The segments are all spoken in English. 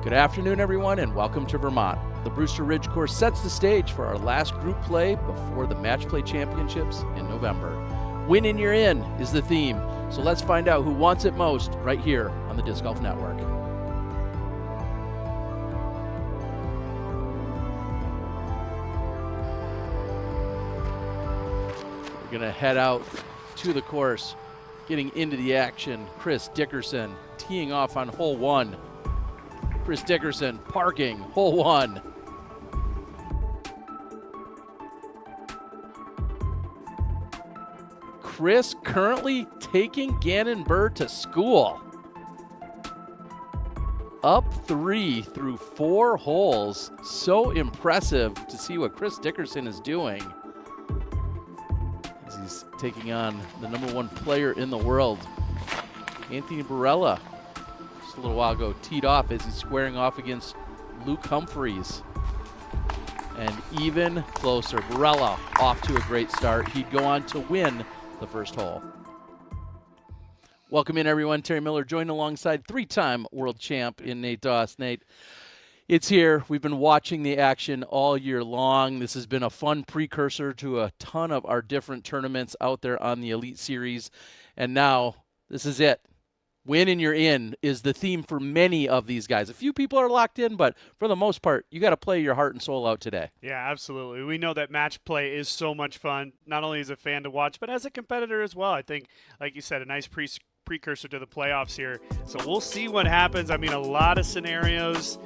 Good afternoon, everyone, and welcome to Vermont. The Brewster Ridge course sets the stage for our last group play before the Match Play Championships in November. Winning you're in is the theme, so let's find out who wants it most right here on the Disc Golf Network. We're going to head out to the course, getting into the action. Chris Dickerson teeing off on hole one. Chris Dickerson parking, hole one. Chris currently taking Gannon Burr to school. Up 3 through 4 holes. So impressive to see what Chris Dickerson is doing as he's taking on the #1 player in the world, Anthony Barella. A little while ago teed off as he's squaring off against Luke Humphreys. And even closer, Barella off to a great start. He'd go on to win the first hole. Welcome in, everyone. Terry Miller joined alongside 3-time world champ in Nate Doss. Nate, it's here. We've been watching the action all year long. This has been a fun precursor to a ton of our different tournaments out there on the Elite Series. And now this is it. Win and you're in is the theme for many of these guys. A few people are locked in, but for the most part, you got to play your heart and soul out today. Yeah, absolutely. We know that match play is so much fun, not only as a fan to watch, but as a competitor as well. I think, like you said, a nice precursor to the playoffs here. So we'll see what happens. I mean, a lot of scenarios.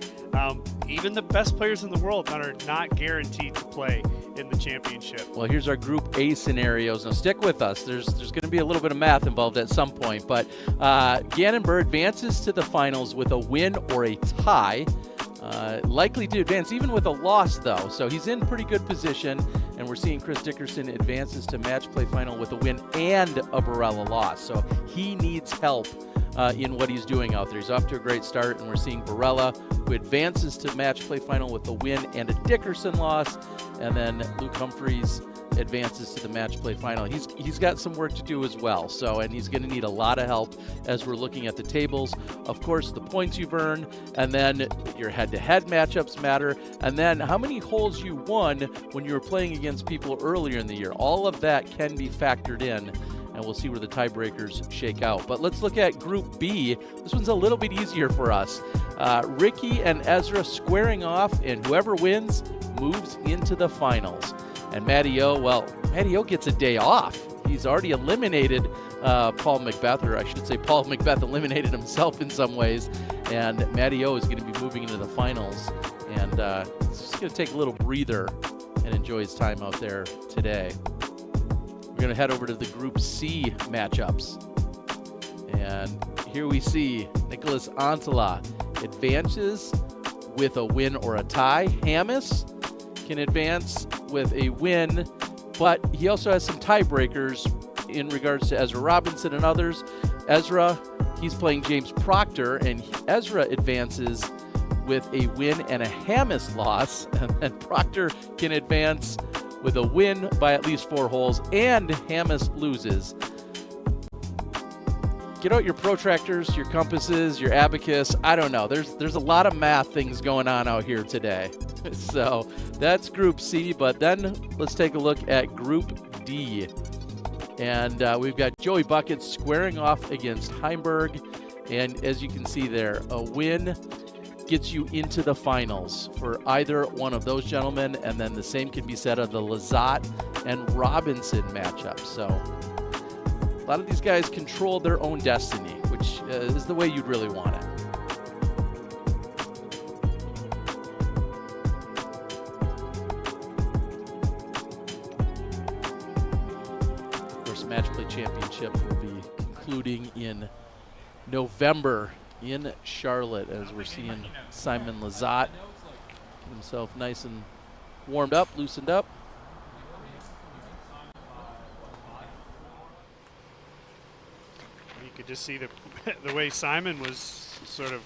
Even the best players in the world are not guaranteed to play in the championship. Well, here's our Group A scenarios. Now, stick with us. There's going to be a little bit of math involved at some point, but Gannon Burr advances to the finals with a win or a tie. Likely to advance even with a loss, though. So he's in pretty good position, and we're seeing Chris Dickerson advances to match play final with a win and a Barella loss. So he needs help in what he's doing out there. He's off to a great start, and we're seeing Barella, who advances to match play final with a win and a Dickerson loss, and then Luke Humphreys advances to the match play final. He's got some work to do as well. So, and he's going to need a lot of help as we're looking at the tables. Of course, the points you've earned, and then your head-to-head matchups matter, and then how many holes you won when you were playing against people earlier in the year. All of that can be factored in, and we'll see where the tiebreakers shake out. But let's look at Group B. This one's a little bit easier for us. Ricky and Ezra squaring off, and whoever wins moves into the finals. And Matty O gets a day off. He's already eliminated Paul McBeth, or I should say Paul McBeth eliminated himself in some ways. And Matty O is going to be moving into the finals. And he's just going to take a little breather and enjoy his time out there today. We're going to head over to the Group C matchups. And here we see Nicholas Antala advances with a win or a tie. Hammes can advance with a win, but he also has some tiebreakers in regards to Ezra Robinson and others. Ezra, he's playing James Proctor, and Ezra advances with a win and a Hammes loss, and Proctor can advance with a win by at least 4 holes, and Hammes loses. Get out your protractors, your compasses, your abacus. I don't know. There's a lot of math things going on out here today. So that's Group C, but then let's take a look at Group D. And we've got Joey Buckets squaring off against Heimberg. And as you can see there, a win gets you into the finals for either one of those gentlemen. And then the same can be said of the Lizotte and Robinson matchup. So a lot of these guys control their own destiny, which is the way you'd really want it. Of course, Match Play Championship will be concluding in November in Charlotte, as we're seeing Simon Lizotte get himself nice and warmed up, loosened up. You could just see the way Simon was sort of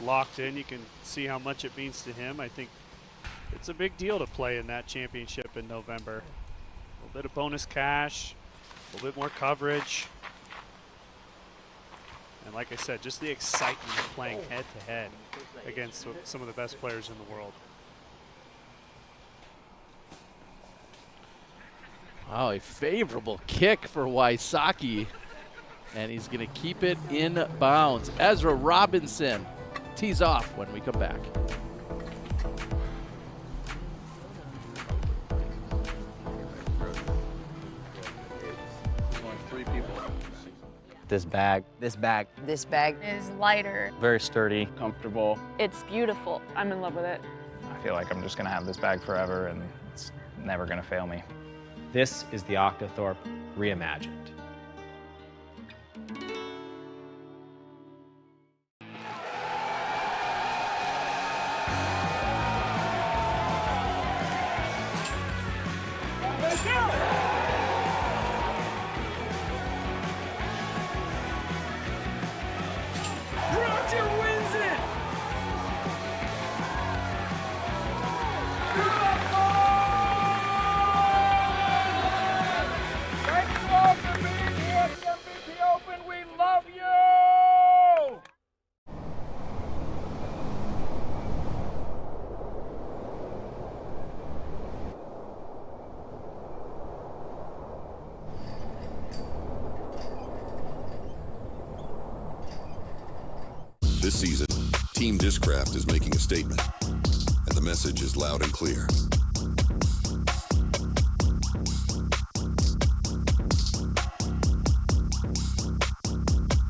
locked in. You can see how much it means to him. I think it's a big deal to play in that championship in November. A little bit of bonus cash, a little bit more coverage. And like I said, just the excitement of playing head-to-head against some of the best players in the world. Wow, a favorable kick for Wysocki. And he's going to keep it in bounds. Ezra Robinson tees off when we come back. This bag is lighter. very sturdy, comfortable. It's beautiful. I'm in love with it. I feel like I'm just gonna have this bag forever and it's never gonna fail me. This is the Octothorpe reimagined. This season, Team Discraft is making a statement, and the message is loud and clear.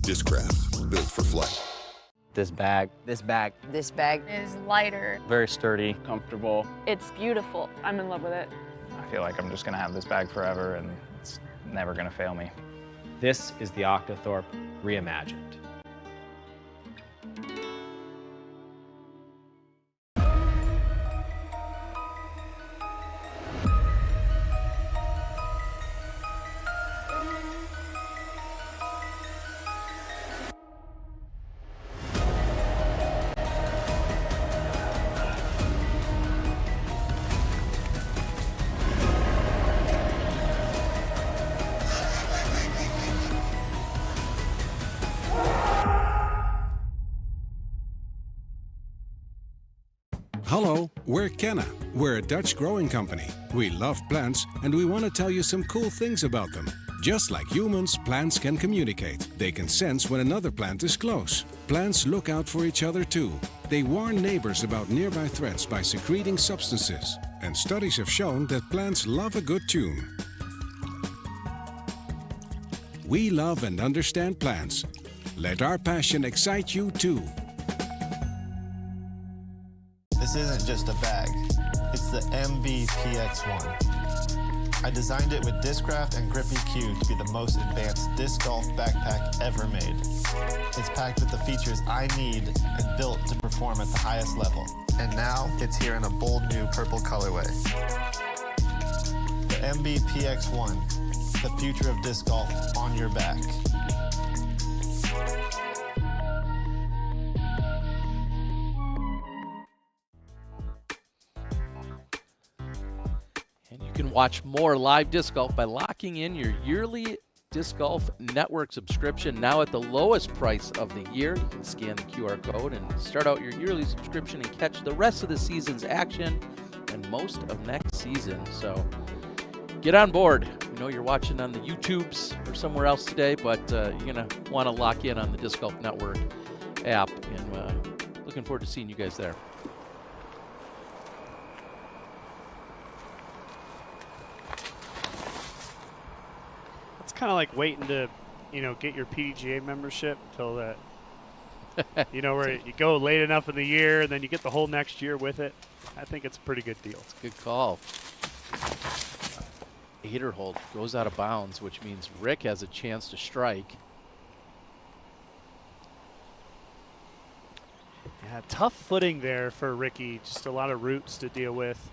Discraft, built for flight. This bag is lighter. very sturdy, comfortable. It's beautiful. I'm in love with it. I feel like I'm just gonna have this bag forever and it's never gonna fail me. This is the Octothorpe reimagined. Hello, we're Kenna. We're a Dutch growing company. We love plants and we want to tell you some cool things about them. Just like humans, plants can communicate. They can sense when another plant is close. Plants look out for each other too. They warn neighbors about nearby threats by secreting substances. And studies have shown that plants love a good tune. We love and understand plants. Let our passion excite you too. This isn't just a bag, it's the MBPX1. I designed it with Discraft and Grippy Q to be the most advanced disc golf backpack ever made. It's packed with the features I need and built to perform at the highest level. And now it's here in a bold new purple colorway. The MBPX1, the future of disc golf on your back. You can watch more live disc golf by locking in your yearly Disc Golf Network subscription, now at the lowest price of the year. You can scan the QR code and start out your yearly subscription and catch the rest of the season's action and most of next season. So get on board. We know you're watching on the YouTubes or somewhere else today, but you're going to want to lock in on the Disc Golf Network app, and looking forward to seeing you guys there. Kind of like waiting to, get your PDGA membership till that, where you go late enough in the year and then you get the whole next year with it. I think it's a pretty good deal. It's a good call. Aderholt goes out of bounds, which means Rick has a chance to strike. Yeah, tough footing there for Ricky. Just a lot of roots to deal with.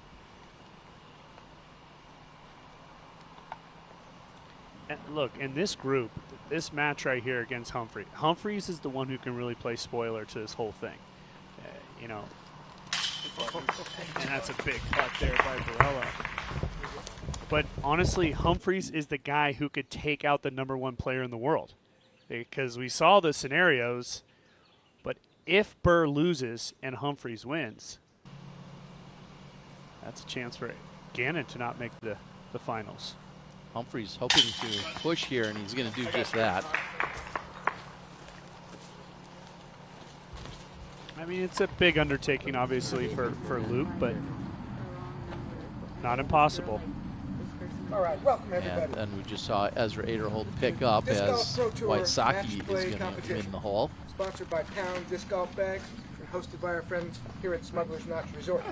And look, in this group, this match right here against Humphreys is the one who can really play spoiler to this whole thing. And that's a big cut there by Barella. But honestly, Humphreys is the guy who could take out the #1 player in the world. because we saw the scenarios, but if Burr loses and Humphreys wins, that's a chance for Gannon to not make the finals. Humphreys hoping to push here, and he's going to do just that. I mean, it's a big undertaking, obviously, for Luke, but not impossible. All right, welcome everybody. And then we just saw Ezra Aderhold pick up Disc as Golf Pro Tour Waisaki Match is Play going to Competition. win the hole. Sponsored by Pound Disc Golf Bags and hosted by our friends here at Smuggler's Notch Resort.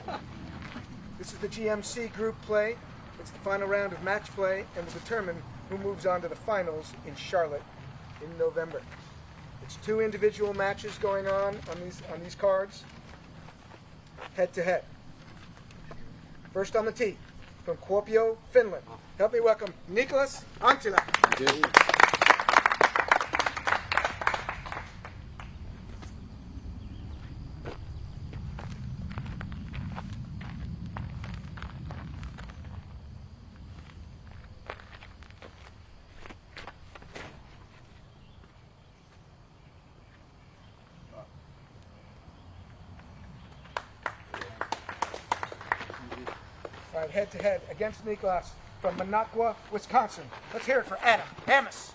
This is the GMC group play. It's the final round of match play and will determine who moves on to the finals in Charlotte in November. It's 2 individual matches going on these cards, head to head. First on the tee, from Kuopio, Finland. Help me welcome Nicholas Antila. All right, head to head against Nicholas from Minocqua, Wisconsin. Let's hear it for Adam Hamas.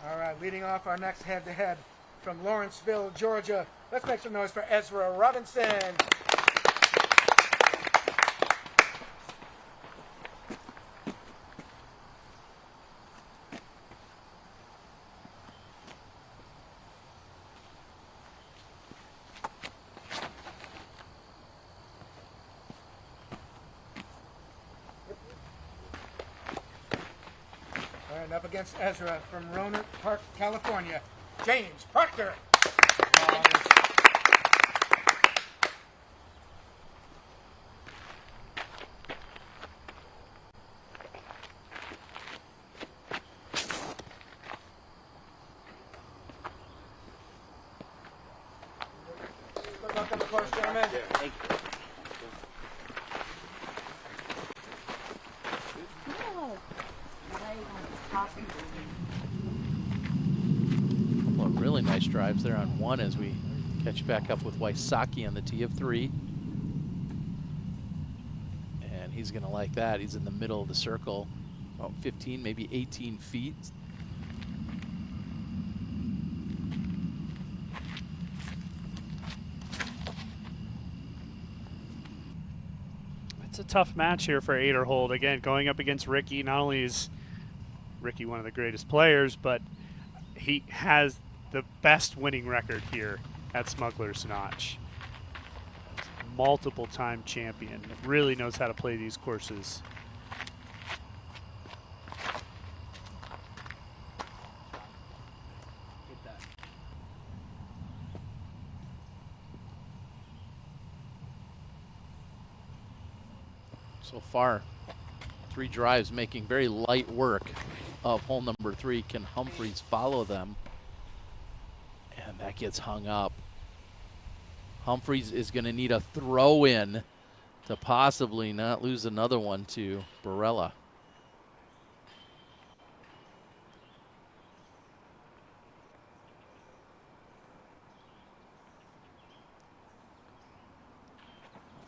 All right, leading off our next head-to-head from Lawrenceville, Georgia. Let's make some noise for Ezra Robinson. All right, up against Ezra from Roanoke Park, California, James Proctor. Good luck on the course, gentlemen. Thank you. Well, really nice drives there on 1 as we catch back up with Waisaki on the tee of 3. And he's going to like that. He's in the middle of the circle, about 15, maybe 18 feet. It's a tough match here for Aderhold. Again, going up against Ricky. Not only is Ricky one of the greatest players, but he has the best winning record here at Smuggler's Notch. Multiple time champion. Really knows how to play these courses. So far, 3 drives making very light work of hole number 3. Can Humphreys follow them? And that gets hung up. Humphreys is going to need a throw in to possibly not lose another one to Barella.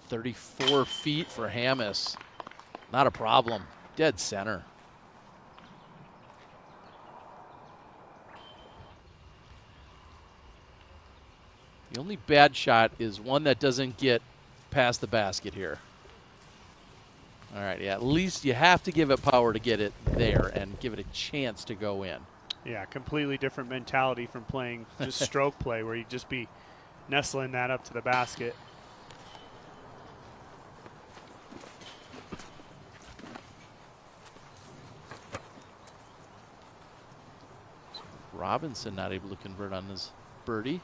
"34 feet for Hamas. Not a problem. Dead center. The only bad shot is one that doesn't get past the basket here. All right, yeah, at least you have to give it power to get it there and give it a chance to go in. Yeah, completely different mentality from playing just stroke play where you'd just be nestling that up to the basket. Robinson not able to convert on his birdie.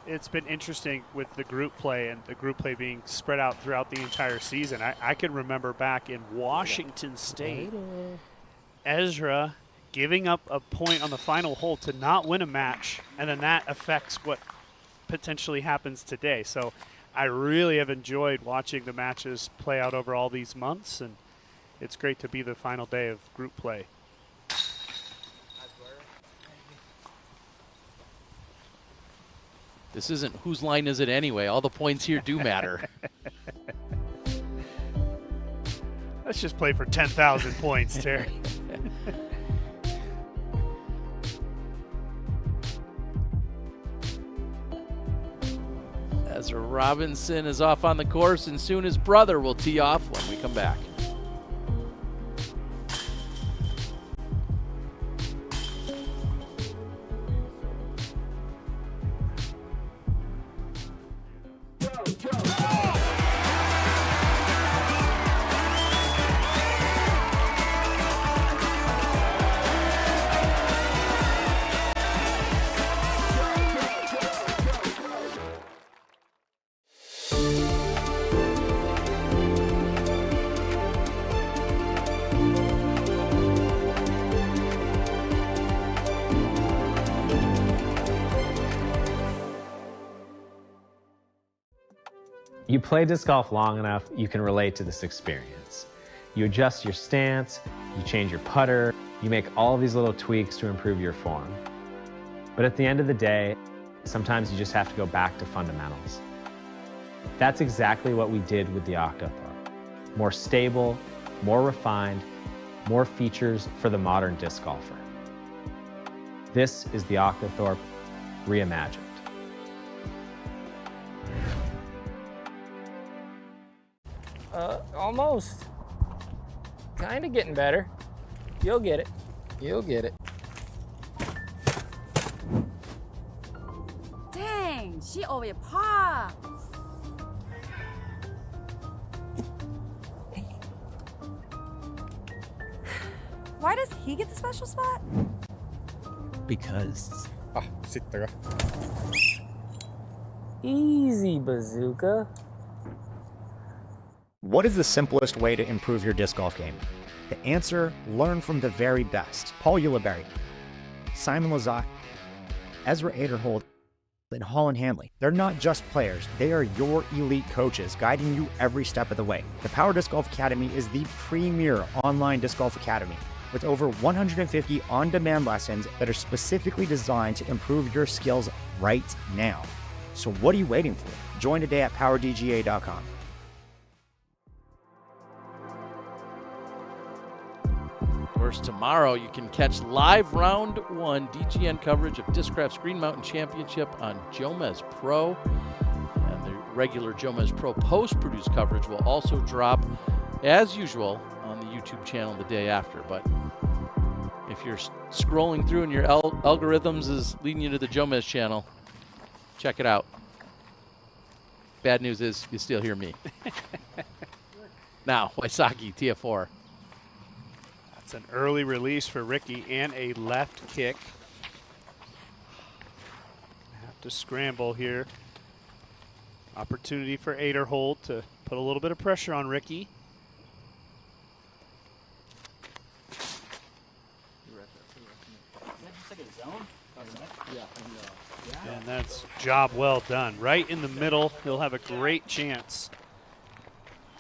it's been interesting with the group play and the group play being spread out throughout the entire season. I can remember back in Washington State, Ezra giving up a point on the final hole to not win a match, and then that affects what potentially happens today. So I really have enjoyed watching the matches play out over all these months, and it's great to be the final day of group play. This isn't whose line is it anyway. All the points here do matter. Let's just play for 10,000 points, Terry. Ezra Robinson is off on the course, and soon his brother will tee off when we come back. You play disc golf long enough, you can relate to this experience. You adjust your stance, you change your putter, you make all these little tweaks to improve your form. But at the end of the day, sometimes you just have to go back to fundamentals. That's exactly what we did with the Octothorpe. More stable, more refined, more features for the modern disc golfer. This is the Octothorpe reimagined. Almost. Kinda getting better. You'll get it. You'll get it. Dang, she over your par. Why does he get the special spot? Because. Easy, bazooka. What is the simplest way to improve your disc golf game? The answer, learn from the very best. Paul Ulibarri, Simon Lizotte, Ezra Aderhold, and Holland Hanley. They're not just players, they are your elite coaches guiding you every step of the way. The Power Disc Golf Academy is the premier online disc golf academy with over 150 on-demand lessons that are specifically designed to improve your skills right now. So what are you waiting for? Join today at powerdga.com. Of course, tomorrow you can catch live round 1 DGN coverage of Discraft's Green Mountain Championship on Jomez Pro. And the regular Jomez Pro post-produced coverage will also drop, as usual, on the YouTube channel the day after. But if you're scrolling through and your algorithms is leading you to the Jomez channel, check it out. Bad news is you still hear me. Now, Wysocki, TF4. It's an early release for Ricky and a left kick. Have to scramble here. Opportunity for Aderhold to put a little bit of pressure on Ricky. And that's job well done. Right in the middle, he'll have a great chance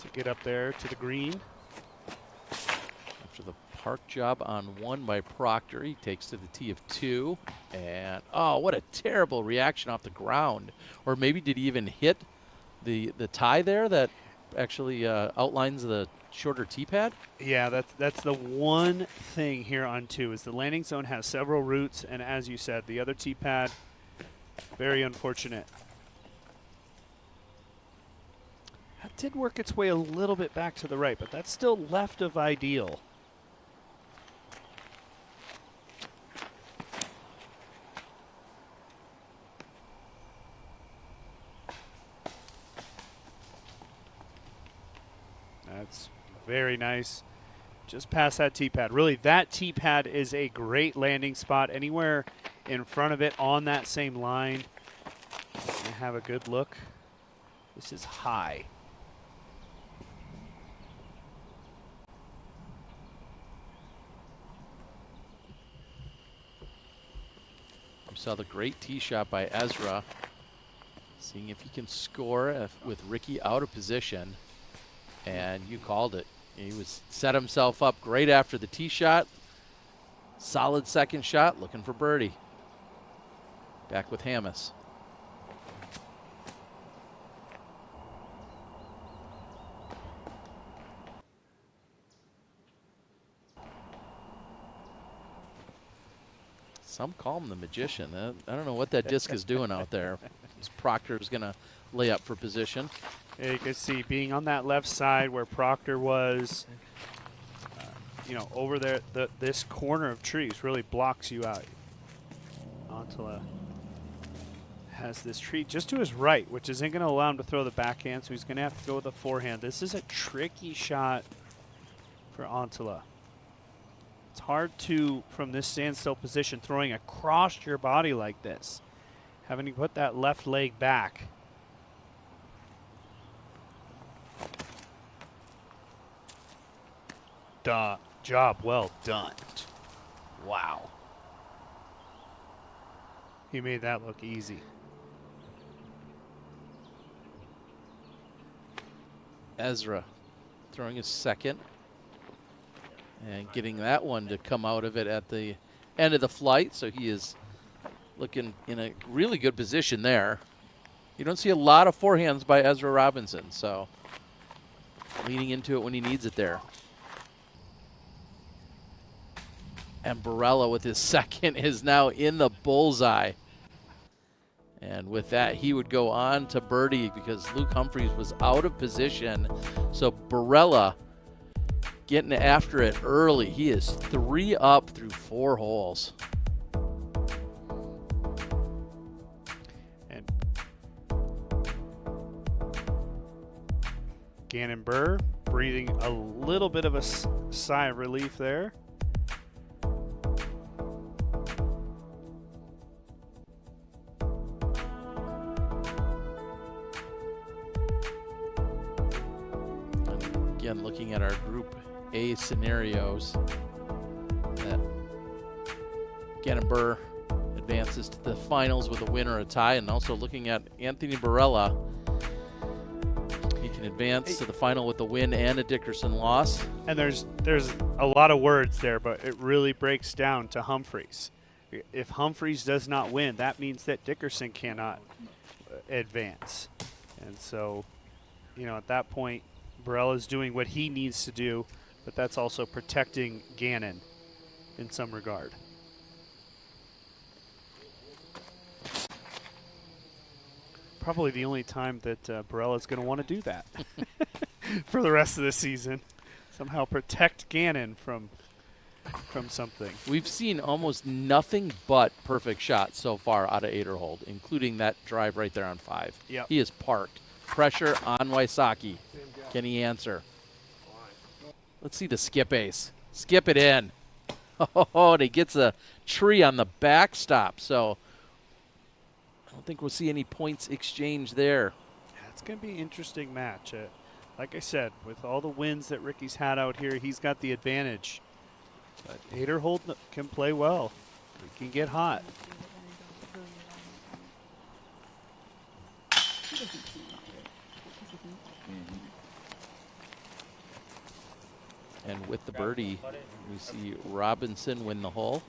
to get up there to the green. After the park job on 1 by Proctor, he takes to the tee of 2. And, oh, what a terrible reaction off the ground. Or maybe did he even hit the tie there that actually outlines the shorter tee pad? Yeah, that's the one thing here on 2 is the landing zone has several routes, and as you said, the other tee pad, very unfortunate. That did work its way a little bit back to the right, but that's still left of ideal. That's very nice. Just past that tee pad. Really, that tee pad is a great landing spot. Anywhere in front of it on that same line, Gonna have a good look. This is high. We saw the great tee shot by Ezra. Seeing if he can score with Ricky out of position. And you called it. He was set himself up great after the tee shot. Solid second shot, looking for birdie. Back with Hammes. Some call him the magician. I don't know what that disc is doing out there. Proctor's going to lay up for position. Yeah, you can see being on that left side where Proctor was, over there, this corner of trees really blocks you out. Antila has this tree just to his right, which isn't going to allow him to throw the backhand, so he's going to have to go with a forehand. This is a tricky shot for Antila. It's hard to, from this standstill position, throwing across your body like this, having to put that left leg back. Job well done. Wow. He made that look easy. Ezra throwing his second and getting that one to come out of it at the end of the flight. So he is looking in a really good position there. You don't see a lot of forehands by Ezra Robinson, so leaning into it when he needs it there. And Barella with his second is now in the bullseye. And with that, he would go on to birdie because Luke Humphreys was out of position. So Barella getting after it early. He is 3 up through 4 holes. And Gannon Buhr breathing a little bit of a sigh of relief there. Again, looking at our Group A scenarios, that Gannon Buhr advances to the finals with a win or a tie, and also looking at Anthony Barella, he can advance to the final with a win and a Dickerson loss. And there's a lot of words there, but it really breaks down to Humphreys. If Humphreys does not win, that means that Dickerson cannot advance. And so, at that point, Barella's doing what he needs to do, but that's also protecting Gannon in some regard. Probably the only time that Barella's going to want to do that for the rest of the season. Somehow protect Gannon from something. We've seen almost nothing but perfect shots so far out of Aderhold, including that drive right there on 5. Yep. He is parked. Pressure on Wysocki. Can he answer? Let's see the skip ace. Skip it in. Oh, and he gets a tree on the backstop. So I don't think we'll see any points exchange there. It's going to be an interesting match. Like I said, with all the wins that Ricky's had out here, he's got the advantage. But Aderhold can play well. He can get hot. And with the birdie, we see Robinson win the hole.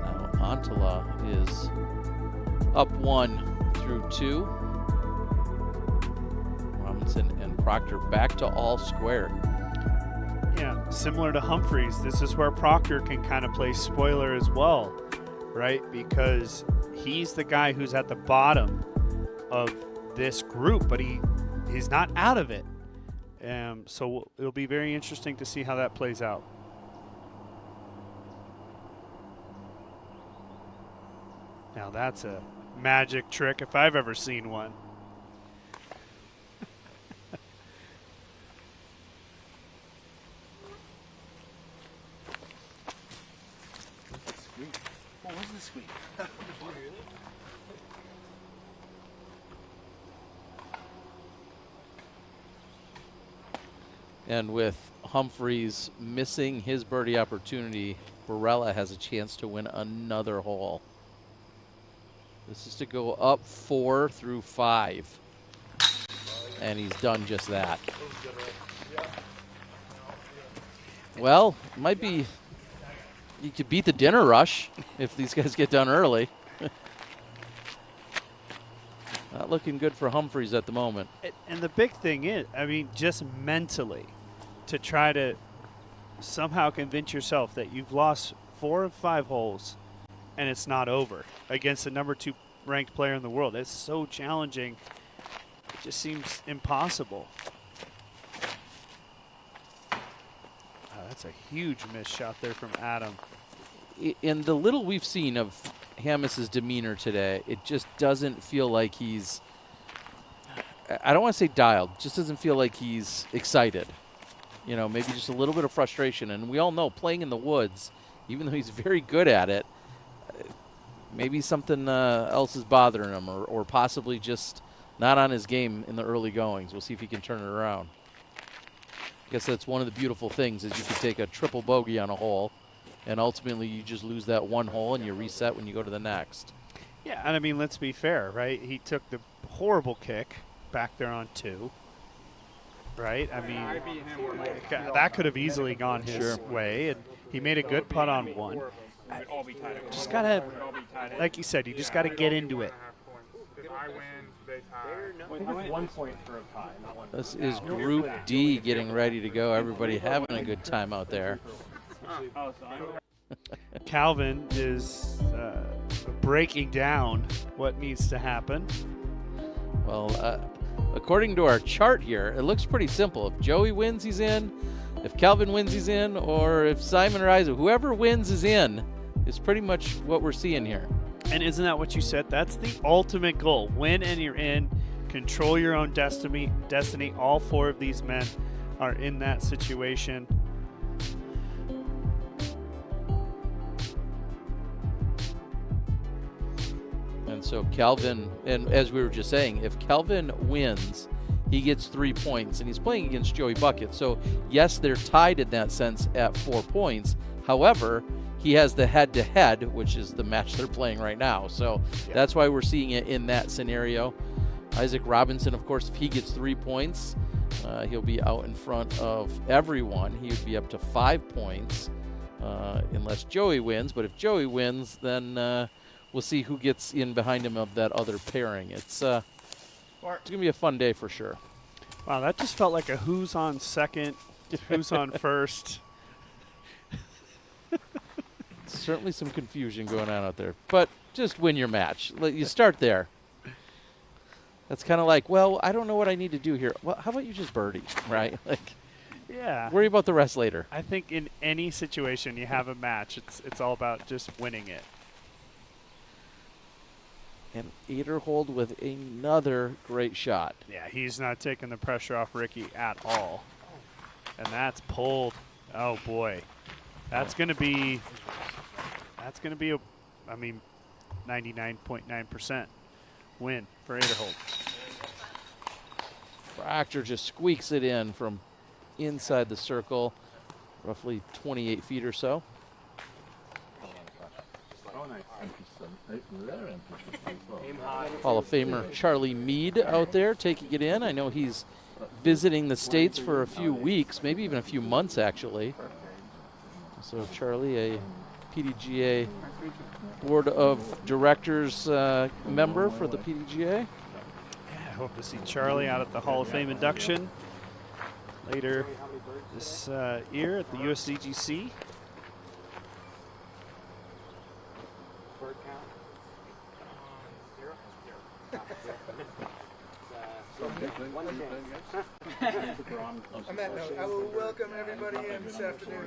Now Antila is up 1 through 2. Robinson and Proctor back to all square. Yeah, similar to Humphreys, this is where Proctor can kind of play spoiler as well, right? Because he's the guy who's at the bottom of this group, but he's not out of it. So it'll be very interesting to see how that plays out. Now that's a magic trick if I've ever seen one. What was the squeak? And with Humphreys missing his birdie opportunity, Barella has a chance to win another hole. This is to go up 4 through 5. And he's done just that. Well, it might be, you could beat the dinner rush if these guys get done early. Not looking good for Humphreys at the moment. And the big thing is, I mean, just mentally, to try to somehow convince yourself that you've lost 4 of 5 holes and it's not over against the number 2 ranked player in the world. It's so challenging. It just seems impossible. That's a huge miss shot there from Adam. In the little we've seen of Hammis's demeanor today, it just doesn't feel like he's, I don't want to say dialed, just doesn't feel like he's excited. You know, maybe just a little bit of frustration. And we all know playing in the woods, even though he's very good at it, maybe something else is bothering him, or possibly just not on his game in the early goings. We'll see if he can turn it around. I guess that's one of the beautiful things is you can take a triple bogey on a hole, and ultimately you just lose that one hole and you reset when you go to the next. Yeah, and I mean, let's be fair, right? He took the horrible kick back there on 2. Right? I mean, that could have easily gone his way, and he made a good putt on 1. Just got to, like you said, you just got to get into it. This is Group D getting ready to go. Everybody having a good time out there. Calvin is breaking down what needs to happen. Well, according to our chart here, it looks pretty simple. If Joey wins, he's in. If Calvin wins, he's in. Or if Simon or Isaac, whoever wins is in, is pretty much what we're seeing here. And isn't that what you said? That's the ultimate goal. Win and you're in. Control your own destiny. All 4 of these men are in that situation. And so Calvin, and as we were just saying, if Calvin wins, he gets 3 points, and he's playing against Joey Bucket. So yes, they're tied in that sense at 4 points. However, he has the head-to-head, which is the match they're playing right now. So that's why we're seeing it in that scenario. Isaac Robinson, of course, if he gets 3 points, he'll be out in front of everyone. He would be up to 5 points unless Joey wins. But if Joey wins, then we'll see who gets in behind him of that other pairing. It's going to be a fun day for sure. Wow, that just felt like a who's on second, who's on first. Certainly some confusion going on out there. But just win your match. You start there. That's kind of like, well, I don't know what I need to do here. Well, how about you just birdie, right? Yeah. Worry about the rest later. I think in any situation you have a match, it's all about just winning it. And Aderhold with another great shot. Yeah, he's not taking the pressure off Ricky at all. And that's pulled. Oh, boy. That's going to be a, I mean, 99.9% win for Aderhold. Proctor just squeaks it in from inside the circle, roughly 28 feet or so. Hall of Famer Charlie Meade out there taking it in. I know he's visiting the States for a few weeks, maybe even a few months actually. So Charlie, a PDGA Board of Directors member for the PDGA. Yeah, I hope to see Charlie out at the Hall of Fame induction later this year at the USDGC. On that note, I will welcome everybody in this afternoon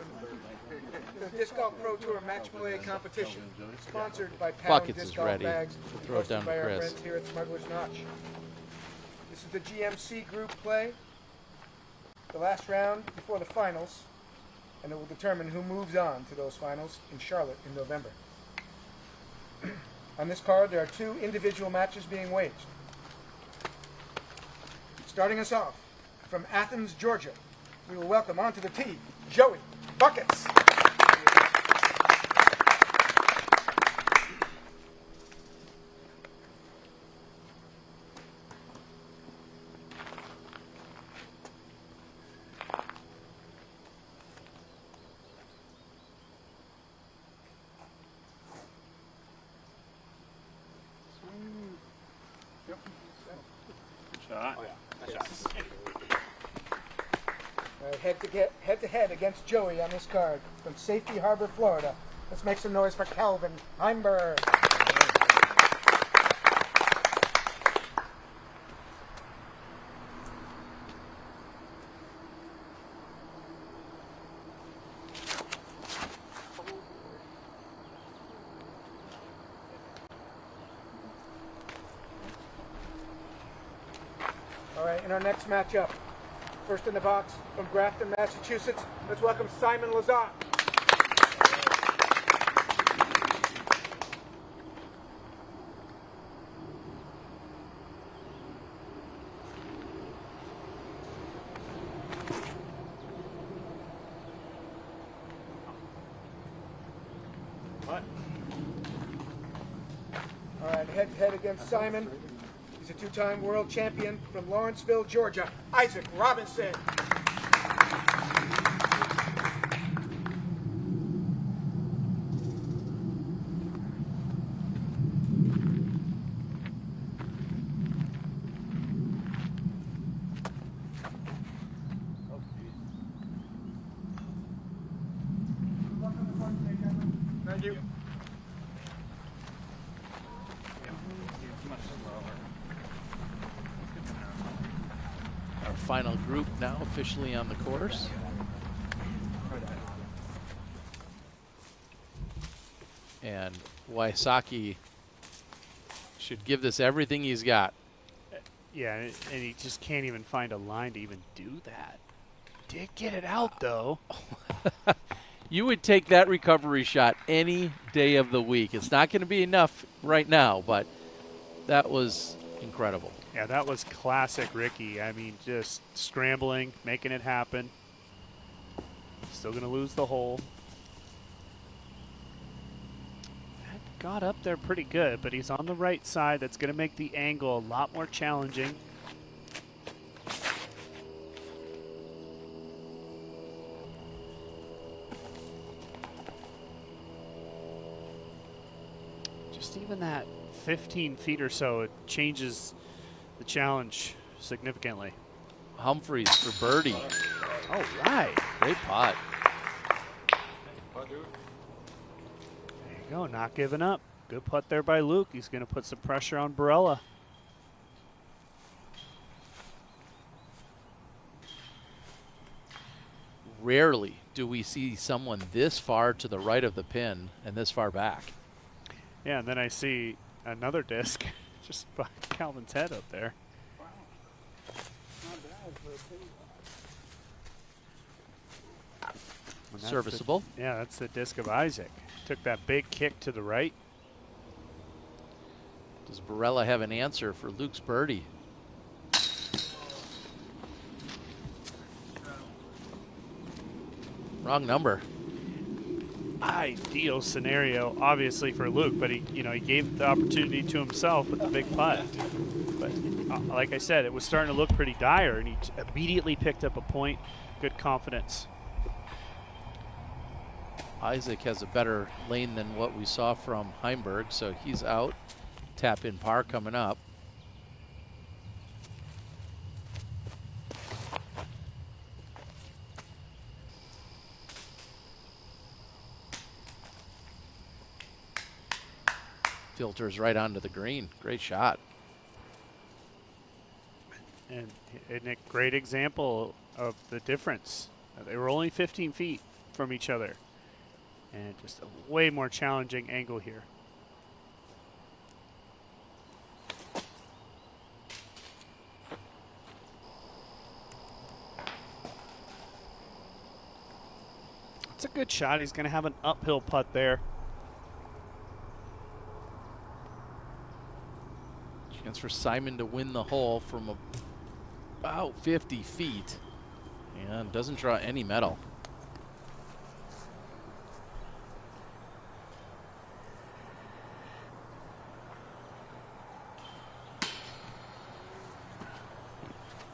to the Disc Golf Pro Tour Match Play Competition, sponsored by Pound Buckets Disc is Golf ready. Bags, We'll throw it down hosted to by our Chris. friends here at Smuggler's Notch. This is the GMC Group Play, the last round before the finals, and it will determine who moves on to those finals in Charlotte in November. On this card, there are 2 individual matches being waged. Starting us off, from Athens, Georgia, we will welcome onto the tee, Joey Buckets. Shot. Head to head against Joey on this card from Safety Harbor, Florida. Let's make some noise for Calvin Heimberg. All right, in our next matchup, first in the box from Grafton, Massachusetts, let's welcome Simon Lazat. What? All right, head to head against Simon. He's a 2-time world champion from Lawrenceville, Georgia, Isaac Robinson. Thank you. Our final group now officially on the course. And Wysocki should give this everything he's got. Yeah, and he just can't even find a line to even do that. Did get it out, though. You would take that recovery shot any day of the week. It's not going to be enough right now, but that was incredible. Yeah, that was classic Ricky. I mean, just scrambling, making it happen. Still going to lose the hole. That got up there pretty good, but he's on the right side. That's going to make the angle a lot more challenging. Just even that 15 feet or so, it changes the challenge significantly. Humphreys for birdie. All right. Great putt. There you go, not giving up. Good putt there by Luke. He's going to put some pressure on Barella. Rarely do we see someone this far to the right of the pin and this far back. Yeah, and then I see another disc just by Calvin's head up there. And that's Serviceable. Yeah, that's the disc of Isaac. Took that big kick to the right. Does Barella have an answer for Luke's birdie? Wrong number. Ideal scenario, obviously, for Luke, but he gave the opportunity to himself with the big putt. But like I said, it was starting to look pretty dire, and he immediately picked up a point. Good confidence. Isaac has a better lane than what we saw from Heimberg, so he's out. Tap in par coming up. Filters right onto the green. Great shot. And a great example of the difference. They were only 15 feet from each other. And just a way more challenging angle here. It's a good shot. He's going to have an uphill putt there. Chance for Simon to win the hole from about 50 feet. And doesn't draw any metal.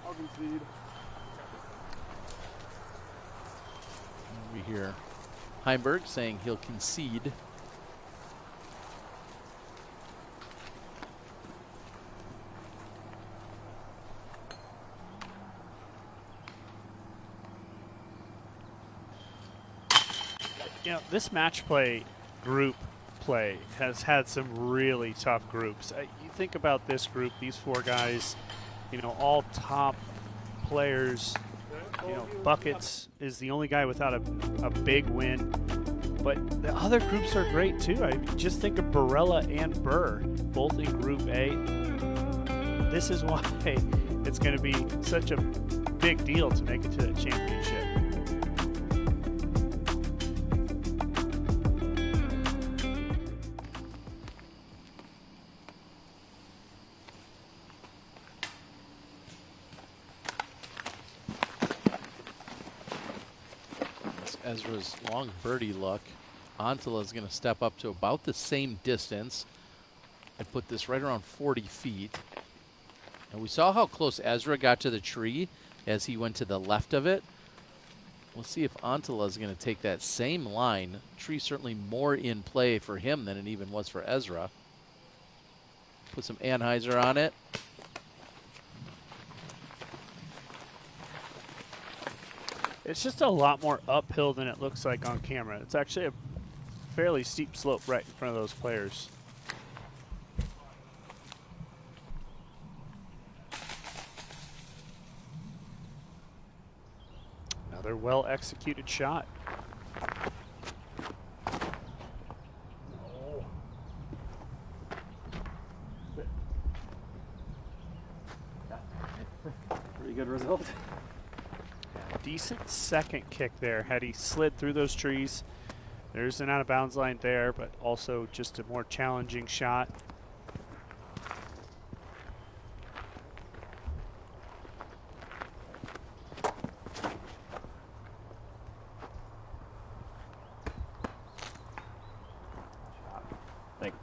I'll concede. We hear Heimberg saying he'll concede. You know, this match play, group play, has had some really tough groups. You think about this group, these four guys, you know, all top players. You know, Buckets is the only guy without a big win. But the other groups are great too. I just think of Barella and Burr, both in Group A. This is why it's going to be such a big deal to make it to the championship. Ezra's long birdie luck. Antila is going to step up to about the same distance. I put this right around 40 feet. And we saw how close Ezra got to the tree as he went to the left of it. We'll see if Antila is going to take that same line. Tree certainly more in play for him than it even was for Ezra. Put some Anheuser on it. It's just a lot more uphill than it looks like on camera. It's actually a fairly steep slope right in front of those players. Another well-executed shot. Pretty good result. Decent second kick there. Had he slid through those trees, there's an out-of-bounds line there, but also just a more challenging shot. Thank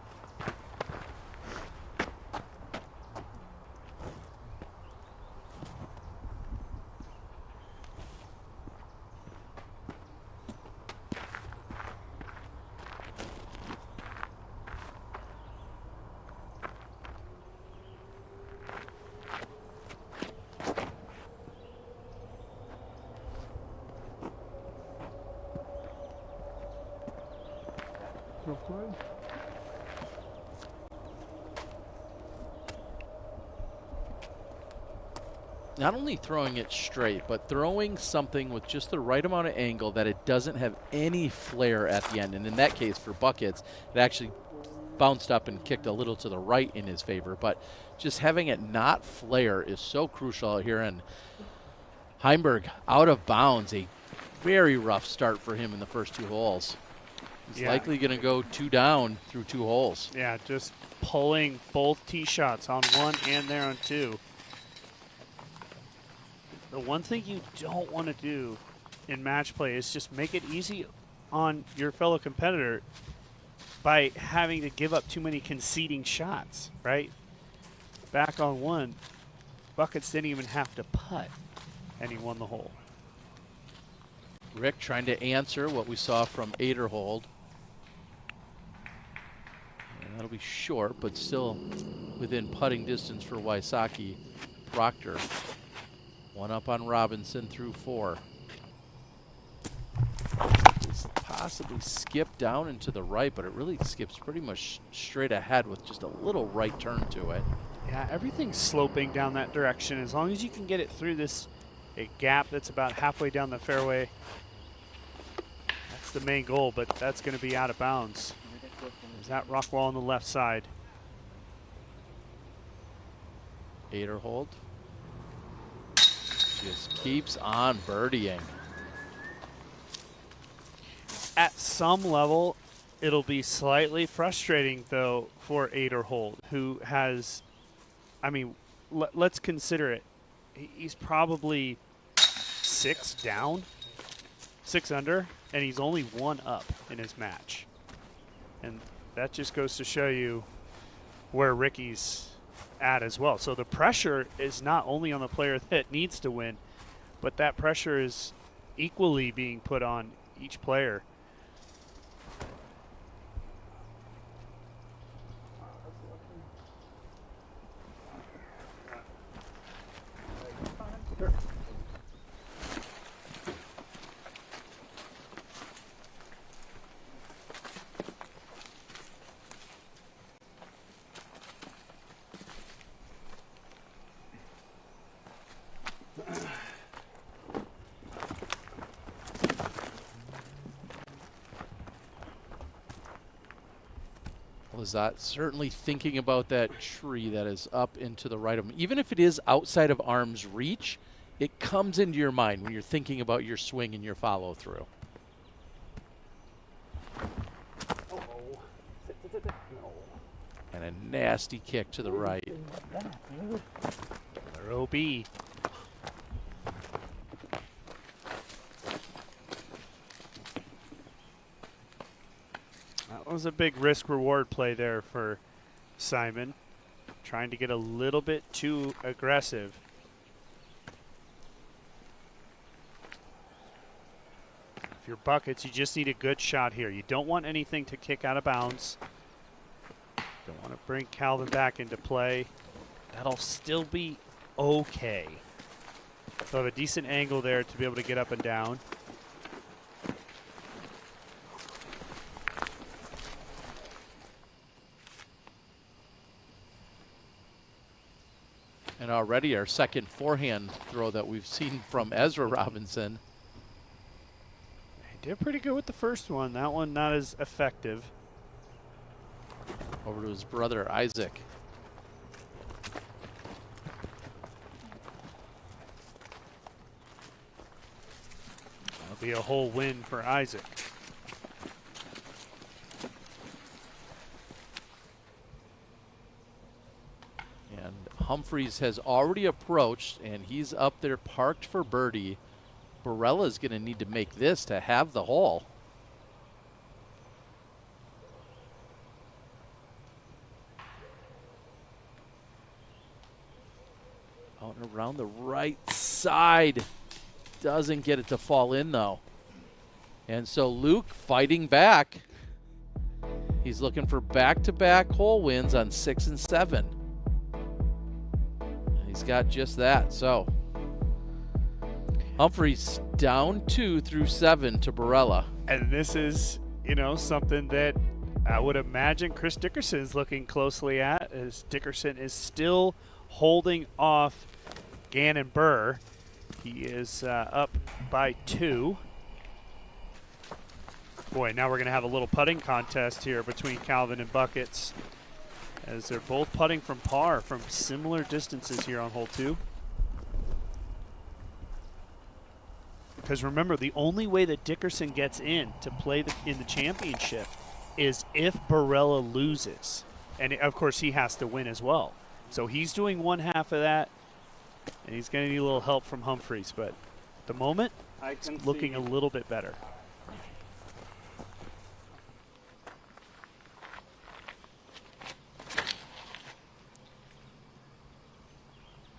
Not only throwing it straight, but throwing something with just the right amount of angle that it doesn't have any flare at the end. And in that case, for Buckets, it actually bounced up and kicked a little to the right in his favor. But just having it not flare is so crucial out here. And Heimberg out of bounds, a very rough start for him in the first two holes. He's likely going to go two down through two holes. Yeah, just pulling both tee shots on one and there on two. The one thing you don't want to do in match play is just make it easy on your fellow competitor by having to give up too many conceding shots, right? Back on one, Buckets didn't even have to putt, and he won the hole. Rick trying to answer what we saw from Aderhold. And that'll be short, but still within putting distance for Wysocki. Proctor. One up on Robinson through four. It's possibly skipped down and to the right, but it really skips pretty much straight ahead with just a little right turn to it. Yeah, everything's sloping down that direction. As long as you can get it through this gap that's about halfway down the fairway, that's the main goal, but that's going to be out of bounds. There's that rock wall on the left side. 8er hold. Just keeps on birdieing. At some level, it'll be slightly frustrating, though, for 8er hold, who has, I mean, let's consider it. He's probably 6 down, 6 under, and he's only 1 up in his match. And that just goes to show you where Ricky's at as well. So the pressure is not only on the player that needs to win, but that pressure is equally being put on each player. Lazat certainly thinking about that tree that is up into the right of him. Even if it is outside of arm's reach, it comes into your mind when you're thinking about your swing and your follow through. And a nasty kick to the right. Or OB. That was a big risk-reward play there for Simon, trying to get a little bit too aggressive. If you're buckets, you just need a good shot here. You don't want anything to kick out of bounds. Don't want to bring Calvin back into play. That'll still be okay. So have a decent angle there to be able to get up and down. And already our second forehand throw that we've seen from Ezra Robinson. He did pretty good with the first one. That one not as effective. Over to his brother, Isaac. That'll be a whole win for Isaac. And Humphreys has already approached, and he's up there parked for birdie. Barella's going to need to make this to have the hole. Out and around the right side. Doesn't get it to fall in, though. And so Luke fighting back. He's looking for back-to-back hole wins on 6 and 7. He's got just that. So Humphreys down 2 through 7 to Barella. And this is, you know, something that I would imagine Chris Dickerson is looking closely at, as Dickerson is still holding off Gannon Burr. He is up by 2. Boy, now we're going to have a little putting contest here between Calvin and Buckets, as they're both putting from par from similar distances here on hole 2. Because remember, the only way that Dickerson gets in to play in the championship is if Barella loses. And of course, he has to win as well. So he's doing one half of that, and he's going to need a little help from Humphreys. But at the moment, it's looking a little bit better.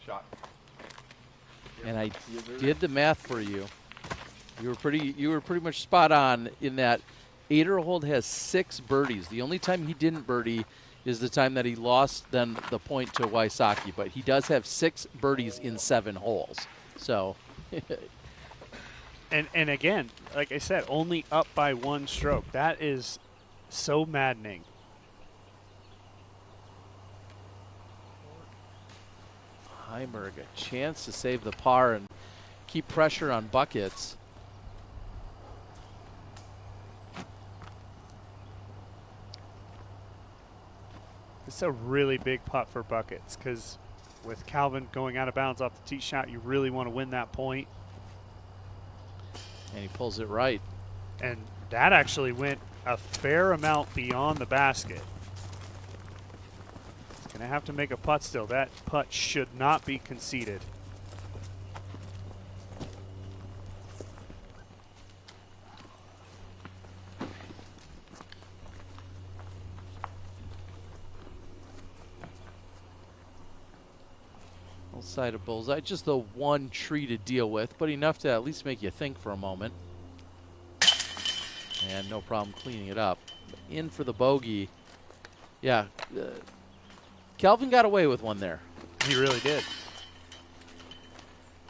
Shot. And I did the math for you. You were pretty much spot on in that 8er hold has 6 birdies. The only time he didn't birdie is the time that he lost then the point to Wysocki, but he does have 6 birdies in 7 holes. So and again, like I said, only up by 1 stroke. That is so maddening. Weinberg a chance to save the par and keep pressure on buckets. It's a really big putt for buckets because with Calvin going out of bounds off the tee shot, you really want to win that point. And he pulls it right. And that actually went a fair amount beyond the basket. He's going to have to make a putt still. That putt should not be conceded. Side of bullseye, just the one tree to deal with, but enough to at least make you think for a moment. And no problem cleaning it up. In for the bogey. Yeah, Calvin got away with one there. He really did.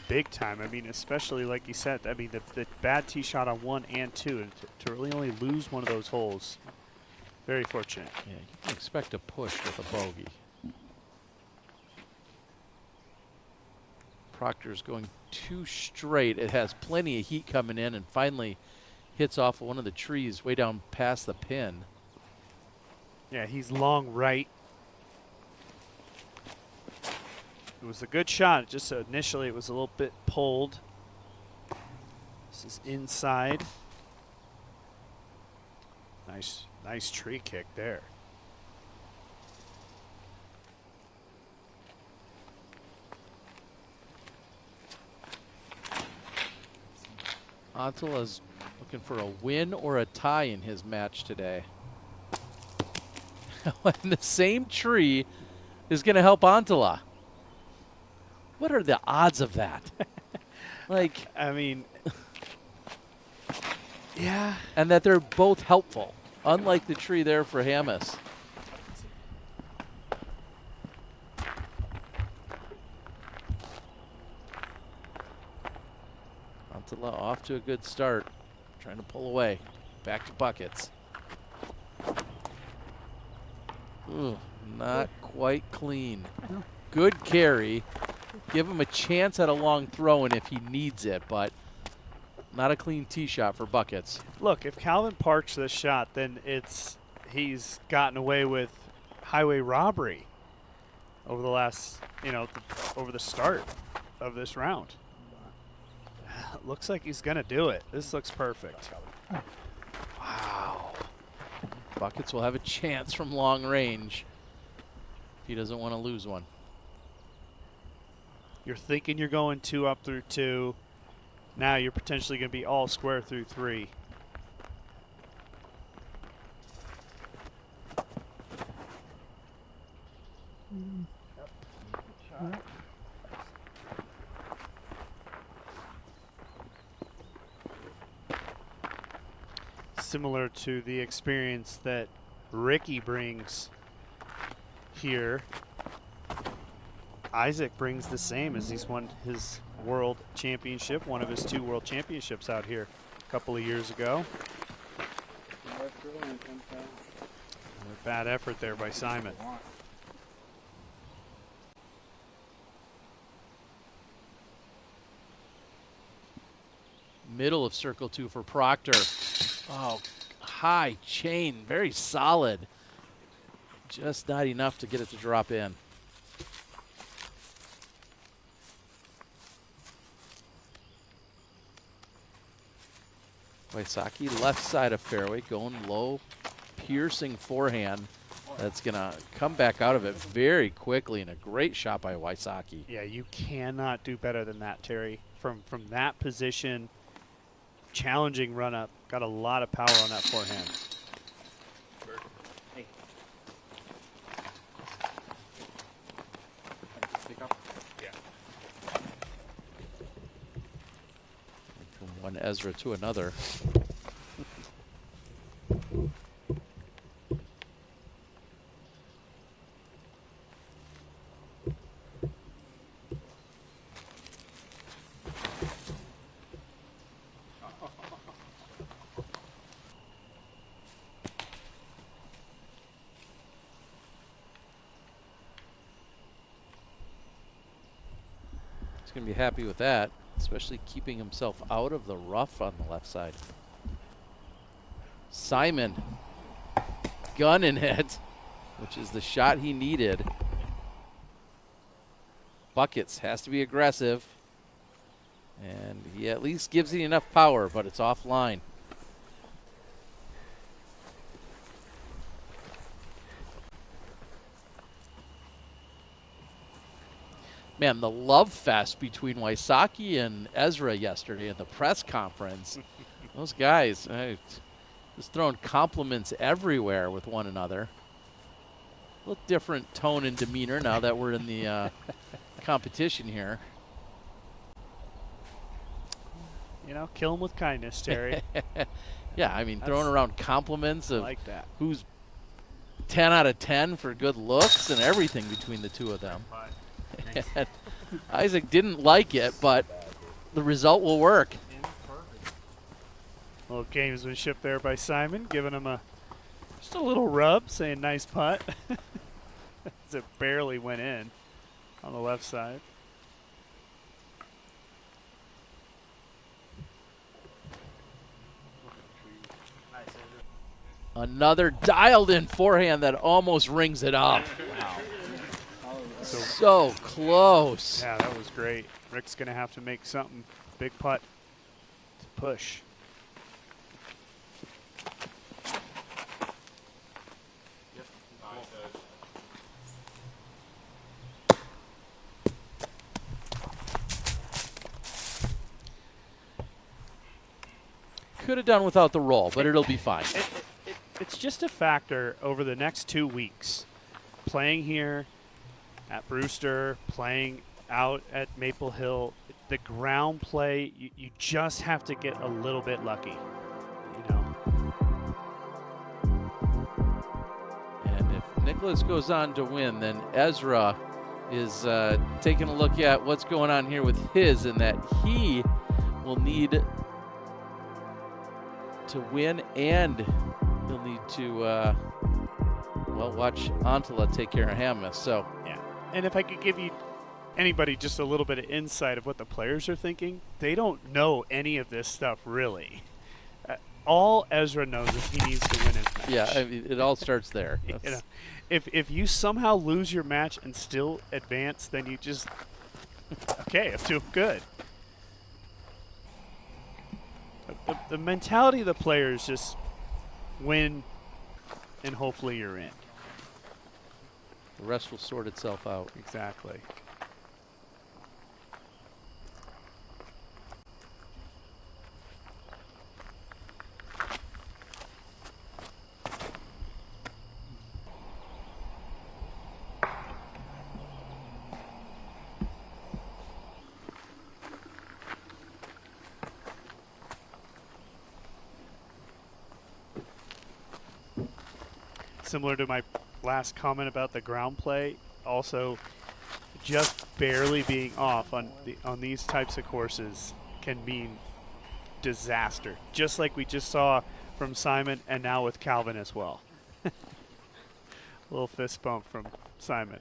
Big time. I mean, especially like you said, I mean, the bad tee shot on 1 and 2, and to really only lose one of those holes, very fortunate. Yeah, you can expect a push with a bogey. Proctor's going too straight. It has plenty of heat coming in and finally hits off of one of the trees way down past the pin. Yeah, he's long right. It was a good shot. Just initially it was a little bit pulled. This is inside. Nice tree kick there. Antila's looking for a win or a tie in his match today. And the same tree is going to help Antila. What are the odds of that? Like, I mean, yeah. And that they're both helpful, unlike the tree there for Hamas. Antila off to a good start, trying to pull away. Back to buckets. Ooh, not quite clean. Good carry. Give him a chance at a long throw and if he needs it, but not a clean tee shot for buckets. Look, if Calvin parks this shot, then he's gotten away with highway robbery over the last, over the start of this round. Looks like he's going to do it. This looks perfect. Wow. Buckets will have a chance from long range if he doesn't want to lose one. You're thinking you're going 2 up through 2. Now you're potentially going to be all square through 3. Similar to the experience that Ricky brings here, Isaac brings the same as he's won his world championship, one of his 2 world championships out here a couple of years ago. Bad effort there by Simon. Middle of circle 2 for Proctor. Oh, high chain, very solid. Just not enough to get it to drop in. Wysocki left side of fairway, going low, piercing forehand. That's going to come back out of it very quickly, and a great shot by Wysocki. Yeah, you cannot do better than that, Terry. From that position, challenging run up, got a lot of power on that forehand. Hey. From one Ezra to another. He's going to be happy with that, especially keeping himself out of the rough on the left side. Simon gunning it, which is the shot he needed. Buckets has to be aggressive, and he at least gives it enough power, but it's offline. Man, the love fest between Wysocki and Ezra yesterday at the press conference. Those guys just throwing compliments everywhere with one another. A little different tone and demeanor now that we're in the competition here. You know, kill him with kindness, Terry. Yeah, I mean, throwing around compliments of like that. Who's 10 out of 10 for good looks and everything between the two of them. And Isaac didn't like it, but the result will work. Little gamesmanship there by Simon, giving him just a little rub, saying nice putt. As it barely went in on the left side. Another dialed-in forehand that almost rings it up. Wow. So close. Yeah, that was great. Rick's going to have to make something big putt to push. Could have done without the roll, but it'll be fine. It's just a factor over the next 2 weeks. Playing here at Brewster, playing out at Maple Hill, the ground play, you just have to get a little bit lucky, you know. And if Nicholas goes on to win, then Ezra is taking a look at what's going on here with his, and that he will need to win, and he'll need to, well, watch Antala take care of Hamas. So, yeah. And if I could give you anybody just a little bit of insight of what the players are thinking, they don't know any of this stuff really. All Ezra knows is he needs to win his match. Yeah, I mean, it all starts there. You know, if you somehow lose your match and still advance, then you just okay, I'm doing good. The mentality of the players just win, and hopefully you're in. The rest will sort itself out. Exactly. Similar to my last comment about the ground play, also just barely being off on these types of courses can mean disaster, just like we just saw from Simon and now with Calvin as well. A little fist bump from Simon.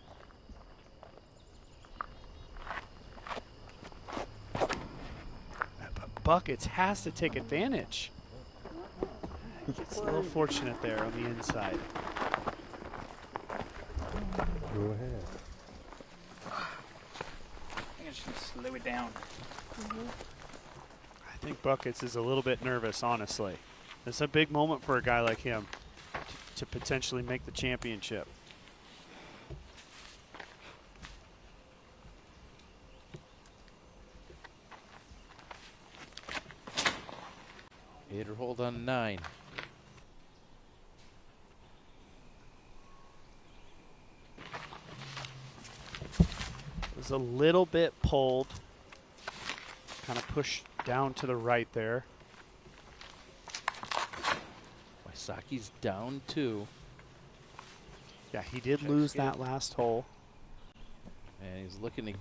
But Buckets has to take advantage. It's a little fortunate there on the inside. Go ahead. I think I should slow it down. I think Buckets is a little bit nervous, honestly. It's a big moment for a guy like him to potentially make the championship. Gator hold on 9. Was a little bit pulled, kind of pushed down to the right there. Wysocki's down 2. Yeah, he did lose that last hole. And he's looking to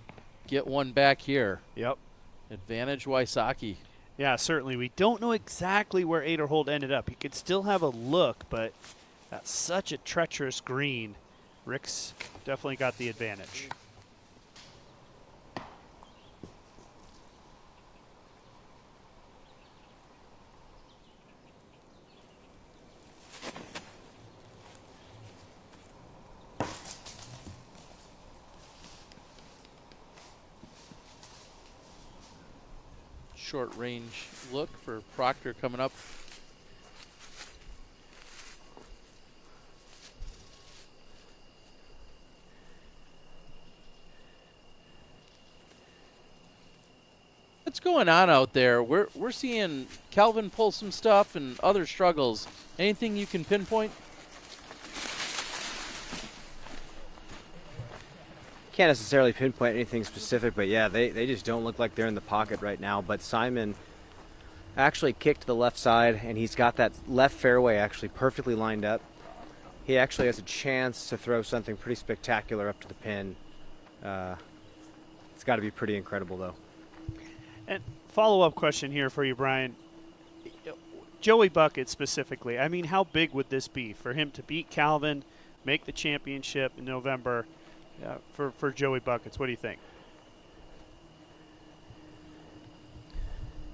get one back here. Yep. Advantage Wysocki. Yeah, certainly. We don't know exactly where Aderhold ended up. He could still have a look, but that's such a treacherous green. Rick's definitely got the advantage. short range look for Proctor coming up. What's going on out there? We're seeing Calvin pull some stuff and other struggles. Anything you can pinpoint? Can't necessarily pinpoint anything specific, but yeah, they just don't look like they're in the pocket right now. But Simon actually kicked to the left side, and he's got that left fairway actually perfectly lined up. He actually has a chance to throw something pretty spectacular up to the pin. It's got to be pretty incredible, though. And follow-up question here for you, Brian. Joey Bucket specifically, I mean, how big would this be for him to beat Calvin, make the championship in November? For Joey Buckets, what do you think?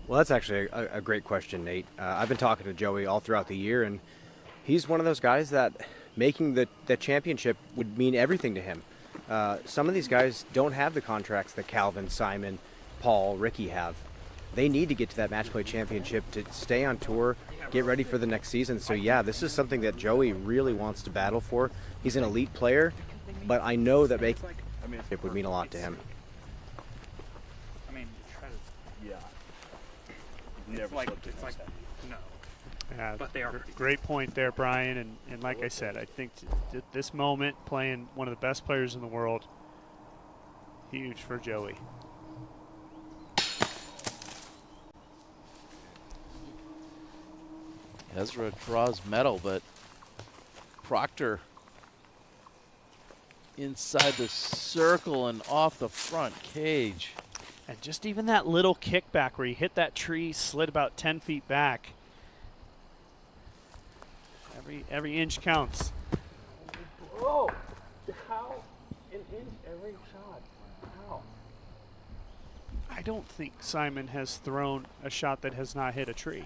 Well, that's actually a great question, Nate. I've been talking to Joey all throughout the year, and he's one of those guys that making the championship would mean everything to him. Some of these guys don't have the contracts that Calvin, Simon, Paul, Ricky have. They need to get to that match play championship to stay on tour, get ready for the next season. So yeah, this is something that Joey really wants to battle for. He's an elite player, but I know that making it would mean a lot to him. I mean, try to. Yeah. It's like no. Yeah, but they are great point there, Brian. And like I said, I think this moment, playing one of the best players in the world, huge for Joey. Ezra draws metal, but Proctor inside the circle and off the front cage. And just even that little kickback where he hit that tree, slid about 10 feet back. Every inch counts. Bro, how an inch every shot? How? I don't think Simon has thrown a shot that has not hit a tree.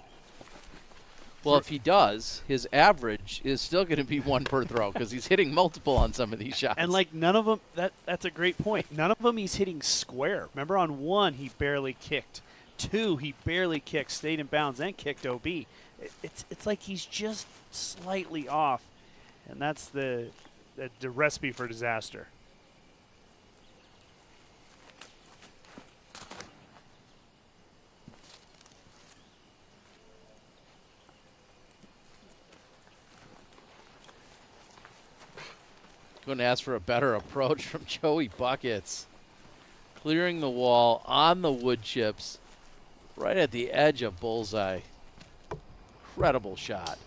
Well, if he does, his average is still going to be one per throw because he's hitting multiple on some of these shots. And like none of them, that's a great point. None of them he's hitting square. Remember on one he barely kicked, two he barely kicked, stayed in bounds, and kicked OB. It's like he's just slightly off, and that's the recipe for disaster. Going to ask for a better approach from Joey Buckets. Clearing the wall on the wood chips, right at the edge of bullseye. Incredible shot.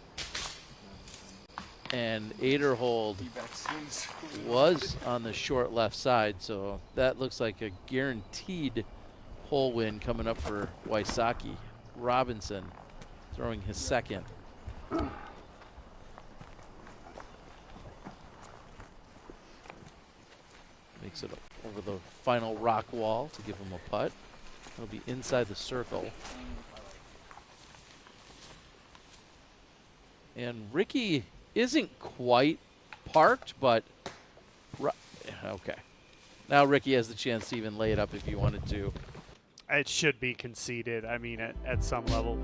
And Aderhold was on the short left side, so that looks like a guaranteed hole win coming up for Wysocki. Robinson throwing his second. Makes it over the final rock wall to give him a putt. It'll be inside the circle. And Ricky isn't quite parked, but okay. Now Ricky has the chance to even lay it up if he wanted to. It should be conceded. I mean, at some level,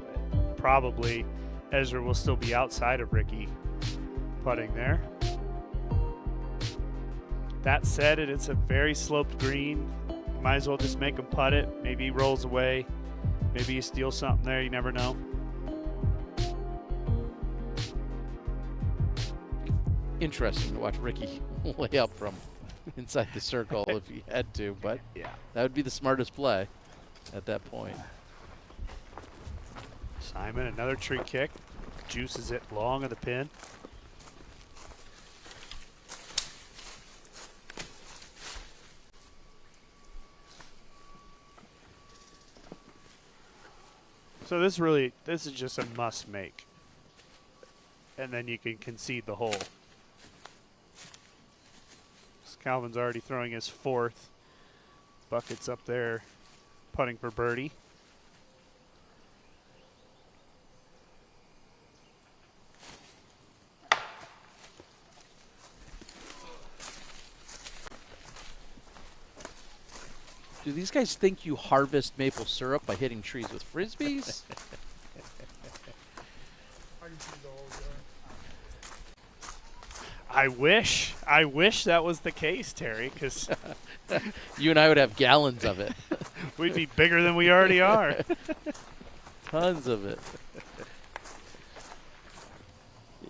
probably Ezra will still be outside of Ricky putting there. That said, it's a very sloped green. You might as well just make him putt it. Maybe he rolls away. Maybe he steals something there. You never know. Interesting to watch Ricky lay up from inside the circle if he had to, but yeah, that would be the smartest play at that point. Simon, another tree kick. Juices it long of the pin. So this is just a must make. And then you can concede the hole. Calvin's already throwing his fourth. Bucket's up there putting for birdie. Do these guys think you harvest maple syrup by hitting trees with frisbees? I wish that was the case, Terry, because you and I would have gallons of it. we'd be bigger than we already are. Tons of it.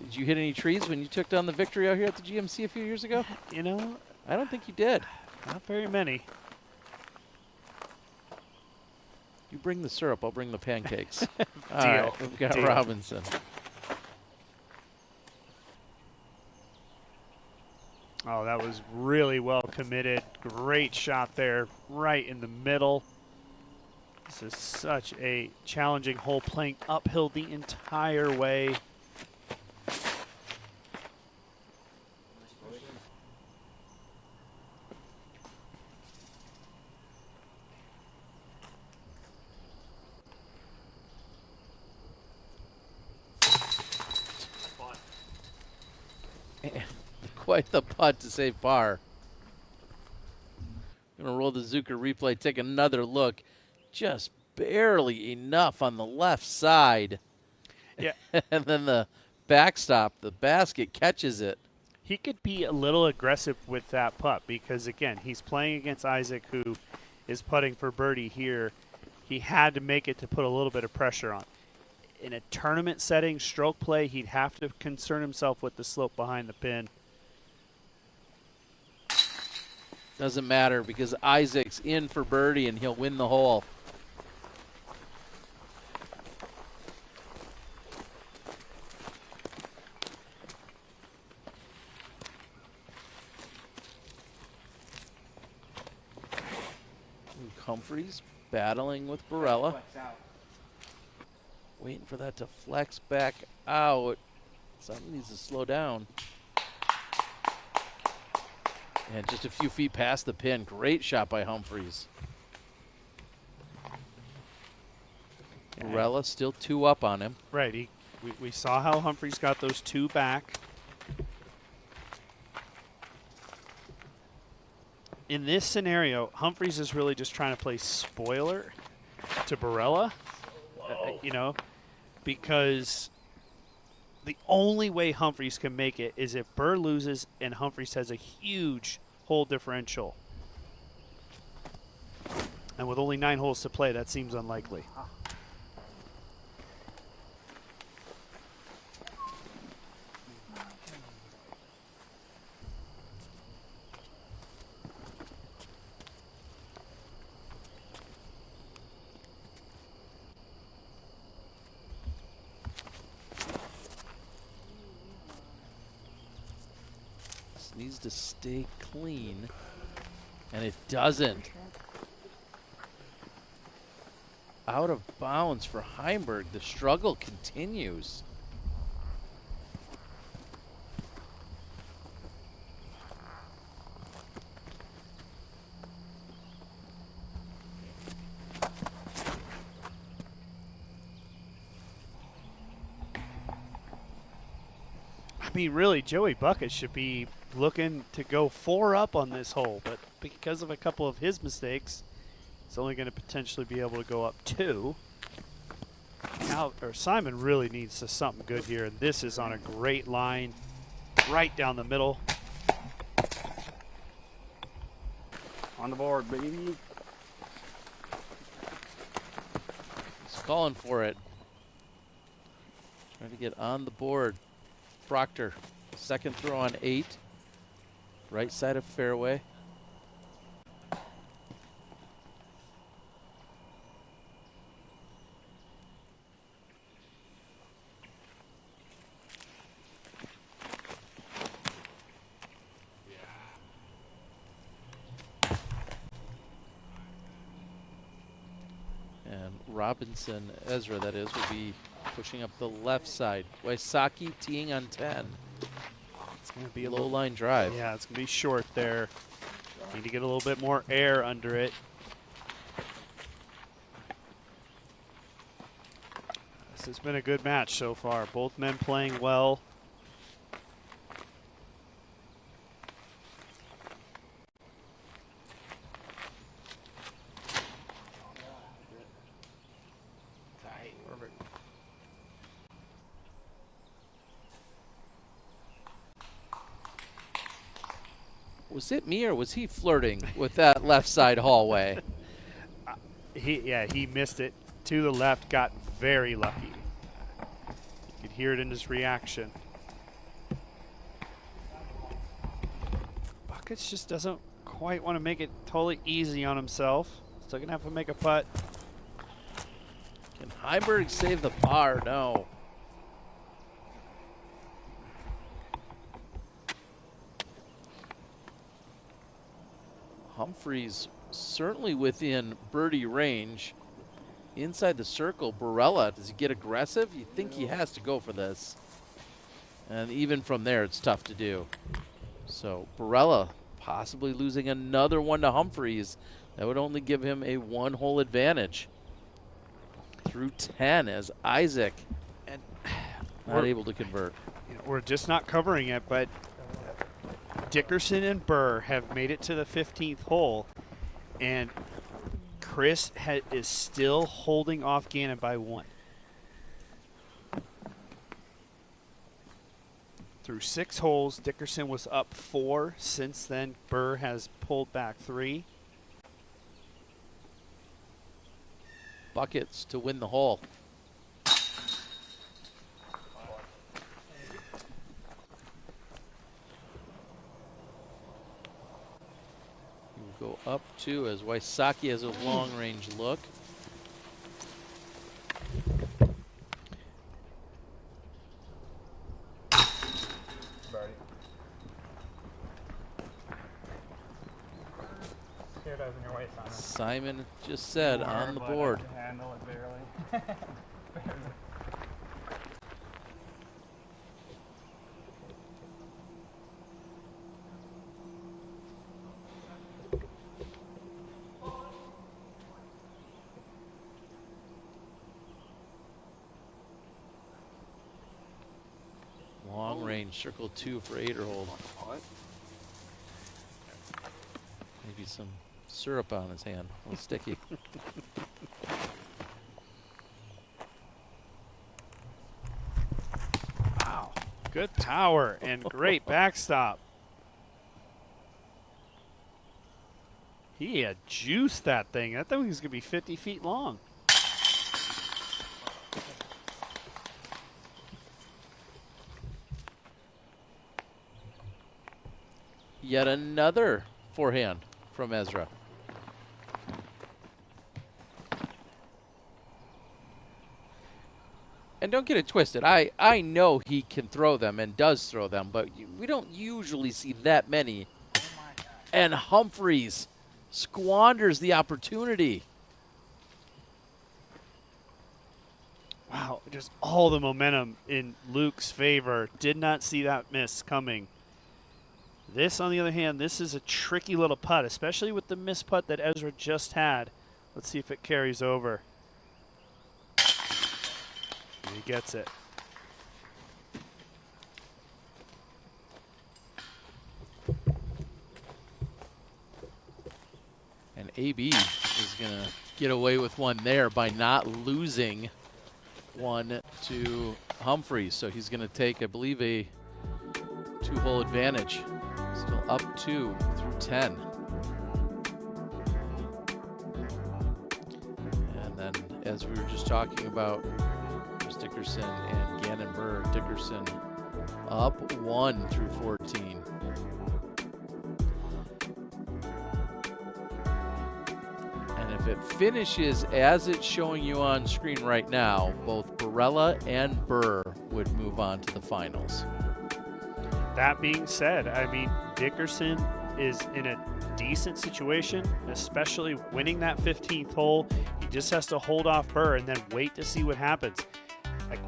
Did you hit any trees when you took down the victory out here at the GMC a few years ago? You know, I don't think you did. Not very many. You bring the syrup, I'll bring the pancakes. All Deal. right, we've got Deal. Robinson. Oh, that was really well committed. Great shot there, right in the middle. This is such a challenging hole, playing uphill the entire way. Quite the putt to save par. Gonna roll the Zucker replay, take another look. Just barely enough on the left side. Yeah. And then the backstop, the basket catches it. He could be a little aggressive with that putt because, again, he's playing against Isaac, who is putting for birdie here. He had to make it to put a little bit of pressure on. In a tournament setting, stroke play, he'd have to concern himself with the slope behind the pin. Doesn't matter because Isaac's in for birdie and he'll win the hole. Humphreys battling with Barella. Waiting for that to flex back out. Something needs to slow down. And just a few feet past the pin. Great shot by Humphreys. Barella still 2 up on him. Right. We saw how Humphreys got those 2 back. In this scenario, Humphreys is really just trying to play spoiler to Barella, you know, because the only way Humphreys can make it is if Burr loses and Humphreys has a huge hole differential. And with only 9 holes to play, that seems unlikely. Needs to stay clean, and it doesn't. Out of bounds for Heimberg. The struggle continues. I mean, really, Joey Bucket should be looking to go 4 up on this hole, but because of a couple of his mistakes, he's only going to potentially be able to go up 2. Simon really needs something good here, and this is on a great line right down the middle. On the board, baby. He's calling for it. Trying to get on the board. Proctor, second throw on 8. Right side of fairway. And Robinson, Ezra that is, will be pushing up the left side. Waisaki teeing on 10. It's going to be a low line drive. Yeah, it's going to be short there. Need to get a little bit more air under it. This has been a good match so far. Both men playing well. Was it me or was he flirting with that left side hallway? He missed it to the left, got very lucky. You could hear it in his reaction. Buckets just doesn't quite want to make it totally easy on himself. Still gonna have to make a putt. Can Heiberg save the par? No. Humphreys certainly within birdie range. Inside the circle, Barella, does he get aggressive? You think he has to go for this. And even from there, it's tough to do. So Barella possibly losing another one to Humphreys. That would only give him a one-hole advantage. Through 10 as Isaac and not able to convert. We're just not covering it, but Dickerson and Burr have made it to the 15th hole, and Chris is still holding off Gannon by 1. Through 6 holes, Dickerson was up 4. Since then, Burr has pulled back 3. Buckets to win the hole. He will go up 2 as Wysocki has a long range look. Simon just said on the board. Handle it barely. Long range, circle 2 for Aderhold. Maybe some syrup on his hand, a little sticky. Wow, good power and great backstop. He had juiced that thing. That thing was going to be 50 feet long. Yet another forehand from Ezra. And don't get it twisted. I know he can throw them and does throw them, but we don't usually see that many. And Humphreys squanders the opportunity. Wow, just all the momentum in Luke's favor. Did not see that miss coming. This, on the other hand, this is a tricky little putt, especially with the miss putt that Ezra just had. Let's see if it carries over. He gets it. And AB is going to get away with one there by not losing one to Humphreys. So he's going to take, I believe, a 2-hole advantage. Still up 2 through 10. And then, as we were just talking about, Dickerson and Gannon Burr. Dickerson up 1 through 14. And if it finishes as it's showing you on screen right now, both Barella and Burr would move on to the finals. That being said, I mean, Dickerson is in a decent situation, especially winning that 15th hole. He just has to hold off Burr and then wait to see what happens.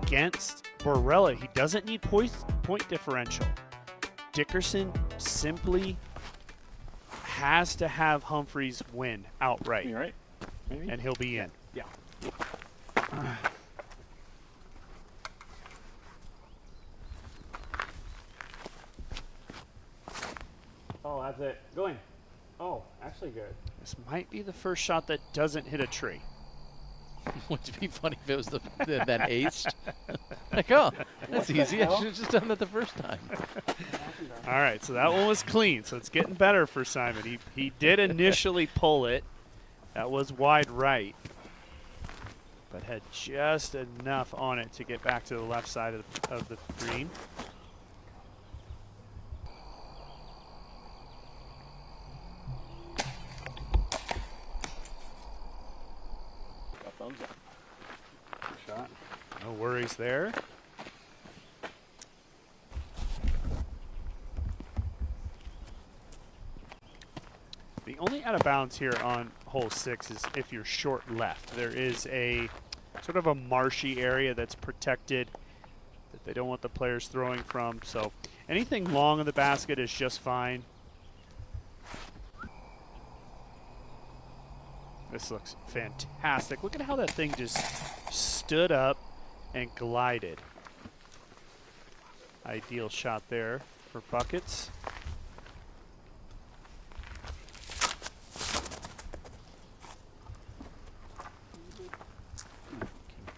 Against Barella, he doesn't need point differential. Dickerson simply has to have Humphreys win outright. You right? Maybe? And he'll be in. Yeah. Oh, that's it. Going. Oh, actually good. This might be the first shot that doesn't hit a tree. Wouldn't it be funny if it was then aced? Like, oh, that's easy. I should have just done that the first time. All right, so that one was clean, so it's getting better for Simon. He did initially pull it. That was wide right, but had just enough on it to get back to the left side of the green. Thumbs up. Good shot. No worries there. The only out of bounds here on hole 6 is if you're short left. There is a sort of a marshy area that's protected that they don't want the players throwing from. So anything long in the basket is just fine. This looks fantastic. Look at how that thing just stood up and glided. Ideal shot there for buckets.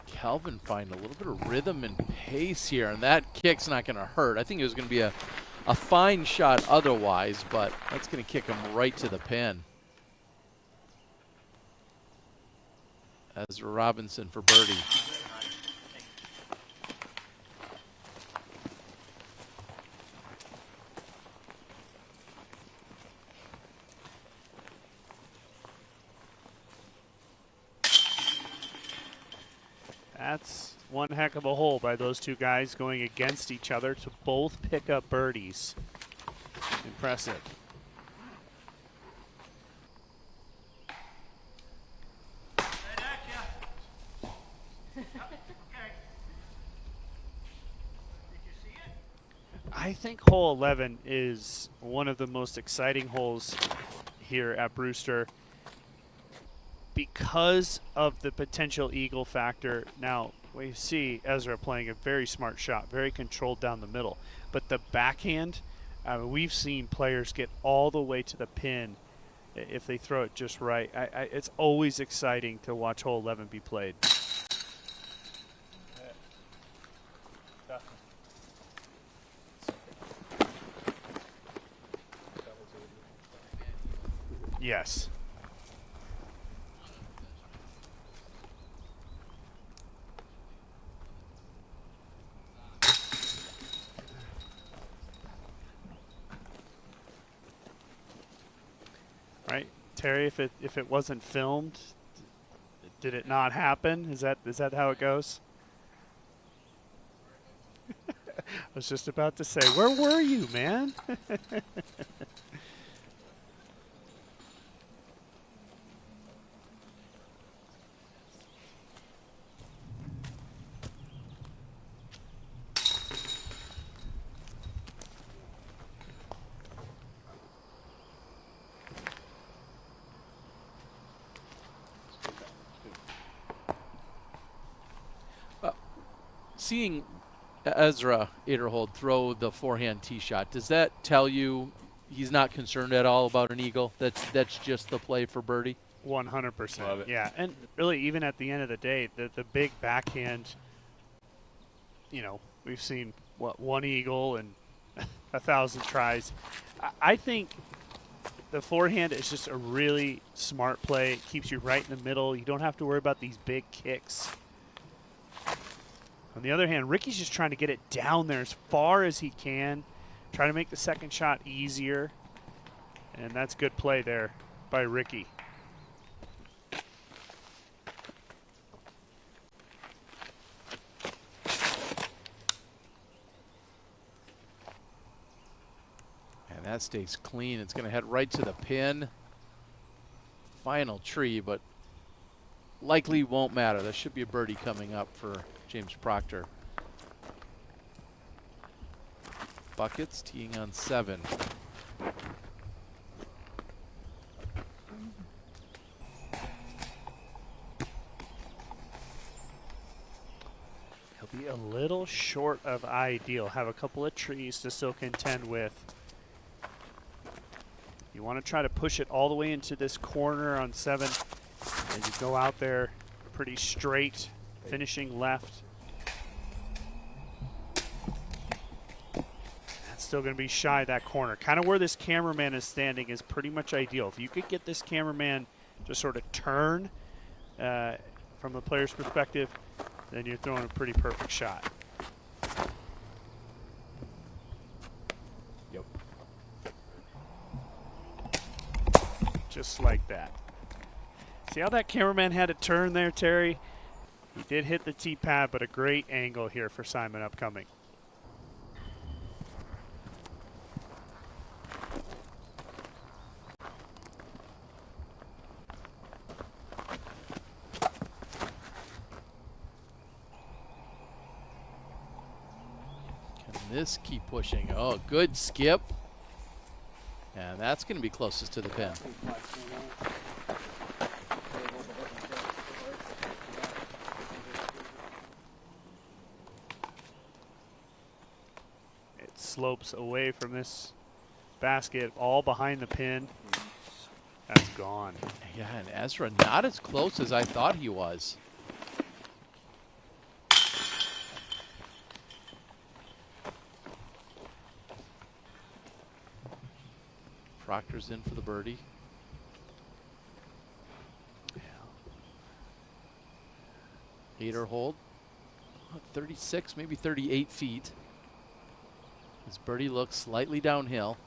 Calvin find a little bit of rhythm and pace here, and that kick's not going to hurt. I think it was going to be a fine shot otherwise, but that's going to kick him right to the pin. Ezra Robinson for birdie. That's one heck of a hole by those two guys going against each other to both pick up birdies. Impressive. I think hole 11 is one of the most exciting holes here at Brewster because of the potential eagle factor. Now, we see Ezra playing a very smart shot, very controlled down the middle. But the backhand, we've seen players get all the way to the pin if they throw it just right. It's always exciting to watch hole 11 be played. Yes. Right, Terry, if it wasn't filmed, did it not happen? Is that how it goes? I was just about to say, where were you, man? Seeing Ezra Aderhold throw the forehand tee shot, does that tell you he's not concerned at all about an eagle? That's just the play for birdie? 100%. Yeah, and really even at the end of the day, the big backhand, you know, we've seen, what, one eagle and 1,000 tries. I think the forehand is just a really smart play. It keeps you right in the middle. You don't have to worry about these big kicks. On the other hand, Ricky's just trying to get it down there as far as he can, try to make the second shot easier, and that's good play there by Ricky. And that stays clean. It's going to head right to the pin. Final tree, but likely won't matter. There should be a birdie coming up for James Proctor. Buckets teeing on 7. He'll be a little short of ideal. Have a couple of trees to still contend with. You want to try to push it all the way into this corner on 7. And you go out there pretty straight, finishing left. That's It's still going to be shy of that corner. Kind of where this cameraman is standing is pretty much ideal. If you could get this cameraman to sort of turn from the player's perspective, then you're throwing a pretty perfect shot. Yep. Just like that. See how that cameraman had to turn there, Terry? He did hit the tee pad, but a great angle here for Simon upcoming. Can this keep pushing? Oh, good skip. And that's going to be closest to the pin. It slopes away from this basket, all behind the pin. That's gone. Yeah, and Ezra not as close as I thought he was. Proctor's in for the birdie. Eighter hold. 36, maybe 38 feet. His birdie looks slightly downhill.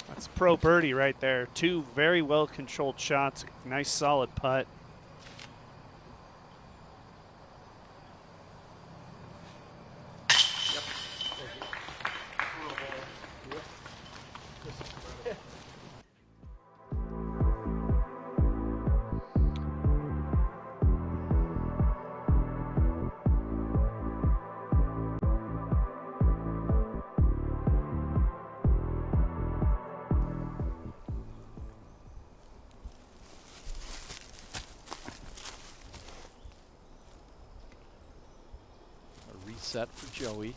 That's pro birdie right there. Two very well controlled shots. Nice solid putt. Set for Joey.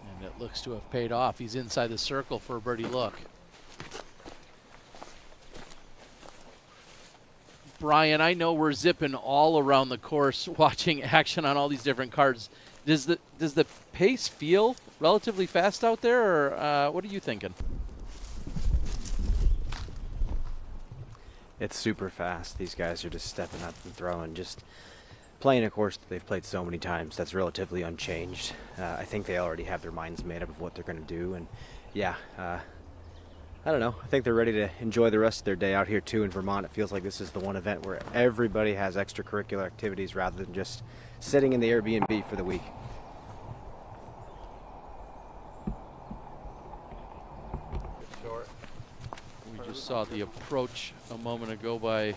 And it looks to have paid off. He's inside the circle for a birdie look. Brian, I know we're zipping all around the course watching action on all these different cards. Does the pace feel relatively fast out there, or what are you thinking? It's super fast. These guys are just stepping up and throwing, just playing a course that they've played so many times that's relatively unchanged. I think they already have their minds made up of what they're going to do, and yeah, I don't know. I think they're ready to enjoy the rest of their day out here too in Vermont. It feels like this is the one event where everybody has extracurricular activities rather than just sitting in the Airbnb for the week. We just saw the approach a moment ago by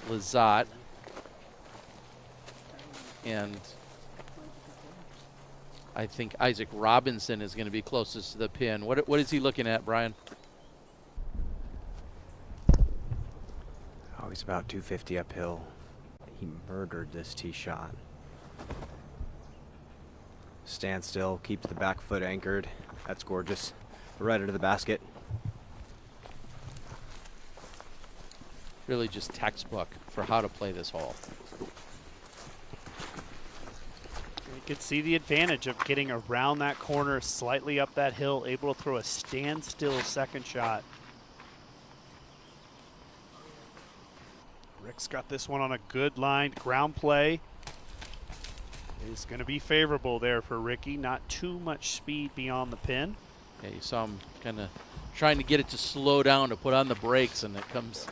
Lizotte. And I think Isaac Robinson is going to be closest to the pin. What is he looking at, Brian? Oh, he's about 250 uphill. He murdered this tee shot. Stands still, keeps the back foot anchored. That's gorgeous. Right into the basket. Really just textbook for how to play this hole. You could see the advantage of getting around that corner, slightly up that hill, able to throw a standstill second shot. Rick's got this one on a good line. Ground play is going to be favorable there for Ricky. Not too much speed beyond the pin. Yeah, you saw him kind of trying to get it to slow down to put on the brakes, and it comes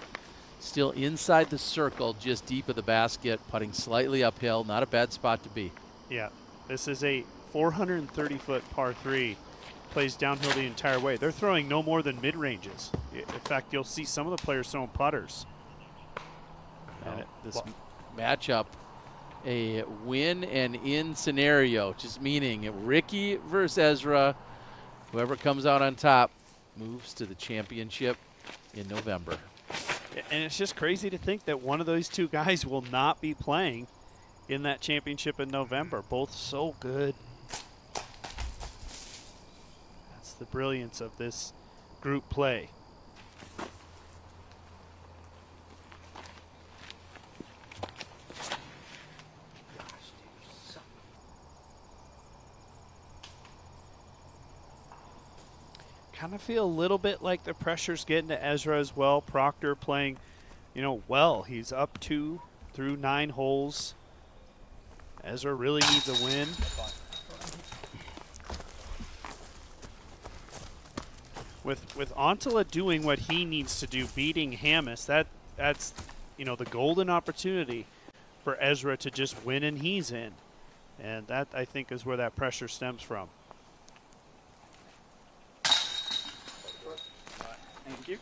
still inside the circle, just deep of the basket, putting slightly uphill. Not a bad spot to be. Yeah, this is a 430-foot par 3. Plays downhill the entire way. They're throwing no more than mid-ranges. In fact, you'll see some of the players throwing putters. And this matchup, a win and in scenario, just meaning Ricky versus Ezra. Whoever comes out on top moves to the championship in November. And it's just crazy to think that one of those two guys will not be playing in that championship in November. Both so good. That's the brilliance of this group play. I feel a little bit like the pressure's getting to Ezra as well. Proctor playing, well. He's up 2 through 9 holes. Ezra really needs a win. With Antala doing what he needs to do, beating Hamas, that's the golden opportunity for Ezra to just win and he's in. And that, I think, is where that pressure stems from. Thank you.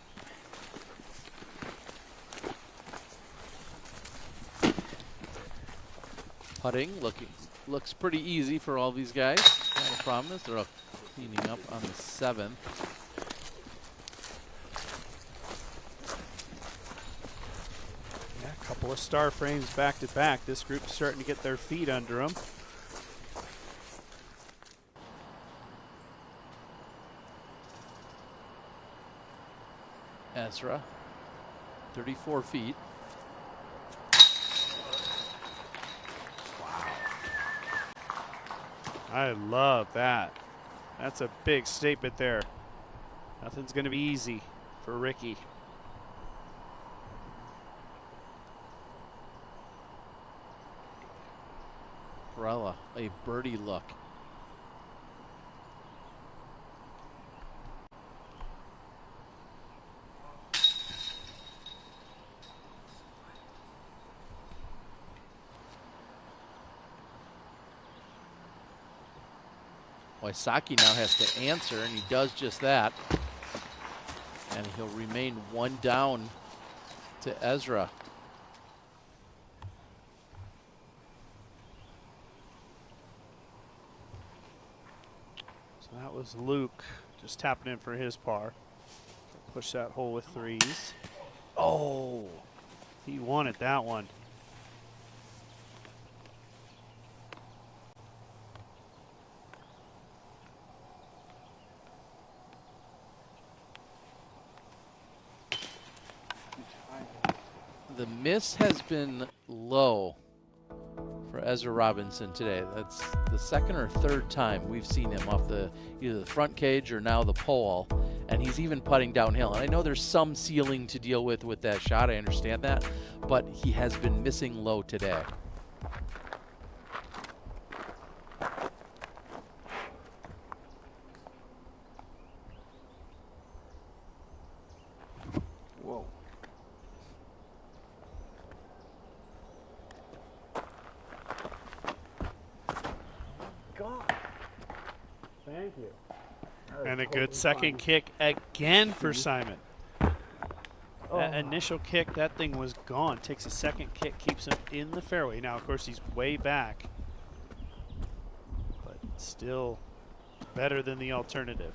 Putting looks pretty easy for all these guys. Not a problem. They're up cleaning up on the 7th. Yeah, a couple of star frames back to back. This group's starting to get their feet under them. Ezra, 34 feet. I love that. That's a big statement there. Nothing's going to be easy for Ricky. Barella, a birdie look. Waisaki now has to answer, and he does just that. And he'll remain 1 down to Ezra. So that was Luke just tapping in for his par. Push that hole with 3s. Oh, he wanted that one. The miss has been low for Ezra Robinson today. That's the 2nd or 3rd time we've seen him off either the front cage or now the pole, and he's even putting downhill. And I know there's some ceiling to deal with that shot. I understand that, but he has been missing low today. Whoa. Thank you. And a good second kick again for Simon. That initial kick, that thing was gone. Takes a second kick, keeps him in the fairway. Now, of course, he's way back, but still better than the alternative.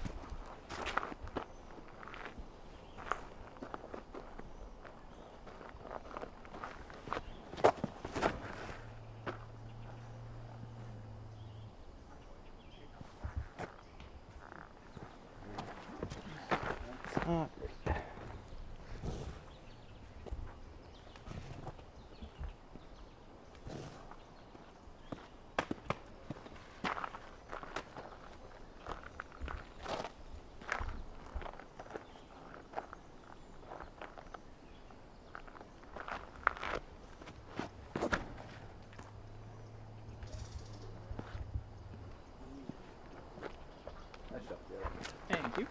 Thank you.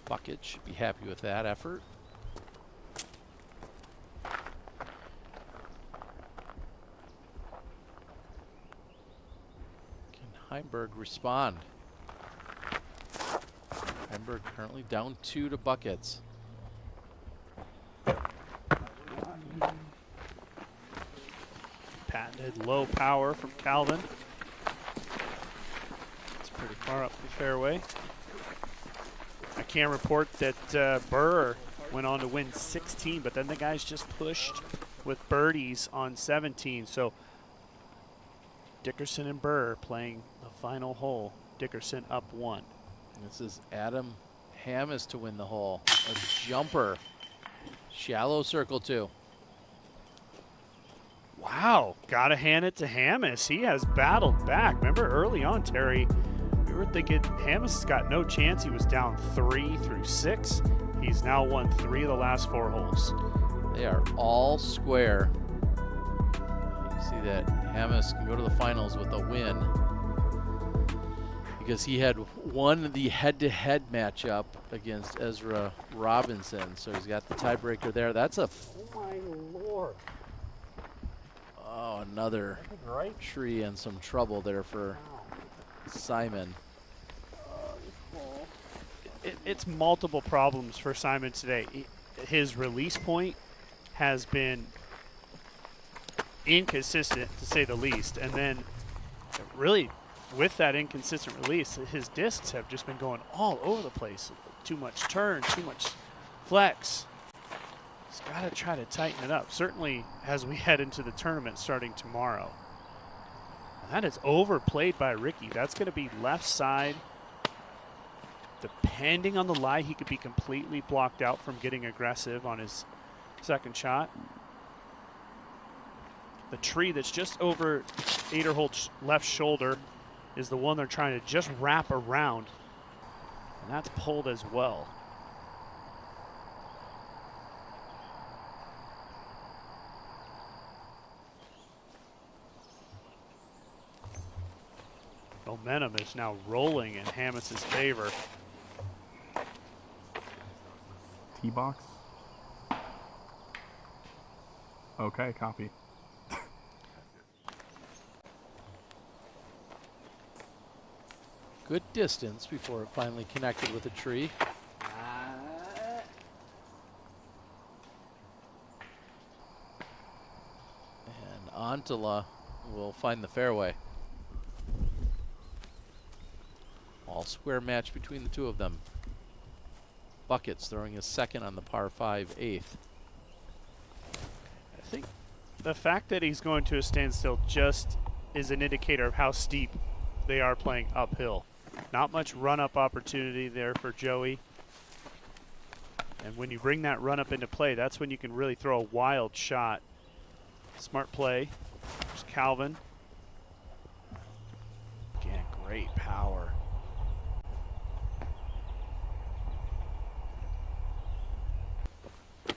Bucket should be happy with that effort. Can Heimberg respond? Heimberg currently down 2 to Buckets. Patented low power from Calvin. It's pretty far up the fairway. I can't report that Burr went on to win 16, but then the guys just pushed with birdies on 17. So Dickerson and Burr playing the final hole. Dickerson up 1. This is Adam Hamas to win the hole. A jumper. Shallow circle 2. Wow, gotta hand it to Hamas. He has battled back. Remember early on, Terry, we we were thinking Hamas got no chance. He was down 3 through 6. He's now won 3 of the last 4 holes. They are all square. You see that Hamas can go to the finals with a win because he had won the head-to-head matchup against Ezra Robinson. So he's got the tiebreaker there. That's a My lord. another Right? tree and some trouble there for Simon. It's multiple problems for Simon today. His release point has been inconsistent, to say the least. And then really, with that inconsistent release, his discs have just been going all over the place. Too much turn, too much flex. He's got to try to tighten it up, certainly as we head into the tournament starting tomorrow. That is overplayed by Ricky. That's going to be left side. Depending on the lie, he could be completely blocked out from getting aggressive on his second shot. The tree that's just over Aderholt's left shoulder is the one they're trying to just wrap around. And that's pulled as well. Momentum is now rolling in Hamas's favor. T-box. Okay, copy. Good distance before it finally connected with a tree. And Antala will find the fairway. All square match between the two of them. Buckets throwing his second on the par 5 eighth. I think the fact that he's going to a standstill just is an indicator of how steep they are playing uphill. Not much run-up opportunity there for Joey. And when you bring that run-up into play, that's when you can really throw a wild shot. Smart play. There's Calvin. Again, great power.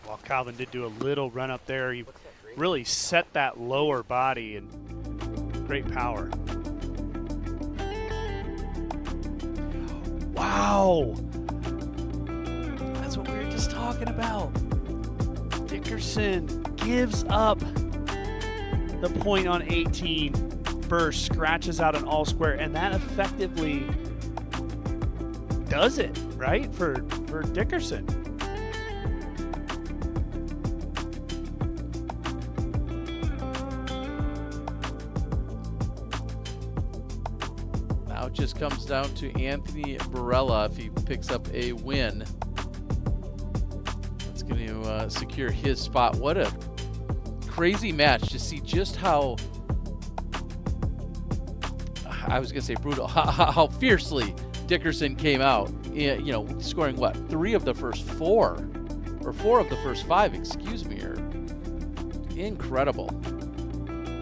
While Calvin did do a little run up there, he really set that lower body and great power. Wow! That's what we were just talking about. Dickerson gives up the point on 18. Burr scratches out an all square, and that effectively does it, right, for Dickerson. Now it just comes down to Anthony Barella. If he picks up a win, that's going to secure his spot. What a crazy match to see just how, I was going to say brutal, how fiercely Dickerson came out. You know, scoring what, 3 of the first 4, or 4 of the first 5, excuse me. Incredible.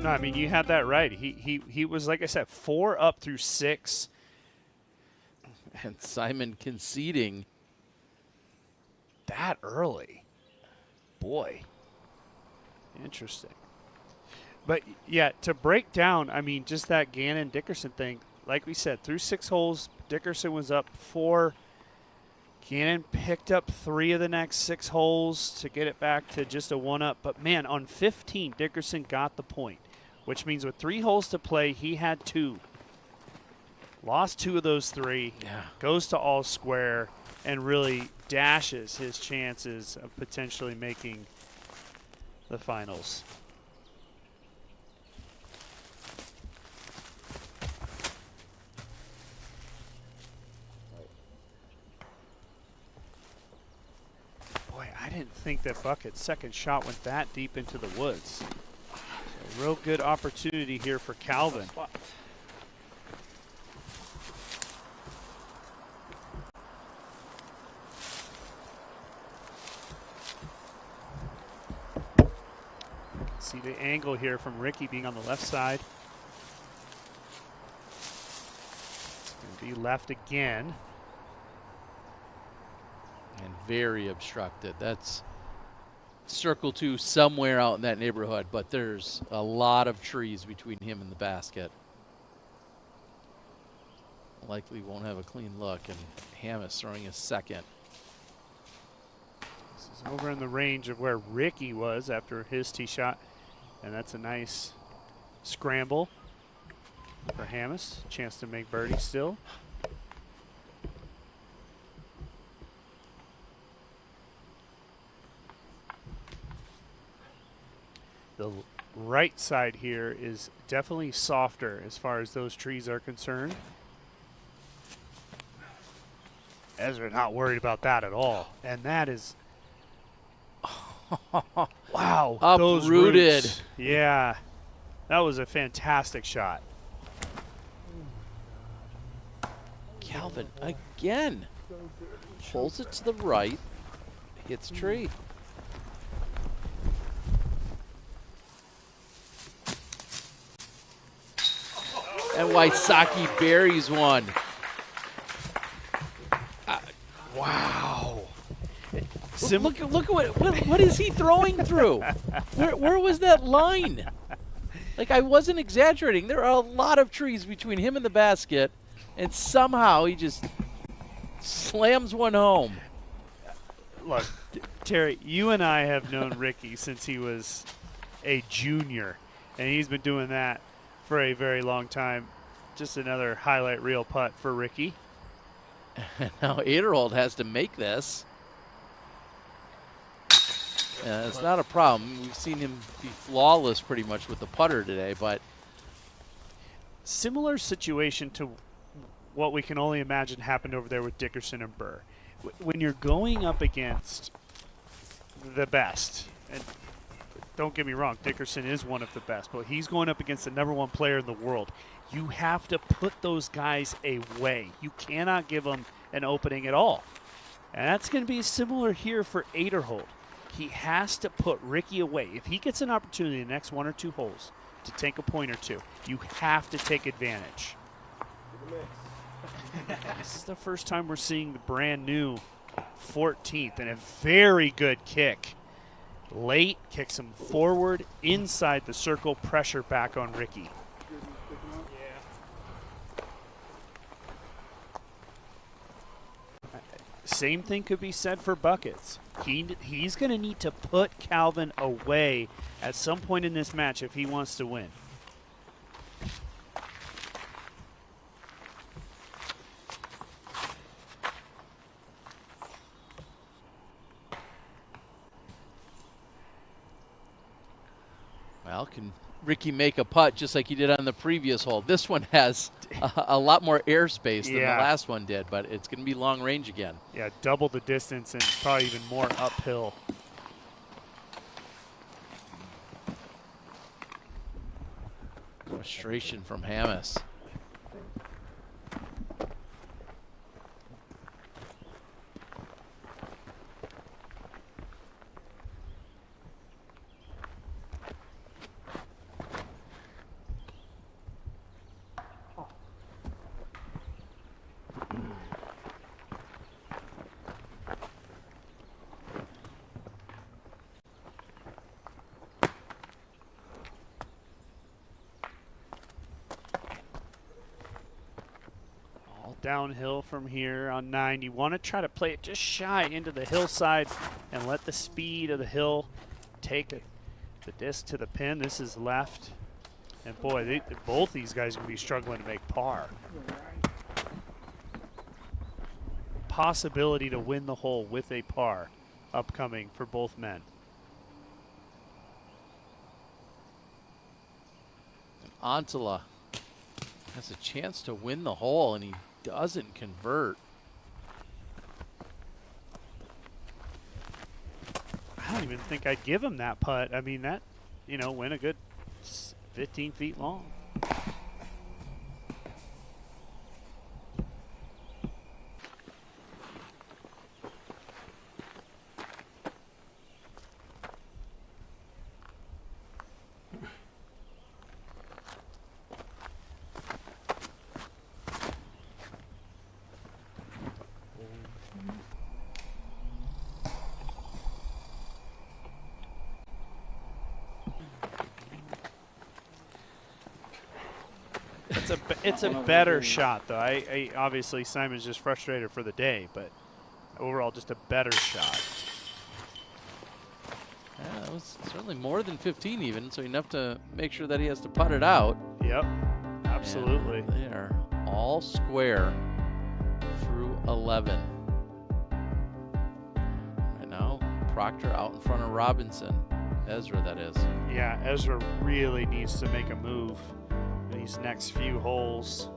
No, I mean, you had that right. He was, like I said, 4 up through 6. And Simon conceding that early. Boy. Interesting. But, yeah, to break down, I mean, just that Gannon-Dickerson thing, like we said, through 6 holes, Dickerson was up 4. Gannon picked up 3 of the next 6 holes to get it back to just a 1-up. But, man, on 15, Dickerson got the point, which means with 3 holes to play, he had 2. Lost 2 of those 3. Yeah. Goes to all square and really dashes his chances of potentially making the finals. Boy, I didn't think that Bucket's second shot went that deep into the woods. A real good opportunity here for Calvin. See the angle here from Ricky being on the left side. Be left again. And very obstructed. That's circle 2 somewhere out in that neighborhood, but there's a lot of trees between him and the basket. Likely won't have a clean look, and Hamas throwing his second. This is over in the range of where Ricky was after his tee shot, and that's a nice scramble for Hamas. Chance to make birdie still. The right side here is definitely softer as far as those trees are concerned. Ezra not worried about that at all. And that is, wow. Those Uprooted. roots. Yeah, that was a fantastic shot. Calvin again pulls it to the right, hits tree. And Wysocki buries one. Wow. Look at what is he throwing through? Where was that line? Like, I wasn't exaggerating. There are a lot of trees between him and the basket, and somehow he just slams one home. Look, Terry, you and I have known Ricky since he was a junior, and he's been doing that for a very long time. Just another highlight reel putt for Ricky. Now Aderhold has to make this. It's not a problem. We've seen him be flawless pretty much with the putter today, but similar situation to what we can only imagine happened over there with Dickerson and Burr. When you're going up against the best, and don't get me wrong, Dickerson is one of the best, but he's going up against the #1 player in the world. You have to put those guys away. You cannot give them an opening at all. And that's going to be similar here for Aderhold. He has to put Ricky away. If he gets an opportunity in the next 1 or 2 holes to take a point or two, you have to take advantage. This is the first time we're seeing the brand new 14th, and a very good kick. Late, kicks him forward, inside the circle, pressure back on Ricky. Same thing could be said for Buckets. He's going to need to put Calvin away at some point in this match if he wants to win. well, can Ricky make a putt just like he did on the previous hole? This one has a lot more airspace than the last one did, but it's going to be long range again. Yeah, double the distance and probably even more uphill. Frustration from Hamas. Downhill from here on 9. You want to try to play it just shy into the hillside and let the speed of the hill take the disc to the pin. This is left. And boy, both these guys are going to be struggling to make par. Possibility to win the hole with a par upcoming for both men. Antala has a chance to win the hole, and he doesn't convert. I don't even think I'd give him that putt. I mean, that, went a good 15 feet long. it's a better shot though. I obviously Simon's just frustrated for the day, but overall just a better shot. Yeah, that was certainly more than 15 even, so enough to make sure that he has to putt it out. Yep, absolutely. And they are all square through 11. And now Proctor out in front of Robinson. Ezra, that is. Yeah, Ezra really needs to make a move in these next few holes.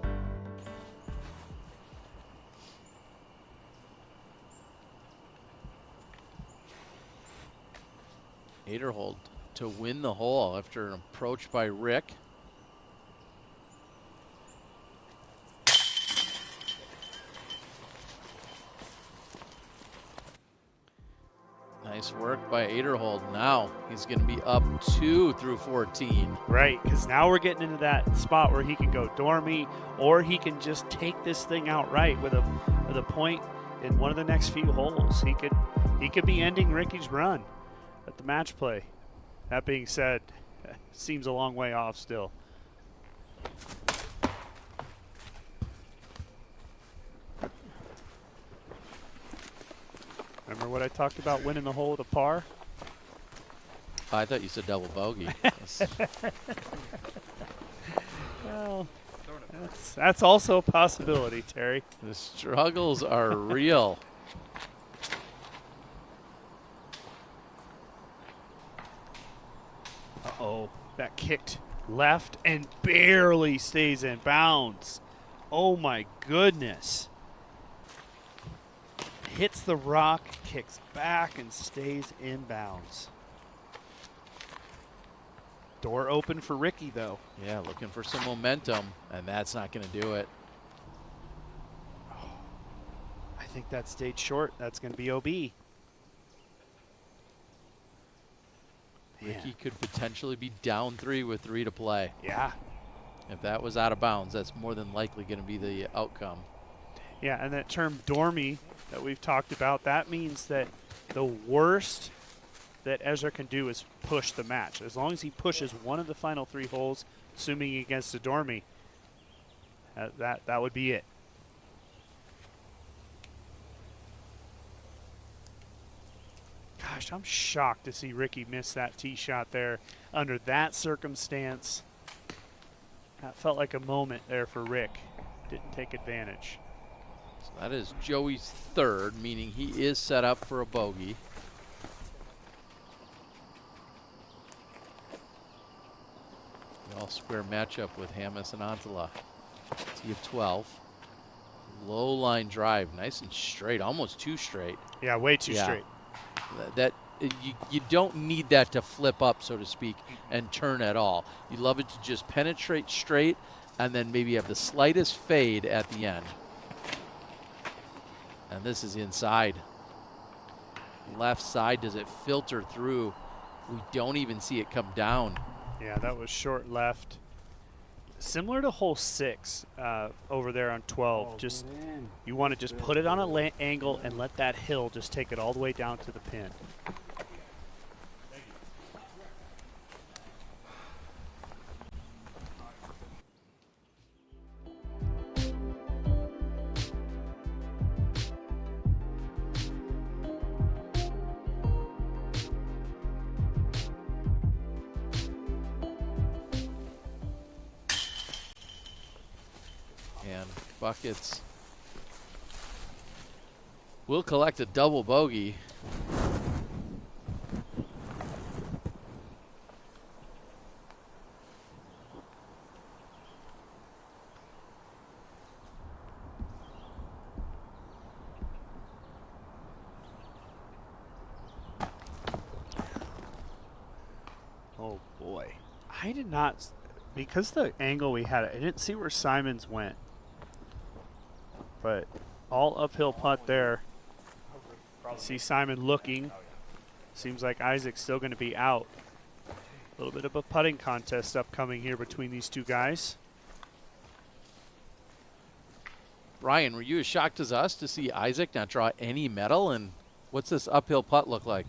Aderhold to win the hole after an approach by Rick. Nice work by Aderhold. Now he's going to be up 2 through 14. Right, because now we're getting into that spot where he can go dormy, or he can just take this thing outright with a point in one of the next few holes. He could be ending Ricky's run at the match play. That being said, seems a long way off still. Remember what I talked about winning the hole with a par? I thought you said double bogey. Well, that's also a possibility, Terry. The struggles are real. Uh-oh, that kicked left and barely stays in bounds. Oh my goodness. Hits the rock, kicks back, and stays in bounds. Door open for Ricky, though. Yeah, looking for some momentum, and that's not going to do it. I think that stayed short. That's going to be OB. Ricky could potentially be down 3 with 3 to play. Yeah. If that was out of bounds, that's more than likely going to be the outcome. Yeah, and that term dormy that we've talked about, that means that the worst that Ezra can do is push the match. As long as he pushes one of the final 3 holes, assuming against a dormy, that would be it. Gosh, I'm shocked to see Ricky miss that tee shot there under that circumstance. That felt like a moment there for Rick. Didn't take advantage. So that is Joey's 3rd, meaning he is set up for a bogey. The all-square matchup with Hamas and Antala. Tee of 12. Low line drive, nice and straight, almost too straight. Yeah, way too straight. You don't need that to flip up, so to speak, and turn at all. You love it to just penetrate straight and then maybe have the slightest fade at the end. And this is inside. Left side, does it filter through? We don't even see it come down. Yeah, that was short left. Similar to hole 6 over there on 12. Just you want to just put it on an angle and let that hill just take it all the way down to the pin. Buckets will collect a double bogey. Oh boy. I did not, because the angle we had, I didn't see where Simons went. But all uphill putt there. See Simon looking. Seems like Isaac's still going to be out. A little bit of a putting contest upcoming here between these two guys. Brian, were you as shocked as us to see Isaac not draw any medal? And what's this uphill putt look like?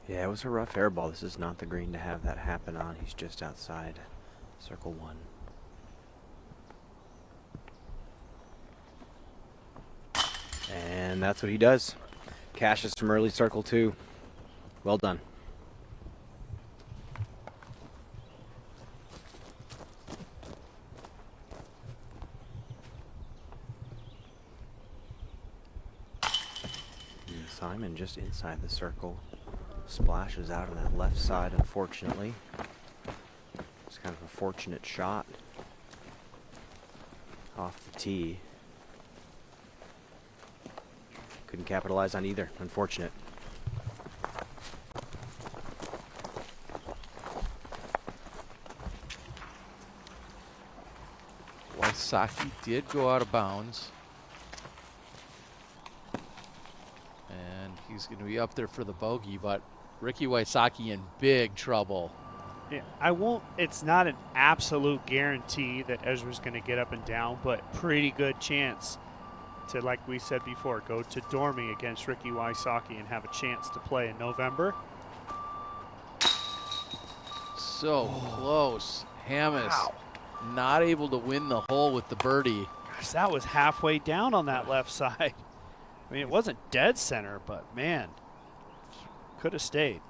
Yeah, it was a rough air ball. This is not the green to have that happen on. He's just outside circle 1. And that's what he does. Cashes from early circle 2. Well done. And Simon just inside the circle. Splashes out on that left side, unfortunately. It's kind of a fortunate shot off the tee. Couldn't capitalize on either. Unfortunate. Wysocki did go out of bounds. And he's going to be up there for the bogey, but Ricky Wysocki in big trouble. Yeah, it's not an absolute guarantee that Ezra's going to get up and down, but pretty good chance to, like we said before, go to Dormy against Ricky Wysocki and have a chance to play in November. So close. Hammes not able to win the hole with the birdie. Gosh, that was halfway down on that left side. I mean, it wasn't dead center, but man, could have stayed.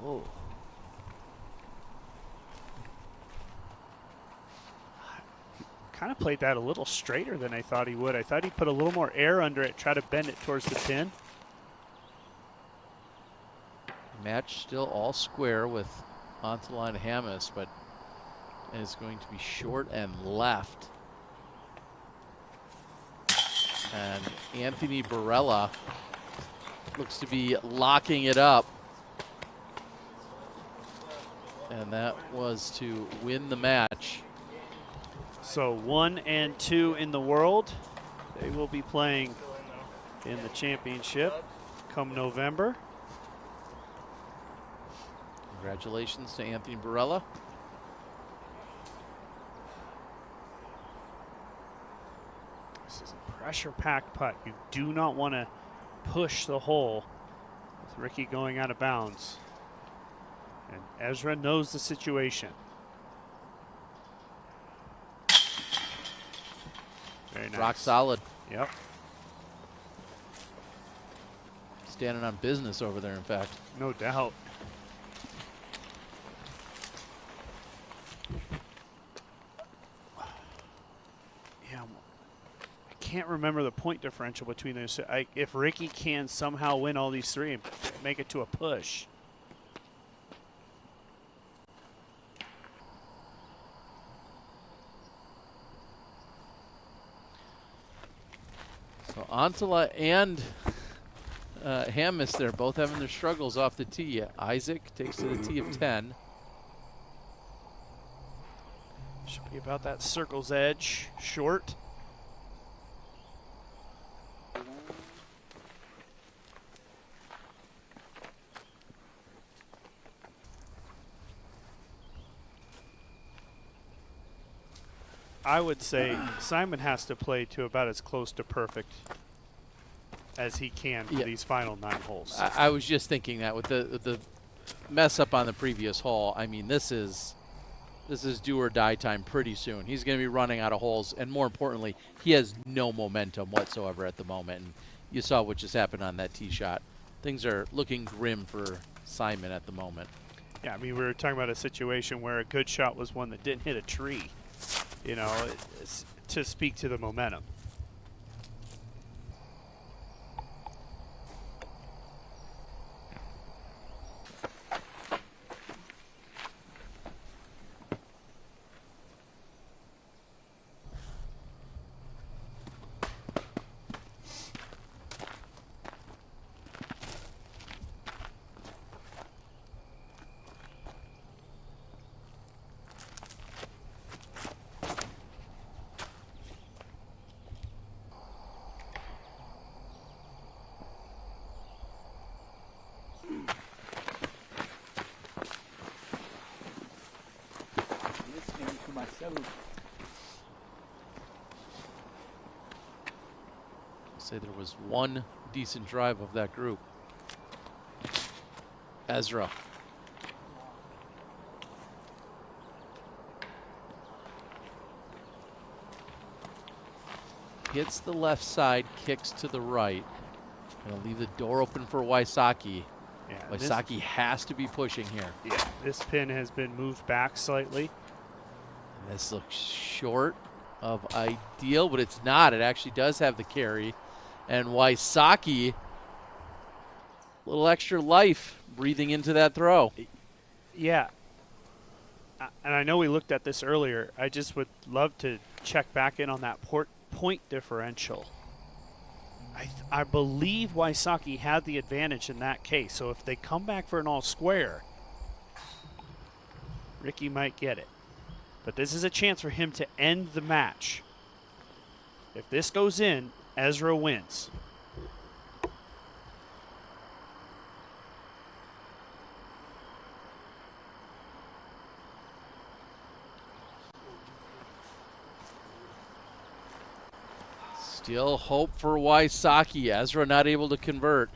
Oh. Kind of played that a little straighter than I thought he would. I thought he'd put a little more air under it, try to bend it towards the pin. Match still all square with Antolin Hammes, but is going to be short and left. And Anthony Barella looks to be locking it up. And that was to win the match. So 1 and 2 in the world. They will be playing in the championship come November. Congratulations to Anthony Barella. This is a pressure-packed putt. You do not want to push the hole with Ricky going out of bounds. And Ezra knows the situation. Very nice. Rock solid. Yep. Standing on business over there, in fact. No doubt. Yeah, I can't remember the point differential between those. If Ricky can somehow win all these 3 and make it to a push. So Antala and Hammes, they're both having their struggles off the tee. Isaac takes to the tee of 10. Should be about that circle's edge, short. I would say Simon has to play to about as close to perfect as he can for these final 9 holes. I was just thinking that with the mess up on the previous hole. I mean, this is do or die time pretty soon. He's going to be running out of holes, and more importantly, he has no momentum whatsoever at the moment. And you saw what just happened on that tee shot. Things are looking grim for Simon at the moment. Yeah, I mean, we were talking about a situation where a good shot was one that didn't hit a tree. You know, it's to speak to the momentum. Say there was one decent drive of that group. Ezra. Hits the left side, kicks to the right. Gonna leave the door open for Wysocki. Yeah, Wysocki has to be pushing here. Yeah, this pin has been moved back slightly. And this looks short of ideal, but it's not. It actually does have the carry. And Wysocki, a little extra life breathing into that throw. Yeah. And I know we looked at this earlier. I just would love to check back in on that point differential. I believe Wysocki had the advantage in that case. So if they come back for an all square, Ricky might get it. But this is a chance for him to end the match. If this goes in, Ezra wins. Still hope for Wysocki. Ezra not able to convert.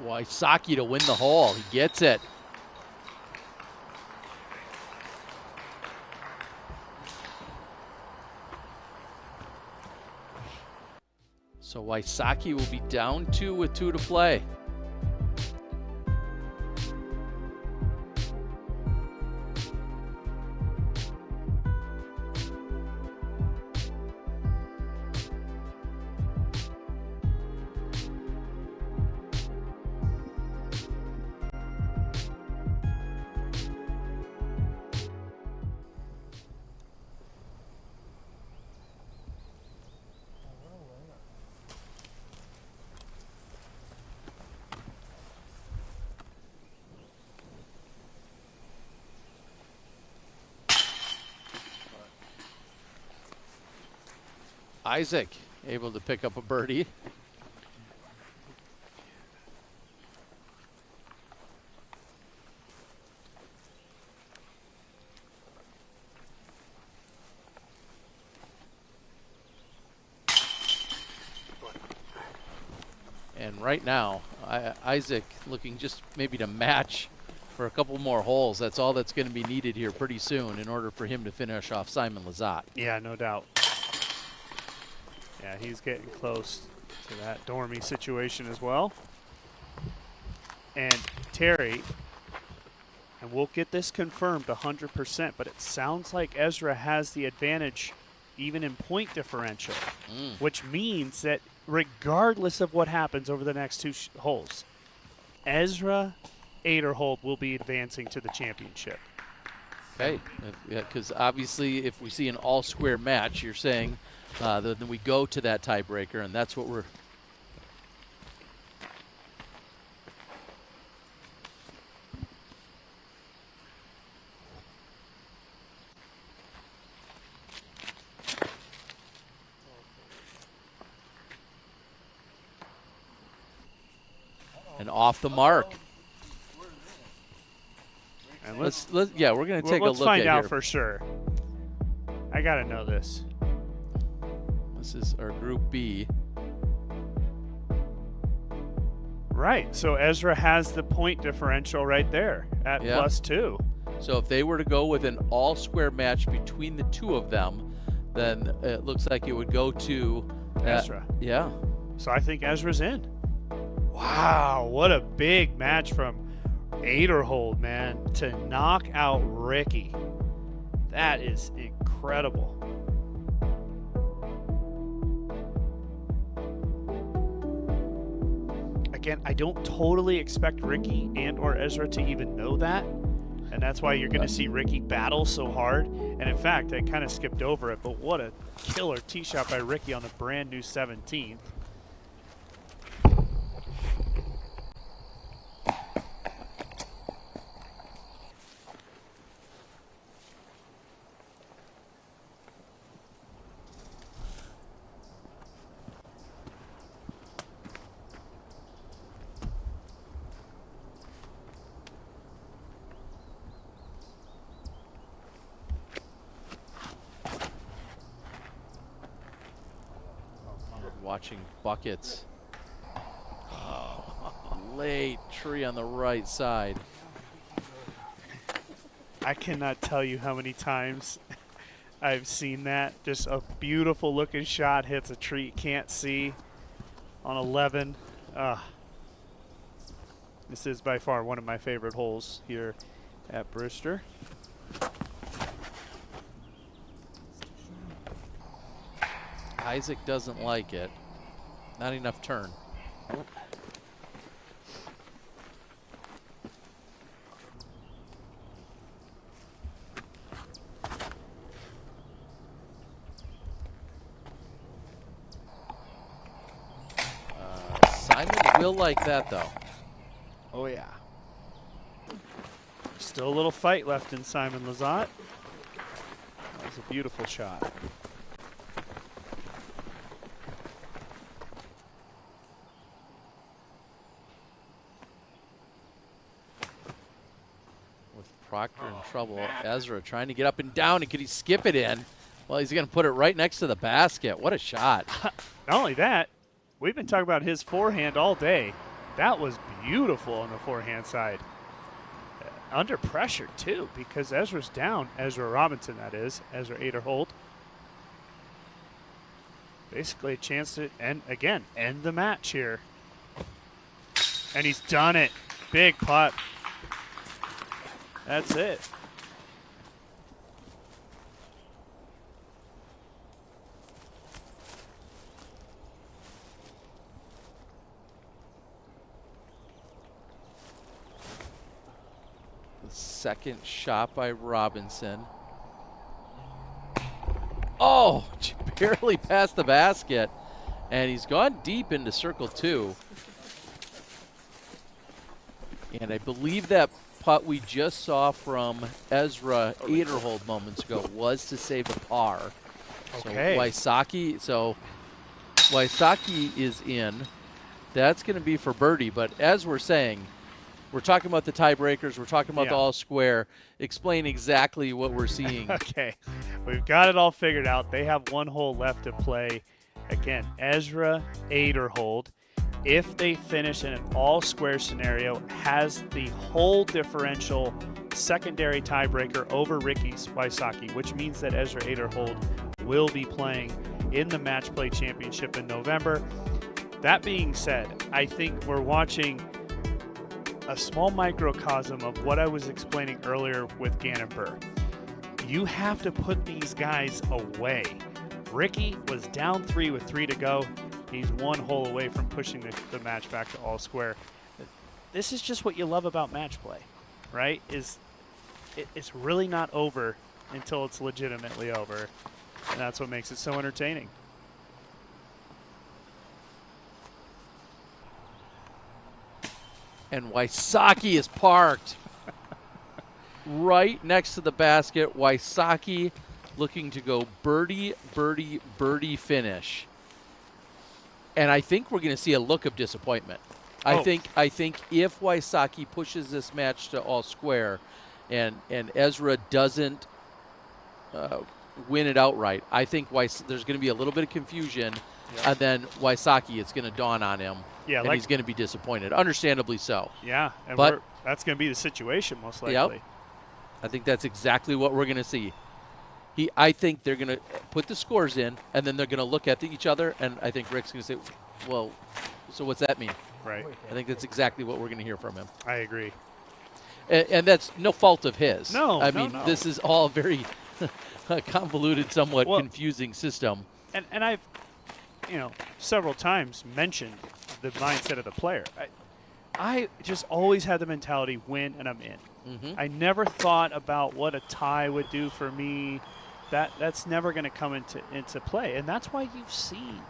Wysocki to win the hole. He gets it. So Wysocki will be down 2 with 2 to play. Isaac able to pick up a birdie. And right now, Isaac looking just maybe to match for a couple more holes. That's all that's going to be needed here pretty soon in order for him to finish off Simon Lizotte. Yeah, no doubt. Yeah, he's getting close to that Dormy situation as well. And Terry, and we'll get this confirmed 100%, but it sounds like Ezra has the advantage even in point differential, which means that regardless of what happens over the next 2 holes, Ezra Aderholt will be advancing to the championship. Okay, because obviously if we see an all-square match, you're saying then we go to that tiebreaker, and that's what we're... And off the mark. And we're going to take a look at it. Let's find out for sure. I got to know this. This is our Group B. Right, so Ezra has the point differential right there at +2. So if they were to go with an all-square match between the 2 of them, then it looks like it would go to Ezra. Yeah. So I think Ezra's in. Wow, what a big match from Aderhold, man, to knock out Ricky. That is incredible. Again, I don't totally expect Ricky and or Ezra to even know that. And that's why you're going to see Ricky battle so hard. And in fact, I kind of skipped over it, but what a killer tee shot by Ricky on the brand new 17th. watching buckets. Oh, late tree on the right side. I cannot tell you how many times I've seen that. Just a beautiful looking shot hits a tree you can't see on 11. This is by far one of my favorite holes here at Brewster. Isaac doesn't like it. Not enough turn. Simon will like that, though. Oh, yeah. Still a little fight left in Simon Lizotte. That was a beautiful shot. With Proctor in trouble, Ezra trying to get up and down, and could he skip it in? Well, he's going to put it right next to the basket. What a shot. Not only that, we've been talking about his forehand all day. That was beautiful on the forehand side. Under pressure, too, because Ezra's down. Ezra Robinson, that is. Ezra Aderhold. Basically a chance to, end the match here. And he's done it. Big putt. That's it. Second shot by Robinson. Oh, barely past the basket. And he's gone deep into circle 2. And I believe that putt we just saw from Ezra Aderhold moments ago was to save a par. Okay. So Wysocki is in. That's going to be for birdie. But as we're saying, we're talking about the tiebreakers. We're talking about the all square. Explain exactly what we're seeing. Okay. We've got it all figured out. They have one hole left to play. Again, Ezra Aderhold, if they finish in an all square scenario, has the whole differential secondary tiebreaker over Ricky Wysocki, which means that Ezra Aderhold will be playing in the Match Play Championship in November. That being said, I think we're watching a small microcosm of what I was explaining earlier with Gannon Burr. You have to put these guys away. Ricky was down 3 with 3 to go. He's one hole away from pushing the match back to all square. This is just what you love about match play, right? It's really not over until it's legitimately over, and that's what makes it so entertaining. And Wysocki is parked right next to the basket. Wysocki looking to go birdie, birdie, birdie finish. And I think we're going to see a look of disappointment. I think if Wysocki pushes this match to all square and Ezra doesn't win it outright, I think there's going to be a little bit of confusion. Yeah. And then Wysocki, it's going to dawn on him. Yeah, and he's going to be disappointed, understandably so. Yeah, and that's going to be the situation most likely. Yep. I think that's exactly what we're going to see. I think they're going to put the scores in, and then they're going to look at each other, and I think Rick's going to say, well, so what's that mean? Right. I think that's exactly what we're going to hear from him. I agree. And that's no fault of his. No, I mean, this is all very convoluted, somewhat confusing system. And I've, several times mentioned the mindset of the player. I just always had the mentality, win and I'm in. Mm-hmm. I never thought about what a tie would do for me. That's never going to come into play. And that's why you've seen.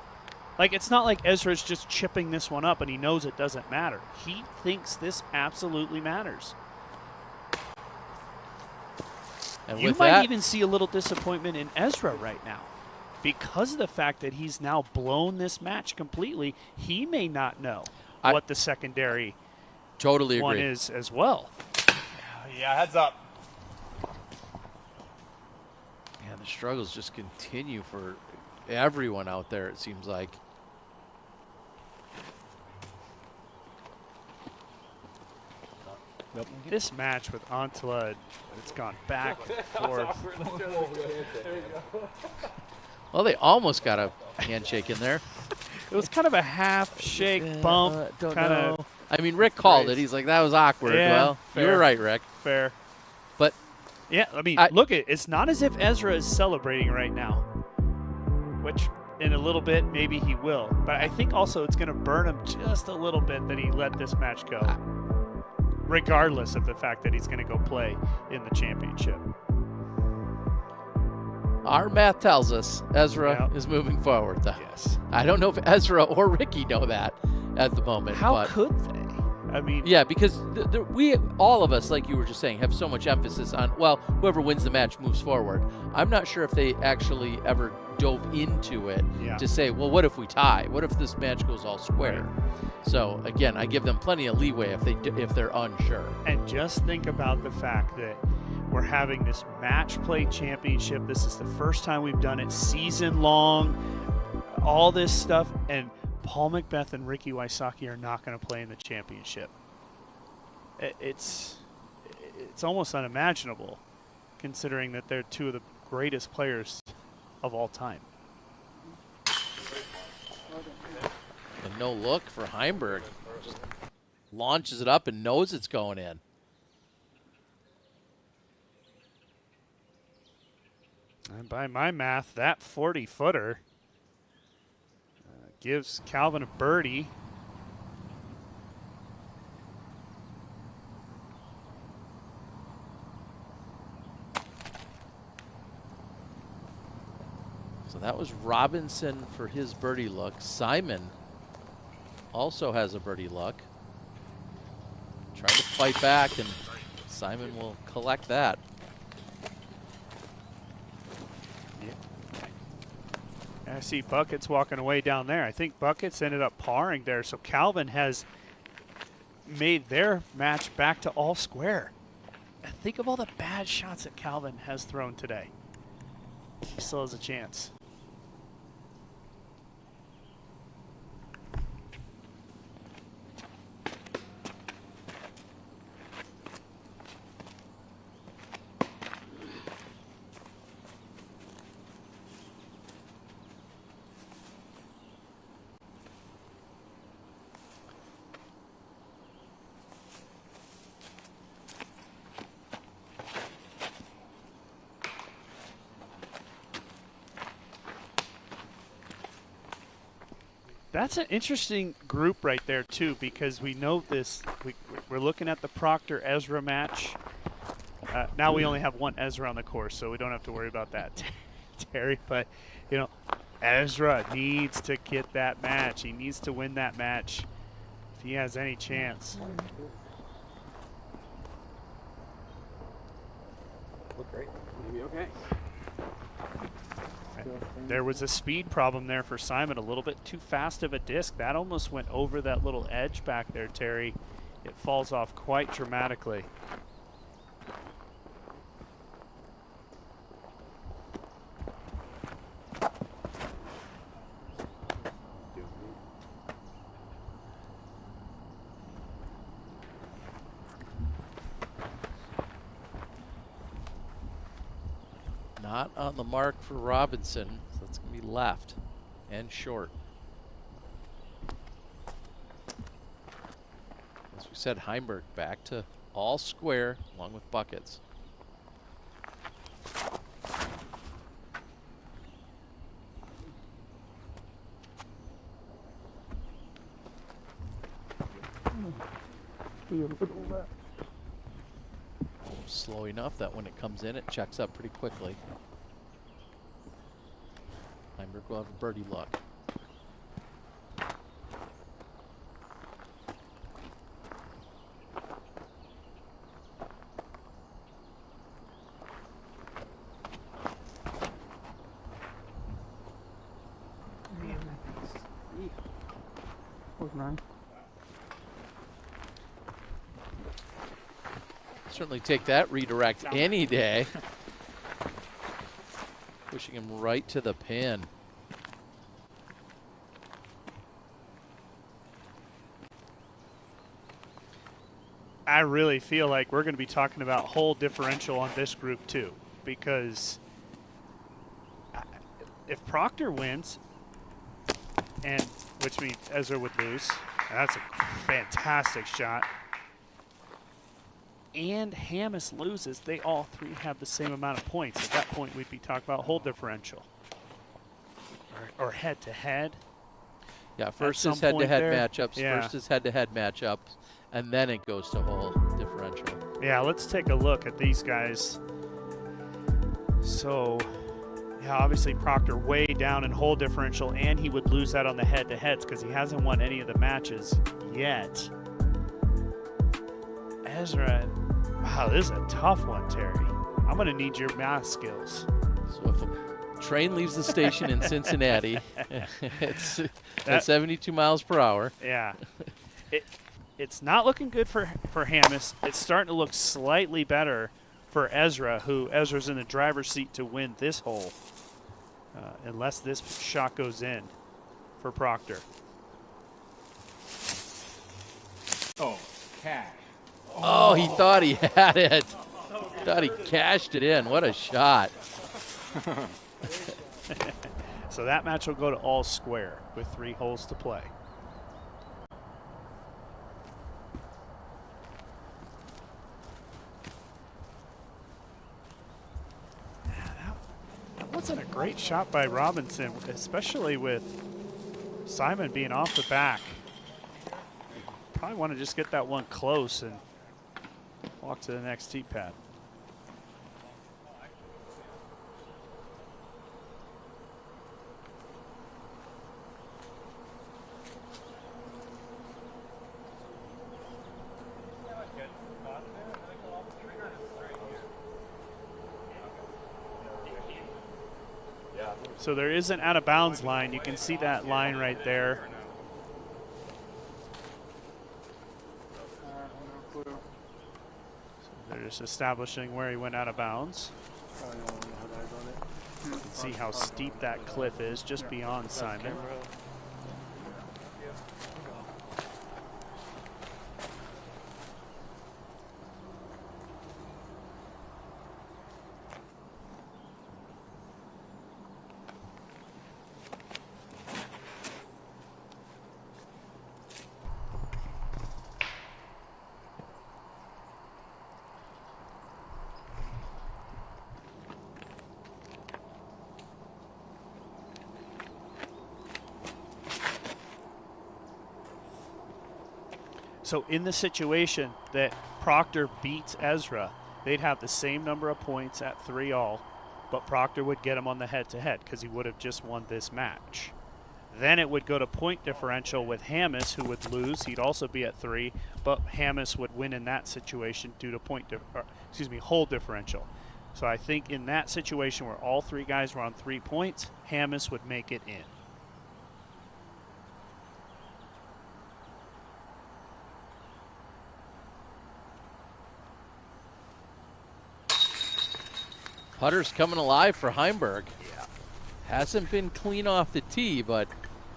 It's not like Ezra's just chipping this one up and he knows it doesn't matter. He thinks this absolutely matters. And you might even see a little disappointment in Ezra right now. Because of the fact that he's now blown this match completely, he may not know what the secondary one is as well. Yeah, heads up. Yeah, the struggles just continue for everyone out there, it seems like. This match with Antela, it's gone back and forth. Well, they almost got a handshake in there. It was kind of a half shake bump. Don't kind know. of. I mean, Rick called it. He's like, that was awkward. Yeah, well, you were fair. right, Rick. Fair. But yeah, I mean, look, it's not as if Ezra is celebrating right now, which in a little bit maybe he will. But I think also it's going to burn him just a little bit that he let this match go, regardless of the fact that he's going to go play in the championship. Our math tells us Ezra is moving forward, though. Yes. I don't know if Ezra or Ricky know that at the moment. How but could they? I mean, yeah, because we, all of us, like you were just saying, have so much emphasis on, well, whoever wins the match moves forward. I'm not sure if they actually ever dove into it to say, well, what if we tie? What if this match goes all square? Right. So again, I give them plenty of leeway if they're unsure. And just think about the fact that we're having this match play championship. This is the first time we've done it season long, all this stuff, and Paul Macbeth and Ricky Wysocki are not going to play in the championship. It's almost unimaginable, considering that they're two of the greatest players of all time. And no look for Heimberg. Just launches it up and knows it's going in. And by my math, that 40-footer gives Calvin a birdie. So that was Robinson for his birdie look. Simon also has a birdie look. Trying to fight back, and Simon will collect that. I see Buckets walking away down there. I think Buckets ended up parring there, so Calvin has made their match back to all square. And think of all the bad shots that Calvin has thrown today. He still has a chance. That's an interesting group right there, too, because we know this. We're looking at the Proctor-Ezra match. Now we only have one Ezra on the course, so we don't have to worry about that, Terry. But, you know, Ezra needs to get that match. He needs to win that match if he has any chance. Look great. Maybe okay. There was a speed problem there for Simon, a little bit too fast of a disc. That almost went over that little edge back there, Terry. It falls off quite dramatically. Not on the mark for Robinson, so it's going to be left and short. As we said, Heimberg back to all square along with Buckets. Slow enough that when it comes in, it checks up pretty quickly. Heimberg will have a birdie look. Certainly take that redirect any day. Pushing him right to the pin. I really feel like we're going to be talking about hole differential on this group too, because if Proctor wins, and which means Ezra would lose, and that's a fantastic shot, and Hamas loses, they all three have the same amount of points. At that point, we'd be talking about hole differential or head-to-head. Yeah, first is head-to-head matchups. Yeah. First is head-to-head matchups, and then it goes to hole differential. Yeah, let's take a look at these guys. So, yeah, obviously Proctor way down in hole differential, and he would lose that on the head-to-heads because he hasn't won any of the matches yet. Ezra, wow, this is a tough one, Terry. I'm going to need your math skills. So if a train leaves the station in Cincinnati, it's at 72 miles per hour. Yeah. It's not looking good for Hamas. It's starting to look slightly better for Ezra, Ezra's in the driver's seat to win this hole, unless this shot goes in for Proctor. Oh, cash. Oh, he thought he had it. Thought he cashed it in. What a shot. So that match will go to all square with 3 holes to play. That wasn't a great shot by Robinson, especially with Simon being off the back. Probably want to just get that one close and walk to the next tee pad. So there is an out of bounds line. You can see that line right there. So they're just establishing where he went out of bounds. You can see how steep that cliff is just beyond Simon. So in the situation that Proctor beats Ezra, they'd have the same number of points at 3 all, but Proctor would get him on the head-to-head because he would have just won this match. Then it would go to point differential with Hamas, who would lose. He'd also be at 3, but Hamas would win in that situation due to hole differential. So I think in that situation where all 3 guys were on 3 points, Hamas would make it in. Putter's coming alive for Heimberg. Yeah. Hasn't been clean off the tee, but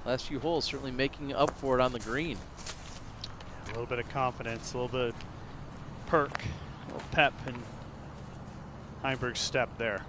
last few holes certainly making up for it on the green. A little bit of confidence, a little bit of perk, a little pep in Heimberg's step there.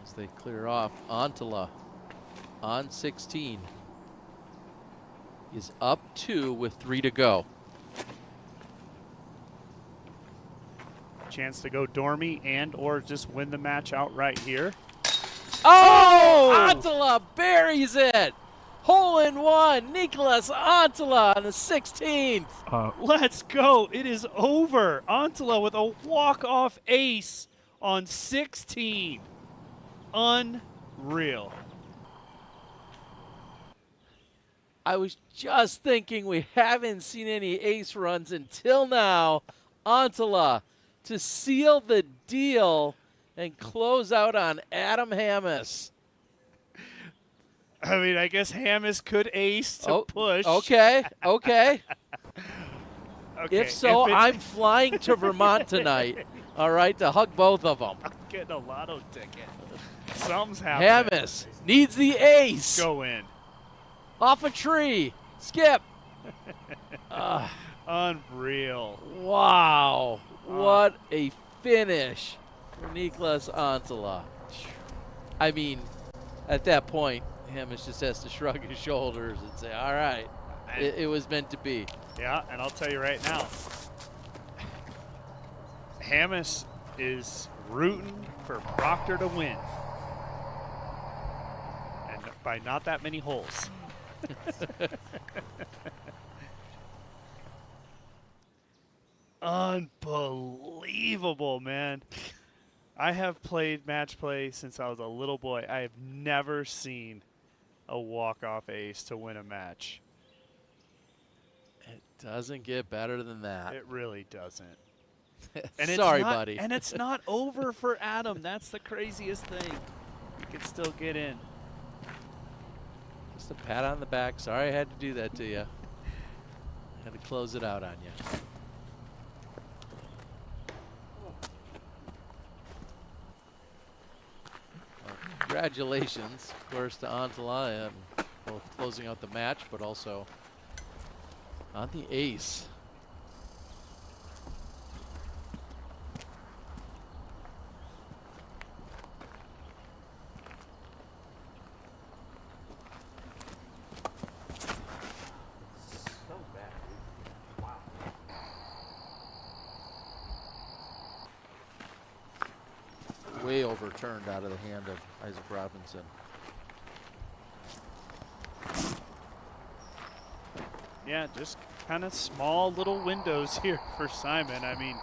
As they clear off, Antala on 16 is up 2 with 3 to go. Chance to go Dormy and or just win the match outright here. Oh! Antala buries it! Hole in one, Nicholas Antala on the 16th. Let's go. It is over. Antala with a walk-off ace on 16. Unreal. I was just thinking we haven't seen any ace runs until now. Antala to seal the deal and close out on Adam Hammes. I mean, I guess Hammes could ace to push. Okay, okay. Okay, If so, I'm flying to Vermont tonight, all right, to hug both of them. I'm getting a lotto ticket. Something's happening. Hammes needs the ace. Go in. Off a tree. Skip. Unreal. Wow. What a finish for Niklas Antala. I mean, at that point, Hammes just has to shrug his shoulders and say, all right, it was meant to be. Yeah, and I'll tell you right now, Hammes is rooting for Proctor to win. And by not that many holes. Unbelievable, man. I have played match play since I was a little boy. I have never seen a walk-off ace to win a match. It doesn't get better than that. It really doesn't. Sorry, buddy. And it's not over for Adam. That's the craziest thing. You can still get in. Just a pat on the back. Sorry I had to do that to you. I had to close it out on you. Well, congratulations, of course, to Antala and both closing out the match, but also on the ace. Way overturned out of the hand of Isaac Robinson. Yeah, just kind of small little windows here for Simon. I mean,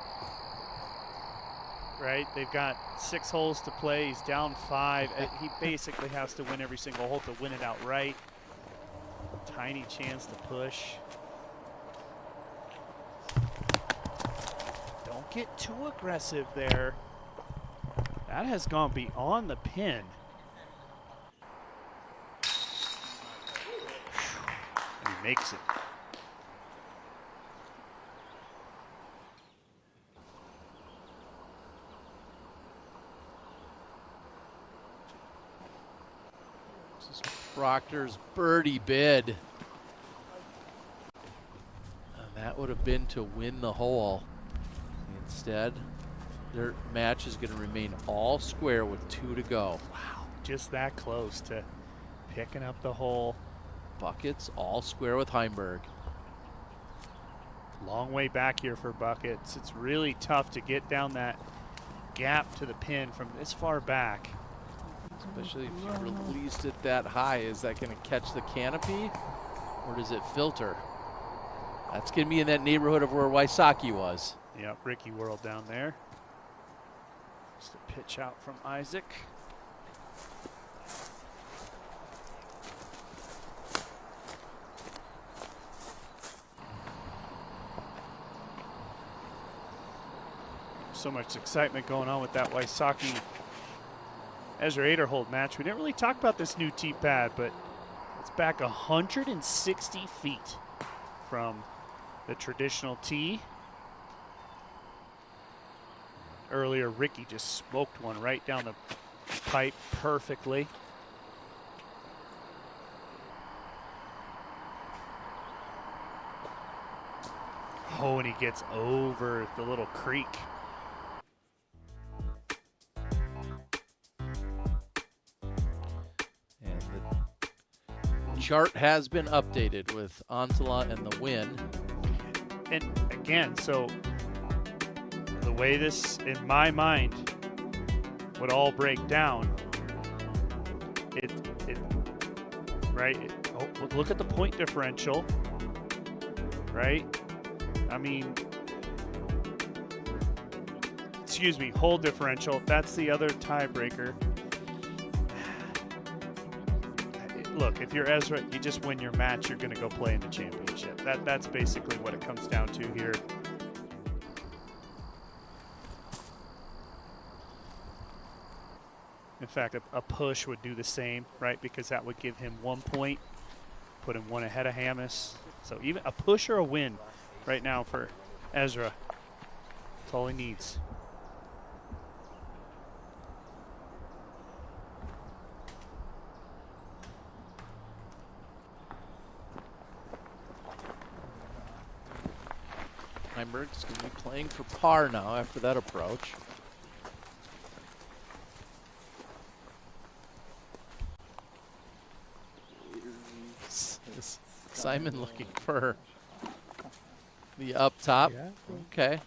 right? They've got 6 holes to play. He's down 5. He basically has to win every single hole to win it outright. Tiny chance to push. Don't get too aggressive there. That has gone beyond the pin. And he makes it. This is Proctor's birdie bid. And that would have been to win the hole. Instead, their match is going to remain all square with 2 to go. Wow, just that close to picking up the hole. Buckets all square with Heimberg. Long way back here for Buckets. It's really tough to get down that gap to the pin from this far back. Especially if you released it that high. Is that going to catch the canopy or does it filter? That's going to be in that neighborhood of where Wysocki was. Yep, Ricky World down there. Just a pitch out from Isaac. So much excitement going on with that Wysocki Ezra Aderhold match. We didn't really talk about this new tee pad, but it's back 160 feet from the traditional tee. Earlier, Ricky just smoked one right down the pipe perfectly. Oh, and he gets over the little creek. And the chart has been updated with Antala and the win. And again, so the way this, in my mind, would all break down, look at the point differential, right? I mean, excuse me, hole differential. That's the other tiebreaker. look, if you're Ezra, you just win your match, you're going to go play in the championship. That's basically what it comes down to here. In fact, a push would do the same, right? Because that would give him 1 point, put him 1 ahead of Hamas. So even a push or a win right now for Ezra. That's all he needs. Heimberg's going to be playing for par now after that approach. Simon looking for the up top. Okay.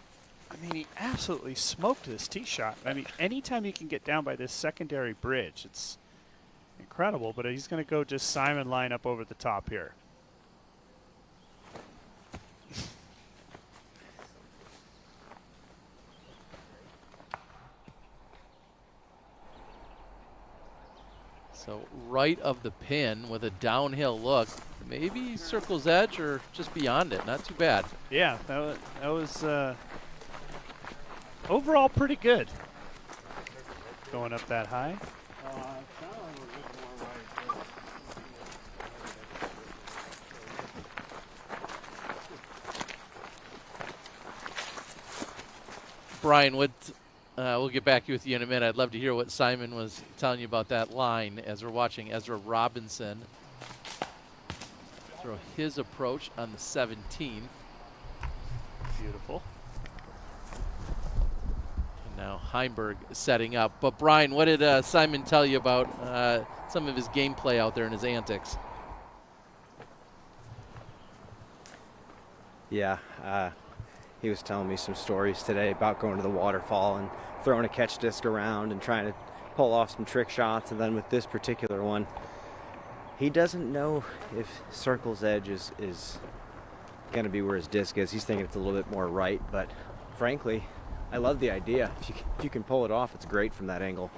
I mean, he absolutely smoked this tee shot. I mean, anytime you can get down by this secondary bridge, it's incredible. But he's going to go just Simon line up over the top here. So right of the pin with a downhill look. Maybe circle's edge or just beyond it. Not too bad. Yeah, that was overall pretty good. Going up that high. Brian, we'll get back with you in a minute. I'd love to hear what Simon was telling you about that line as we're watching Ezra Robinson throw his approach on the 17th. Beautiful. And now Heimberg setting up. But Brian, what did Simon tell you about some of his gameplay out there and his antics? Yeah, he was telling me some stories today about going to the waterfall and throwing a catch disc around and trying to pull off some trick shots. And then with this particular one, he doesn't know if circle's edge is going to be where his disc is. He's thinking it's a little bit more right, but frankly, I love the idea. If you can pull it off, it's great from that angle.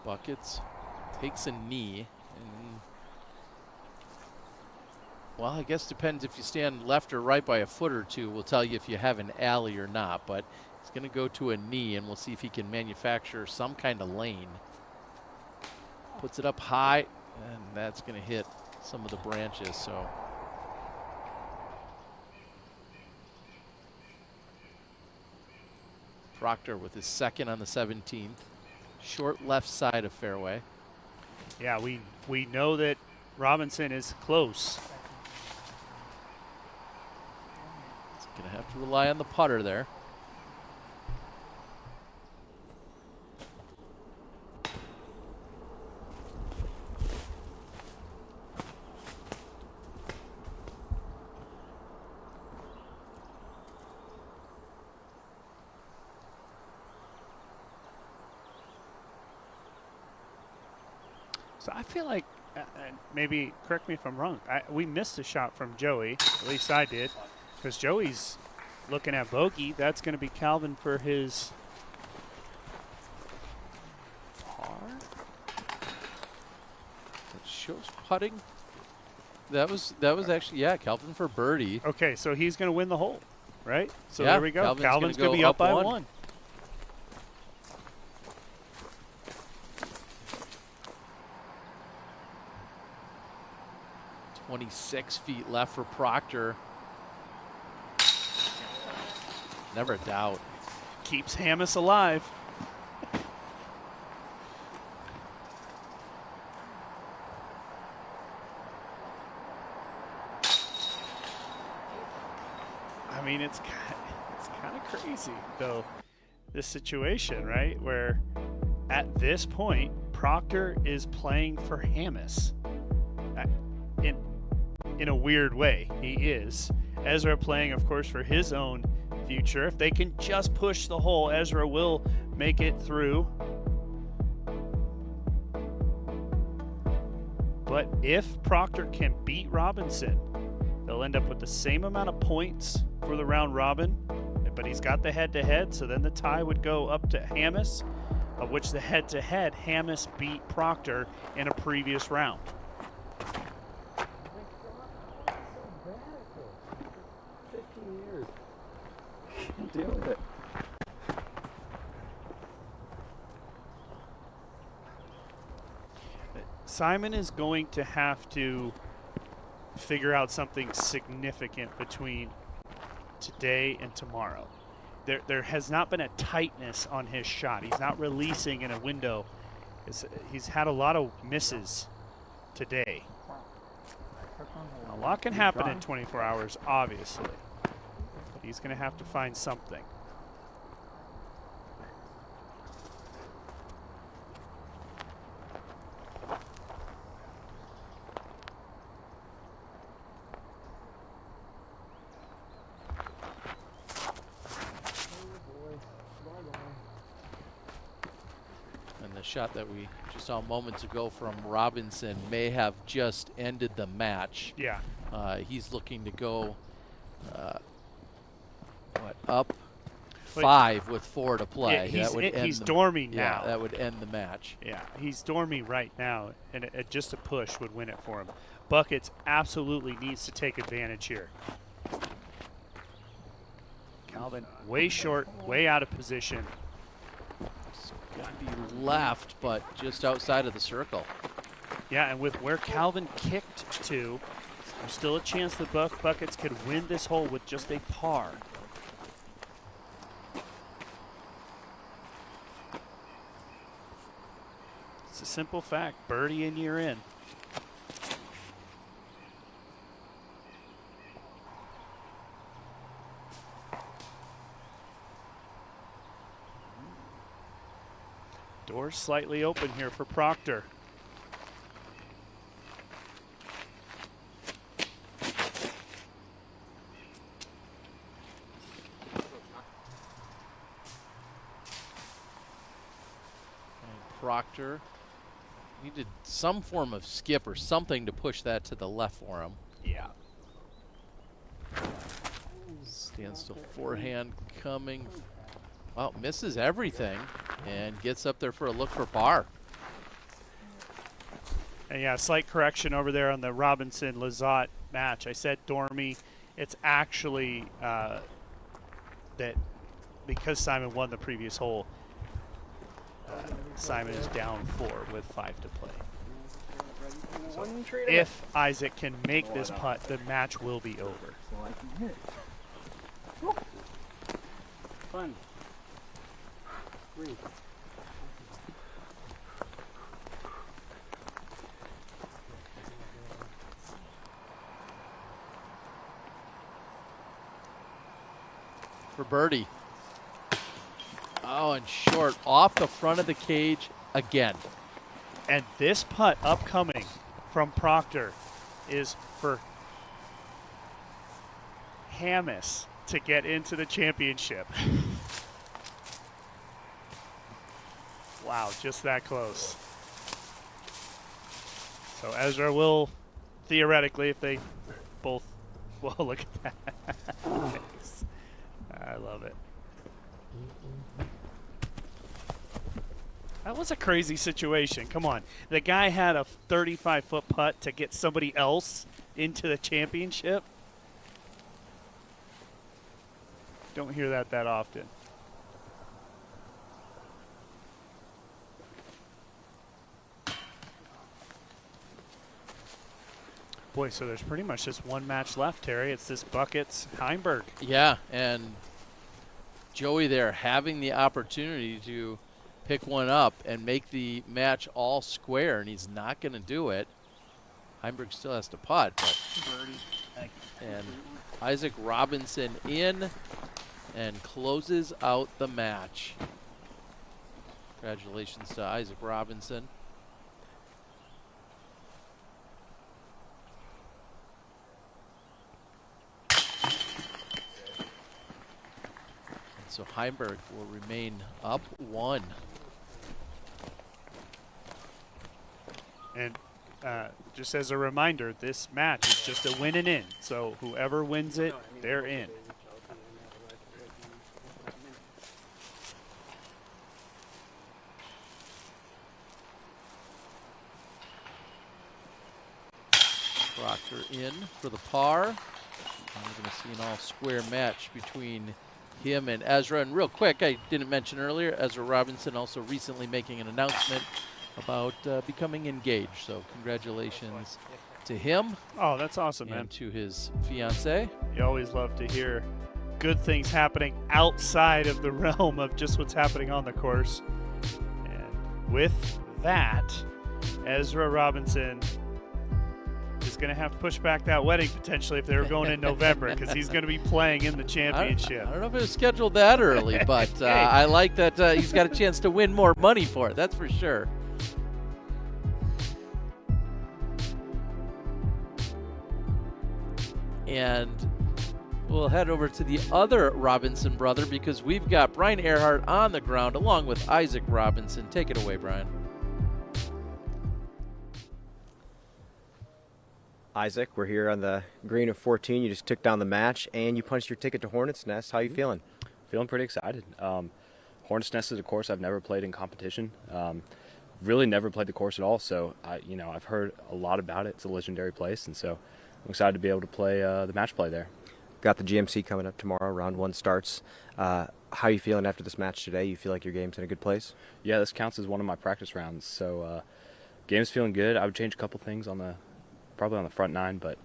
Buckets takes a knee. And, well, I guess depends if you stand left or right by a foot or two. Will tell you if you have an alley or not. But he's going to go to a knee, and we'll see if he can manufacture some kind of lane. Puts it up high, and that's going to hit some of the branches. So Proctor with his second on the 17th. Short left side of fairway. Yeah, we know that Robinson is close. He's going to have to rely on the putter there. So I feel like, maybe correct me if I'm wrong, we missed a shot from Joey, at least I did, because Joey's looking at bogey. That's going to be Calvin for his par. It shows putting. That was actually, yeah, Calvin for birdie. Okay, so he's going to win the hole, right? So yeah, there we go. Calvin's going to be up by one. 26 feet left for Proctor. Never a doubt. Keeps Hamas alive. I mean, it's kind of crazy, though, this situation, right? Where at this point, Proctor is playing for Hamas. In a weird way, he is. Ezra playing, of course, for his own future. If they can just push the hole, Ezra will make it through. But if Proctor can beat Robinson, they'll end up with the same amount of points for the round robin, but he's got the head-to-head, so then the tie would go up to Hammis, of which the head-to-head, Hammis beat Proctor in a previous round. 15 years. Can't deal with it. Simon is going to have to figure out something significant between today and tomorrow. There has not been a tightness on his shot. He's not releasing in a window. He's had a lot of misses today. A lot can happen in 24 hours, obviously. But he's going to have to find something. Shot that we just saw moments ago from Robinson may have just ended the match. Yeah. He's looking to go up 5 with 4 to play. Yeah, he's dorming now. Yeah, that would end the match. Yeah, he's dorming right now, and just a push would win it for him. Buckets absolutely needs to take advantage here. Calvin way short, way out of position. Gotta be left, but just outside of the circle. Yeah, and with where Calvin kicked to, there's still a chance that Buckets could win this hole with just a par. It's a simple fact. Birdie and you're in. Doors slightly open here for Proctor. And Proctor needed some form of skip or something to push that to the left for him. Yeah. Standstill forehand coming. Well, misses everything and gets up there for a look for par. And yeah, slight correction over there on the Robinson-Lizotte match. I said Dormy. It's actually that because Simon won the previous hole, Simon is down 4 with 5 to play. So if Isaac can make this putt, the match will be over. Fun. For birdie. Oh, and short off the front of the cage again. And this putt upcoming from Proctor is for Hammis to get into the championship. Wow, just that close. So Ezra will, theoretically, if they both, well, look at that. Nice. I love it. That was a crazy situation. Come on. The guy had a 35-foot putt to get somebody else into the championship. Don't hear that often. Boy, so there's pretty much just one match left, Terry. It's this Buckets Heimberg. Yeah, and Joey there having the opportunity to pick one up and make the match all square, and he's not going to do it. Heimberg still has to putt. But and Isaac Robinson in and closes out the match. Congratulations to Isaac Robinson. So Heimberg will remain up 1. And just as a reminder, this match is just a win and in. So whoever wins it, they're in. Proctor in for the par. And we're going to see an all-square match between him and Ezra. And real quick, I didn't mention earlier, Ezra Robinson also recently making an announcement about becoming engaged. So congratulations to him. Oh, that's awesome, man. And to his fiancée. You always love to hear good things happening outside of the realm of just what's happening on the course. And with that, Ezra Robinson is going to have to push back that wedding potentially if they were going in November, because he's going to be playing in the championship. I don't know if it was scheduled that early, but I like that he's got a chance to win more money for it. That's for sure. And we'll head over to the other Robinson brother, because we've got Brian Earhart on the ground along with Isaac Robinson. Take it away, Brian. Isaac, we're here on the green of 14. You just took down the match, and you punched your ticket to Hornets Nest. How you feeling? Feeling pretty excited. Hornets Nest is a course I've never played in competition. Really never played the course at all, so I've heard a lot about it. It's a legendary place, and so I'm excited to be able to play the match play there. Got the GMC coming up tomorrow. Round 1 starts. How are you feeling after this match today? You feel like your game's in a good place? Yeah, this counts as one of my practice rounds, so game's feeling good. I would change a couple things probably on the front 9, but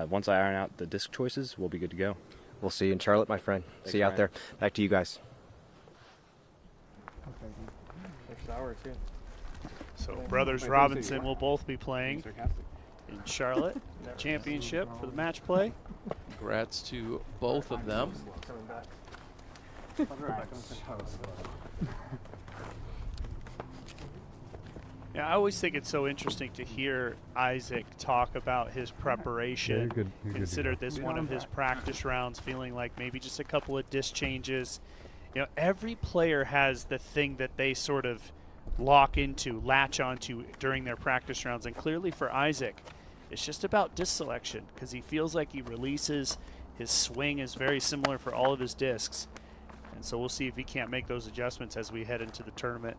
once I iron out the disc choices, we'll be good to go. We'll see you in Charlotte, my friend. Thanks, see you out there. Ryan. Back to you guys. So brothers Robinson will both be playing in Charlotte championship for the match play. Congrats to both of them. Yeah, I always think it's so interesting to hear Isaac talk about his preparation. Consider this one of his practice rounds, feeling like maybe just a couple of disc changes. Every player has the thing that they sort of latch onto during their practice rounds. And clearly for Isaac, it's just about disc selection, because he feels like he releases. His swing is very similar for all of his discs. And so we'll see if he can't make those adjustments as we head into the tournament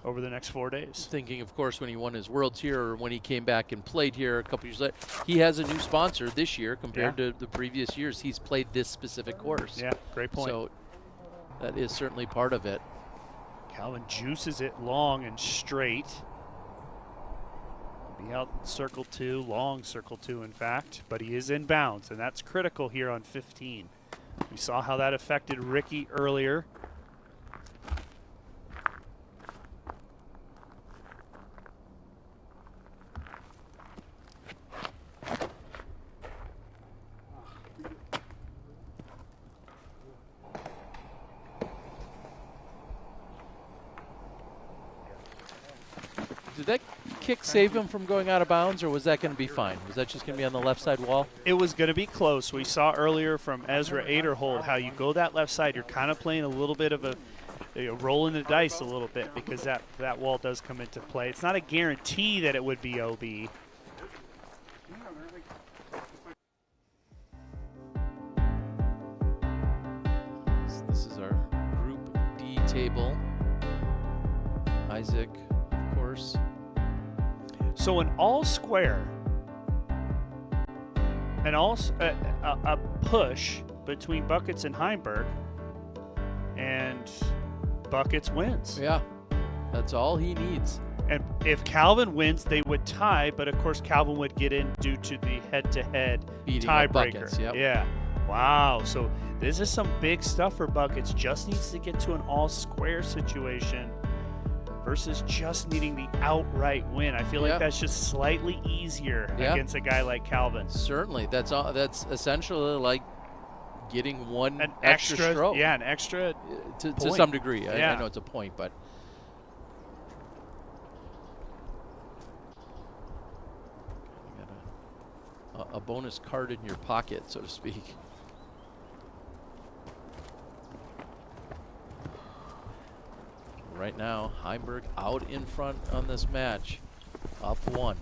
over the next 4 days. Thinking, of course, when he won his Worlds here, or when he came back and played here a couple years later, he has a new sponsor this year compared to the previous years. He's played this specific course. Yeah, great point. So that is certainly part of it. Calvin juices it long and straight. Be out circle 2, long circle 2 in fact, but he is in bounds, and that's critical here on 15. We saw how that affected Ricky earlier. Did that kick save him from going out of bounds, or was that going to be fine? Was that just going to be on the left side wall? It was going to be close. We saw earlier from Ezra Aderhold how you go that left side, you're kind of playing a little bit of a rolling the dice a little bit, because that wall does come into play. It's not a guarantee that it would be OB. This is our Group D table. Isaac, of course. So an all square, a push between Buckets and Heimberg, and Buckets wins. Yeah, that's all he needs. And if Calvin wins, they would tie, but of course Calvin would get in due to the head-to-head tiebreaker. Yep. Yeah. Wow. So this is some big stuff for Buckets. Just needs to get to an all-square situation versus just needing the outright win. I feel like that's just slightly easier against a guy like Calvin. Certainly. That's essentially like getting an extra stroke. Yeah, an extra to some degree. I know it's a point, but you got a bonus card in your pocket, so to speak. Right now, Heimberg out in front on this match, up 1.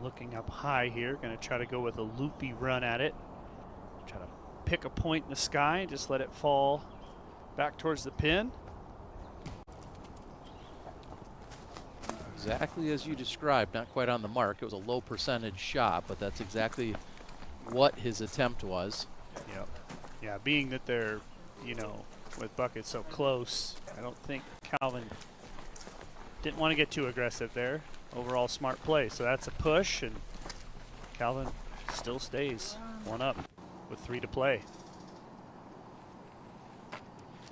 looking up high here. Going to try to go with a loopy run at it. Try to pick a point in the sky and just let it fall back towards the pin. Exactly as you described, not quite on the mark. It was a low percentage shot, but that's exactly what his attempt was. Yep. Yeah, being that they're, with buckets so close, I don't think Calvin didn't want to get too aggressive there. Overall smart play. So that's a push, and Calvin still stays 1 up with 3 to play.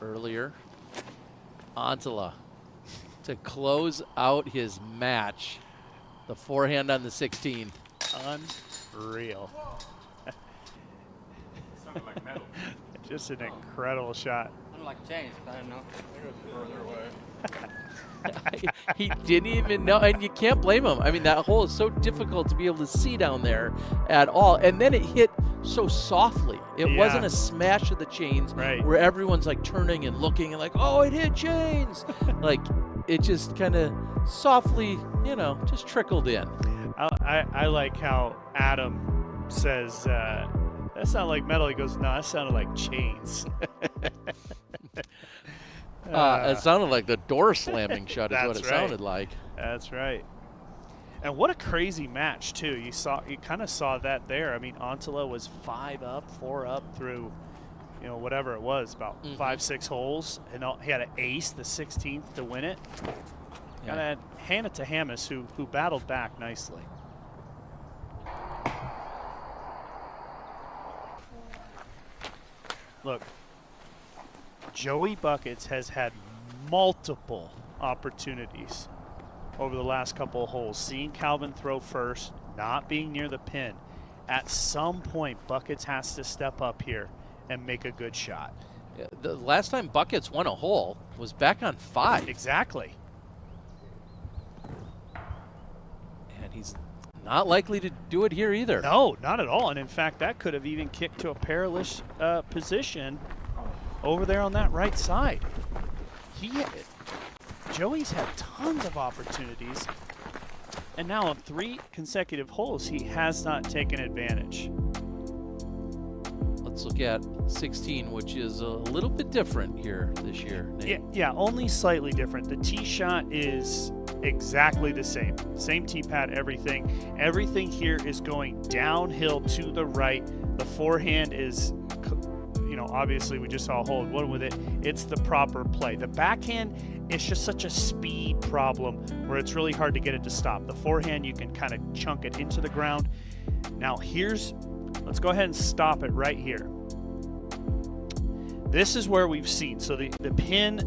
Earlier, Antila to close out his match. The forehand on the 16th. Unreal. Sounded like metal. Just an incredible shot. Sounded like change, but I don't know. It was further away. He didn't even know, and you can't blame him. I mean, that hole is so difficult to be able to see down there at all. And then it hit so softly. It wasn't a smash of the chains where everyone's like turning and looking and like, oh, it hit chains. Like, it just kind of softly, just trickled in. I like how Adam says, that sounded like metal. He goes, no, that sounded like chains. It sounded like the door slamming shut is what it sounded like. That's right. And what a crazy match, too. You kind of saw that there. I mean, Antila was 5 up, 4 up through, whatever it was, about 5-6 holes. And he had an ace, the 16th, to win it. Got to hand it to Hammes, who battled back nicely. Look, Joey Buckets has had multiple opportunities over the last couple of holes. Seeing Calvin throw first, not being near the pin. At some point, Buckets has to step up here and make a good shot. Yeah, the last time Buckets won a hole was back on 5. Exactly. And he's not likely to do it here either. No, not at all. And in fact, that could have even kicked to a perilous position over there on that right side. Joey's had tons of opportunities, and now on 3 consecutive holes, he has not taken advantage. Let's look at 16, which is a little bit different here this year, Nate. Yeah, only slightly different. The tee shot is exactly the same. Same tee pad, everything. Everything here is going downhill to the right. The forehand is, obviously we just saw a hole in 1 with it. It's the proper play. The backhand is just such a speed problem where it's really hard to get it to stop. The forehand, you can kind of chunk it into the ground. Now let's go ahead and stop it right here. This is where we've seen. So the pin,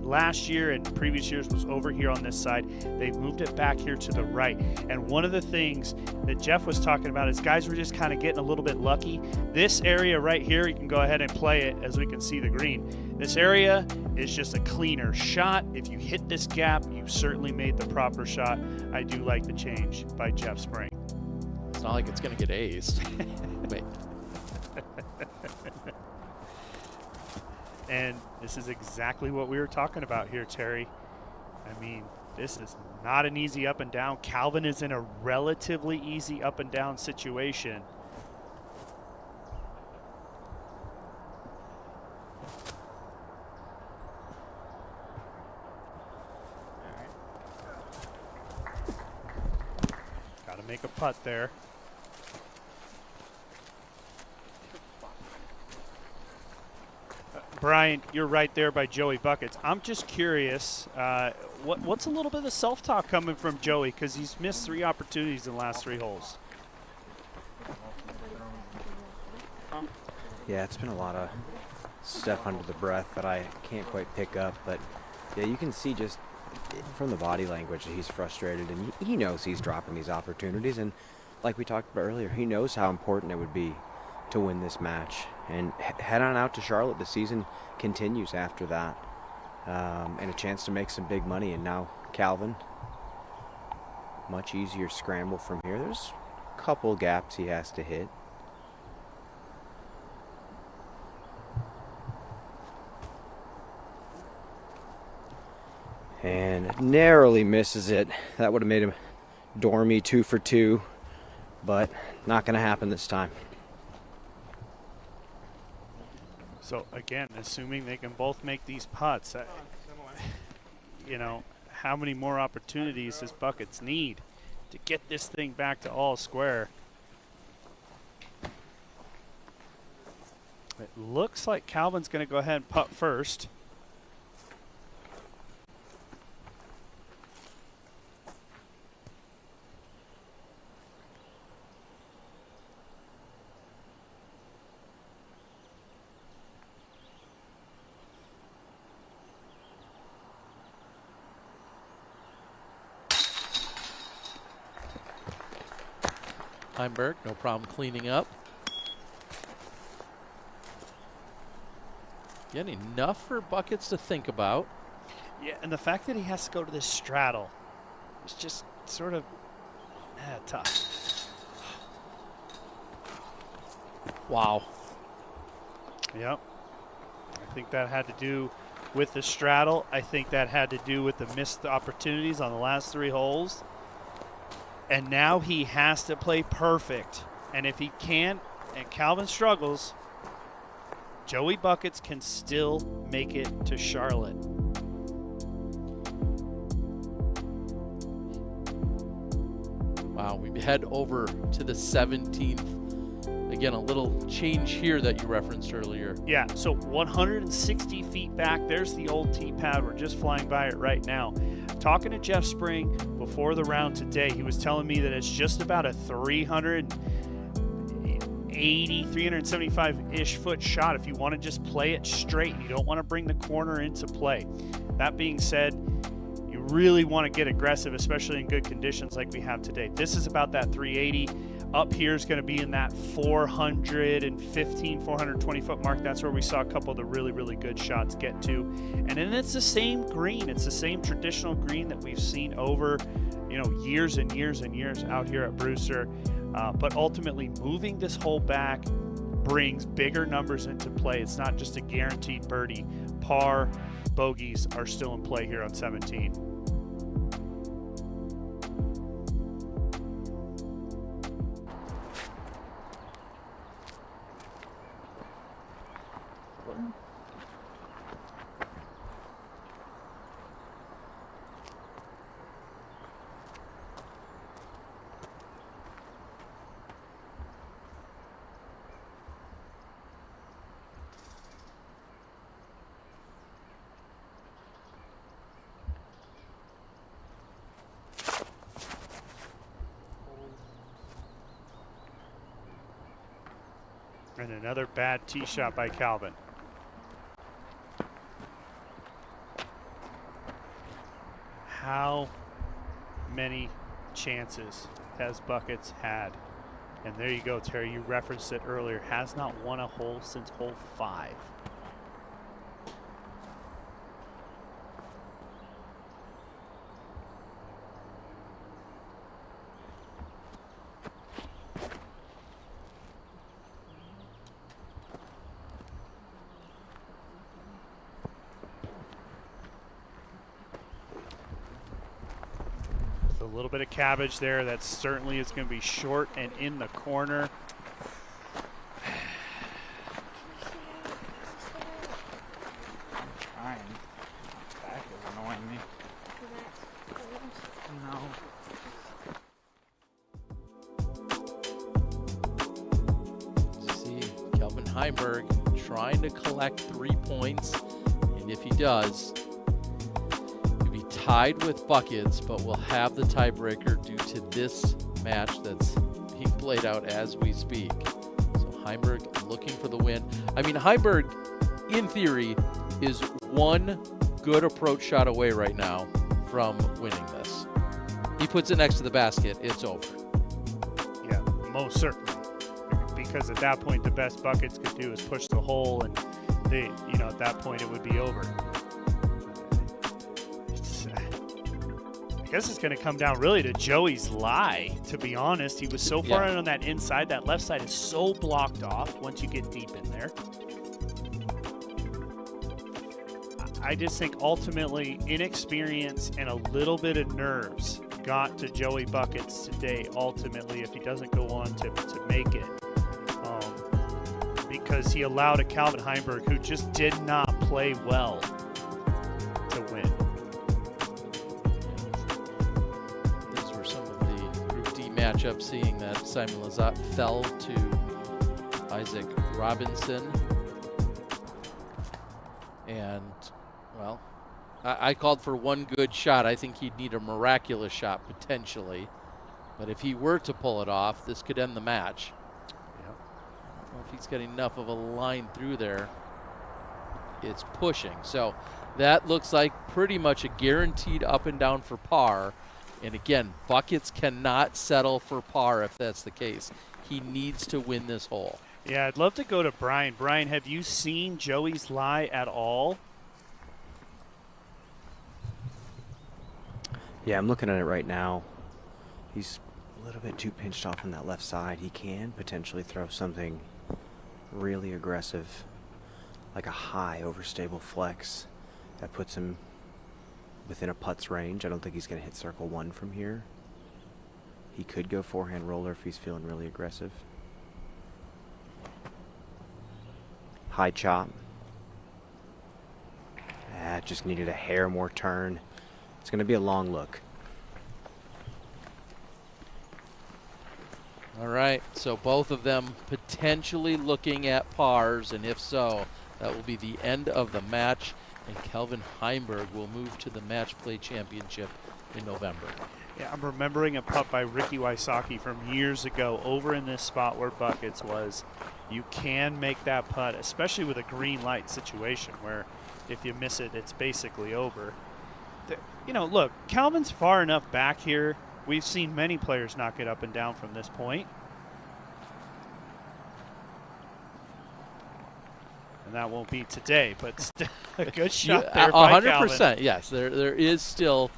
last year and previous years was over here on this side. They've moved it back here to the right. And one of the things that Jeff was talking about is guys were just kind of getting a little bit lucky. This area right here, you can go ahead and play it as we can see the green. This area is just a cleaner shot. If you hit this gap, you certainly made the proper shot. I do like the change by Jeff Spring. It's not like it's going to get aced. Wait. And this is exactly what we were talking about here, Terry. I mean, this is not an easy up and down. Calvin is in a relatively easy up and down situation. Got to make a putt there. Brian, you're right there by Joey Buckets. I'm just curious, what's a little bit of self-talk coming from Joey, because he's missed 3 opportunities in the last 3 holes. Yeah, it's been a lot of stuff under the breath that I can't quite pick up, but yeah, you can see just from the body language that he's frustrated, and he knows he's dropping these opportunities, and like we talked about earlier, he knows how important it would be to win this match. And head on out to Charlotte. The season continues after that. And a chance to make some big money. And now Calvin, much easier scramble from here. There's a couple gaps he has to hit. And narrowly misses it. That would have made him dormy 2 for 2, but not going to happen this time. So again, assuming they can both make these putts, you know, how many more opportunities does Buckets need to get this thing back to all square? It looks like Calvin's going to go ahead and putt first. Heimberg, no problem cleaning up. Again, enough for Buckets to think about. Yeah, and the fact that he has to go to this straddle is just sort of tough. Wow. Yep. I think that had to do with the straddle. I think that had to do with the missed opportunities on the last 3 holes. And now he has to play perfect. And if he can't, and Calvin struggles, Joey Buckets can still make it to Charlotte. Wow, we head over to the 17th. Again, a little change here that you referenced earlier. Yeah, so 160 feet back, there's the old tee pad. We're just flying by it right now. Talking to Jeff Spring before the round today, he was telling me that it's just about a 375-ish foot shot if you want to just play it straight. You don't want to bring the corner into play. That being said, you really want to get aggressive, especially in good conditions like we have today. This is about that 380. Up here is going to be in that 415, 420 foot mark. That's where we saw a couple of the really, really good shots get to. And then it's the same green. It's the same traditional green that we've seen over, years and years and years out here at Brewster. But ultimately, moving this hole back brings bigger numbers into play. It's not just a guaranteed birdie. Par, bogeys are still in play here on 17. And another bad tee shot by Calvin. How many chances has Buckets had? And there you go, Terry. You referenced it earlier. Has not won a hole since hole 5. A little bit of cabbage there. That certainly is going to be short and in the corner. Trying. Back is annoying me. No. See Kelvin Heimberg trying to collect 3 points. And if he does, tied with Buckets, but will have the tiebreaker due to this match that's being played out as we speak. So Heimberg looking for the win. I mean, Heimberg, in theory, is one good approach shot away right now from winning this. He puts it next to the basket, it's over. Yeah, most certainly. Because at that point, the best Buckets could do is push the hole, and at that point, it would be over. I guess it's going to come down really to Joey's lie, to be honest. He was so far in on that inside. That left side is so blocked off once you get deep in there. I just think ultimately inexperience and a little bit of nerves got to Joey Buckets today, ultimately, if he doesn't go on to make it. Because he allowed a Calvin Heimberg, who just did not play well, to win. These were some of the Group D matchups, seeing that Simon Lizotte fell to Isaac Robinson. And, well, I called for one good shot. I think he'd need a miraculous shot, potentially. But if he were to pull it off, this could end the match. I don't know if he's got enough of a line through there. It's pushing. So that looks like pretty much a guaranteed up and down for par. And again, Buckets cannot settle for par if that's the case. He needs to win this hole. Yeah, I'd love to go to Brian. Brian, have you seen Joey's lie at all? Yeah, I'm looking at it right now. He's a little bit too pinched off on that left side. He can potentially throw something really aggressive, like a high overstable flex that puts him within a putt's range. I don't think he's going to hit circle 1 from here. He could go forehand roller if he's feeling really aggressive. High chop. Just needed a hair more turn. It's going to be a long look. All right, so both of them potentially looking at pars, and if so, that will be the end of the match, and Calvin Heimberg will move to the Match Play Championship in November. Yeah, I'm remembering a putt by Ricky Wysocki from years ago over in this spot where Buckets was. You can make that putt, especially with a green light situation where if you miss it, it's basically over. You know, look, Calvin's far enough back here. We've seen many players knock it up and down from this point. And that won't be today, but still a good shot there by 100%, Calvin. yes. There is still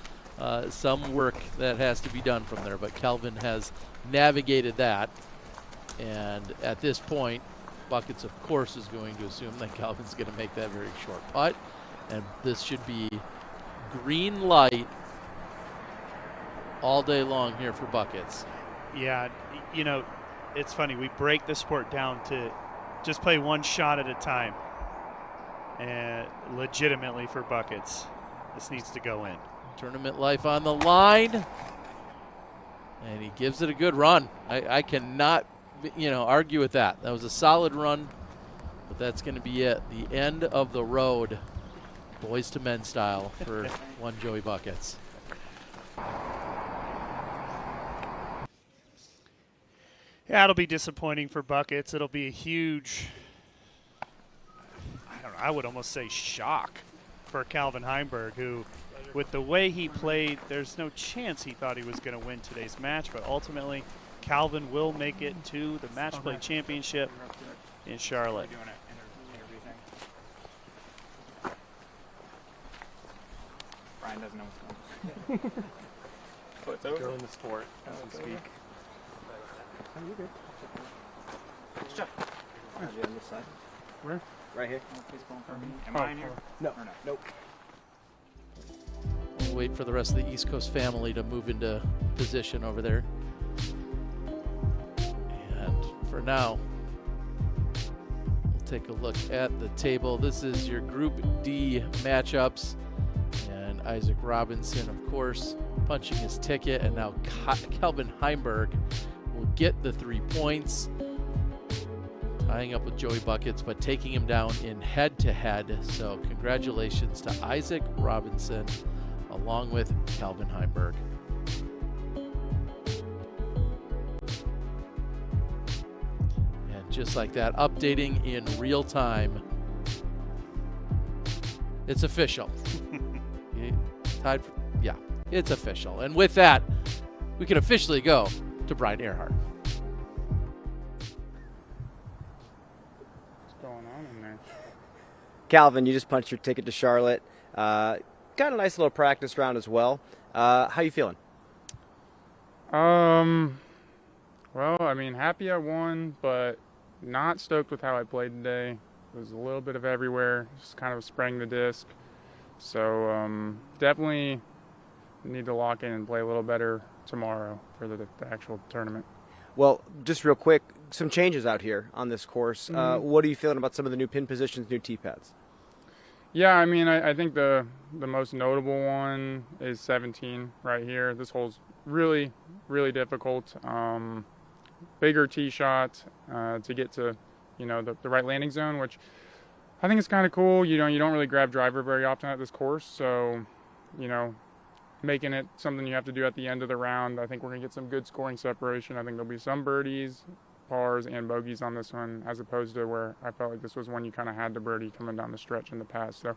some work that has to be done from there, but Calvin has navigated that. And at this point, Buckets, of course, is going to assume that Calvin's going to make that very short putt. And this should be green light all day long here for Buckets. Yeah, you know, it's funny. We break the sport down to just play one shot at a time. And legitimately for Buckets, this needs to go in. Tournament life on the line. And he gives it a good run. I cannot, argue with that. That was a solid run, but that's going to be it. The end of the road, boys to men style, for one Joey Buckets. Yeah, it'll be disappointing for Buckets. It'll be a huge, I would almost say shock for Calvin Heimberg, who, with the way he played, there's no chance he thought he was going to win today's match, but ultimately Calvin will make it to the Match Play Championship in Charlotte. Brian doesn't know what's going on. It's over. In the sport as we speak. Oh, you're good. Good job. On this side. Where? Right here. Am I in here? No. Or no? Nope. We'll wait for the rest of the East Coast family to move into position over there. And for now, we'll take a look at the table. This is your Group D matchups. And Isaac Robinson, of course, punching his ticket. And now Calvin Heimberg will get the 3 points, tying up with Joey Buckets, but taking him down in head-to-head. So congratulations to Isaac Robinson along with Calvin Heimberg. And just like that, updating in real time. It's official. Tied for, yeah, it's official. And with that, we can officially go to Brian Earhart. What's going on in there? Calvin, you just punched your ticket to Charlotte. Got a nice little practice round as well. How you feeling? Well, I mean, happy I won, but not stoked with how I played today. It was a little bit of everywhere, just kind of spraying the disc. So definitely need to lock in and play a little better tomorrow for the actual tournament. Well, just real quick, some changes out here on this course. Mhm. What are you feeling about some of the new pin positions, new tee pads? Yeah, I mean, I think the most notable one is 17 right here. This hole's really, really difficult. Bigger tee shot to get to, the right landing zone, which I think is kind of cool. You don't really grab driver very often at this course, so, making it something you have to do at the end of the round. I think we're going to get some good scoring separation. I think there'll be some birdies, pars, and bogeys on this one, as opposed to where I felt like this was one you kind of had to birdie coming down the stretch in the past. So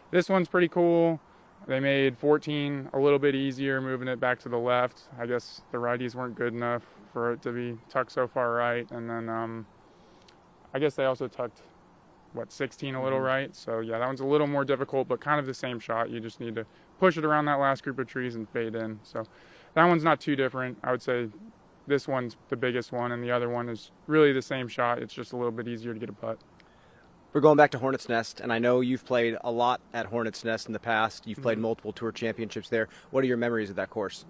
this one's pretty cool. They made 14 a little bit easier, moving it back to the left. I guess the righties weren't good enough for it to be tucked so far right. And then I guess they also tucked, 16 a little right. So yeah, that one's a little more difficult, but kind of the same shot. You just need to push it around that last group of trees and fade in. So that one's not too different. I would say this one's the biggest one, and the other one is really the same shot. It's just a little bit easier to get a putt. We're going back to Hornets Nest, and I know you've played a lot at Hornets Nest in the past. You've played multiple tour championships there. What are your memories of that course?